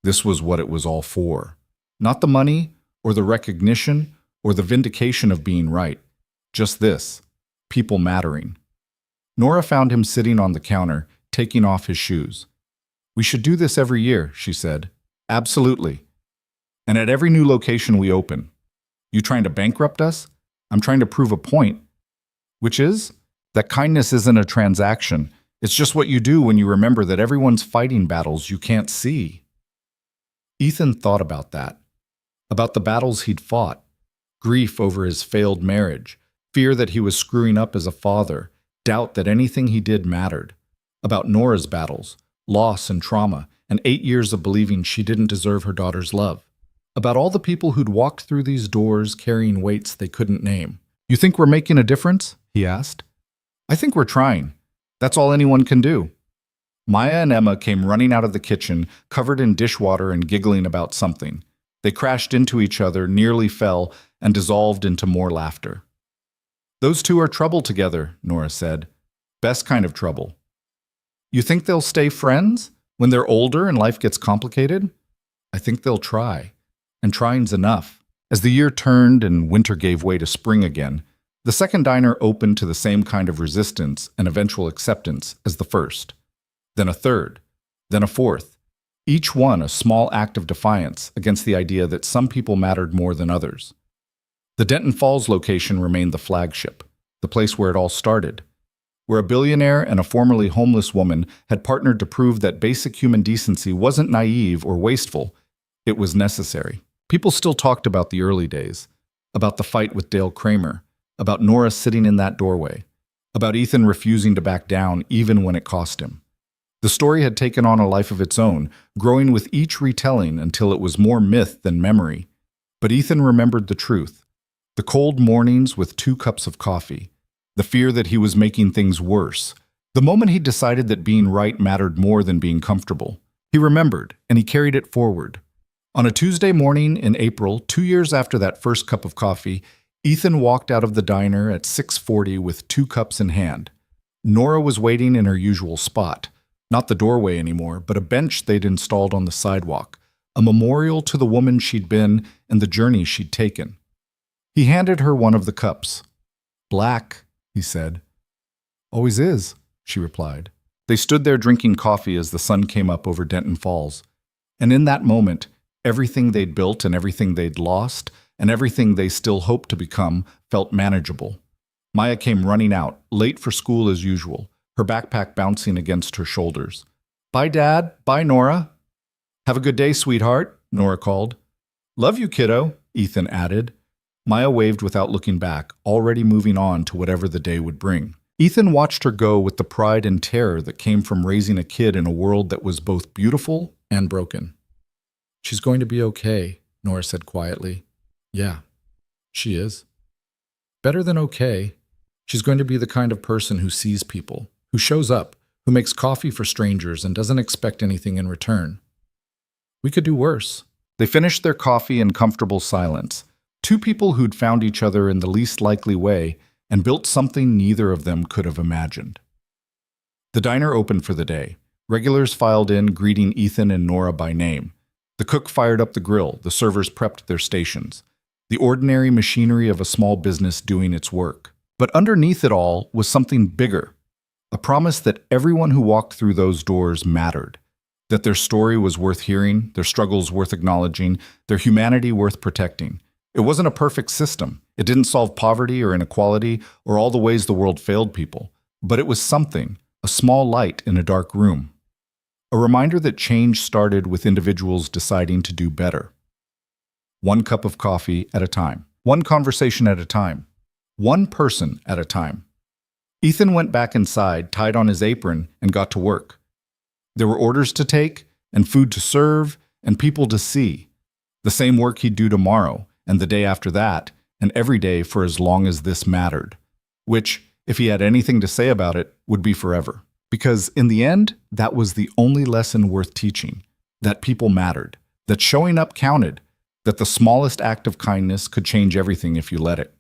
This was what it was all for. Not the money, or the recognition, or the vindication of being right. Just this, people mattering. Nora found him sitting on the counter, taking off his shoes. "We should do this every year," she said. "Absolutely. And at every new location we open. You trying to bankrupt us? I'm trying to prove a point. Which is? That kindness isn't a transaction. It's just what you do when you remember that everyone's fighting battles you can't see." Ethan thought about that. About the battles he'd fought. Grief over his failed marriage. Fear that he was screwing up as a father. Doubt that anything he did mattered. About Nora's battles. Loss and trauma. And 8 years of believing she didn't deserve her daughter's love. About all the people who'd walked through these doors carrying weights they couldn't name. "You think we're making a difference?" he asked. "I think we're trying. That's all anyone can do." Maya and Emma came running out of the kitchen, covered in dishwater and giggling about something. They crashed into each other, nearly fell, and dissolved into more laughter. "Those two are trouble together," Nora said. "Best kind of trouble." "You think they'll stay friends when they're older and life gets complicated?" "I think they'll try. And trying's enough." As the year turned and winter gave way to spring again, the second diner opened to the same kind of resistance and eventual acceptance as the first. Then a third, then a fourth, each one a small act of defiance against the idea that some people mattered more than others. The Denton Falls location remained the flagship, the place where it all started, where a billionaire and a formerly homeless woman had partnered to prove that basic human decency wasn't naive or wasteful, it was necessary. People still talked about the early days, about the fight with Dale Kramer, about Nora sitting in that doorway, about Ethan refusing to back down even when it cost him. The story had taken on a life of its own, growing with each retelling until it was more myth than memory. But Ethan remembered the truth. The cold mornings with 2 cups of coffee, the fear that he was making things worse, the moment he decided that being right mattered more than being comfortable. He remembered, and he carried it forward. On a Tuesday morning in April, 2 years after that first cup of coffee, Ethan walked out of the diner at 6:40 with 2 cups in hand. Nora was waiting in her usual spot, not the doorway anymore, but a bench they'd installed on the sidewalk, a memorial to the woman she'd been and the journey she'd taken. He handed her one of the cups. "Black," he said. "Always is," she replied. They stood there drinking coffee as the sun came up over Denton Falls. And in that moment, everything they'd built and everything they'd lost and everything they still hoped to become felt manageable. Maya came running out, late for school as usual, her backpack bouncing against her shoulders. "Bye, Dad. Bye, Nora." "Have a good day, sweetheart," Nora called. "Love you, kiddo," Ethan added. Maya waved without looking back, already moving on to whatever the day would bring. Ethan watched her go with the pride and terror that came from raising a kid in a world that was both beautiful and broken. "She's going to be okay," Nora said quietly. "Yeah, she is. Better than okay. She's going to be the kind of person who sees people, who shows up, who makes coffee for strangers and doesn't expect anything in return. We could do worse." They finished their coffee in comfortable silence. Two people who'd found each other in the least likely way and built something neither of them could have imagined. The diner opened for the day. Regulars filed in, greeting Ethan and Nora by name. The cook fired up the grill, the servers prepped their stations. The ordinary machinery of a small business doing its work. But underneath it all was something bigger. A promise that everyone who walked through those doors mattered. That their story was worth hearing, their struggles worth acknowledging, their humanity worth protecting. It wasn't a perfect system. It didn't solve poverty or inequality or all the ways the world failed people. But it was something, a small light in a dark room. A reminder that change started with individuals deciding to do better. One cup of coffee at a time. One conversation at a time. One person at a time. Ethan went back inside, tied on his apron, and got to work. There were orders to take, and food to serve, and people to see. The same work he'd do tomorrow, and the day after that, and every day for as long as this mattered. Which, if he had anything to say about it, would be forever. Because in the end, that was the only lesson worth teaching. That people mattered. That showing up counted. That the smallest act of kindness could change everything if you let it.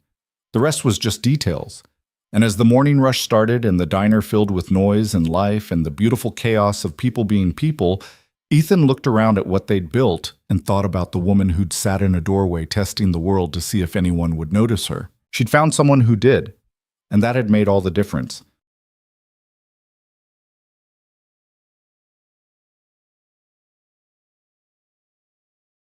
The rest was just details. And as the morning rush started and the diner filled with noise and life and the beautiful chaos of people being people, Ethan looked around at what they'd built and thought about the woman who'd sat in a doorway testing the world to see if anyone would notice her. She'd found someone who did, and that had made all the difference.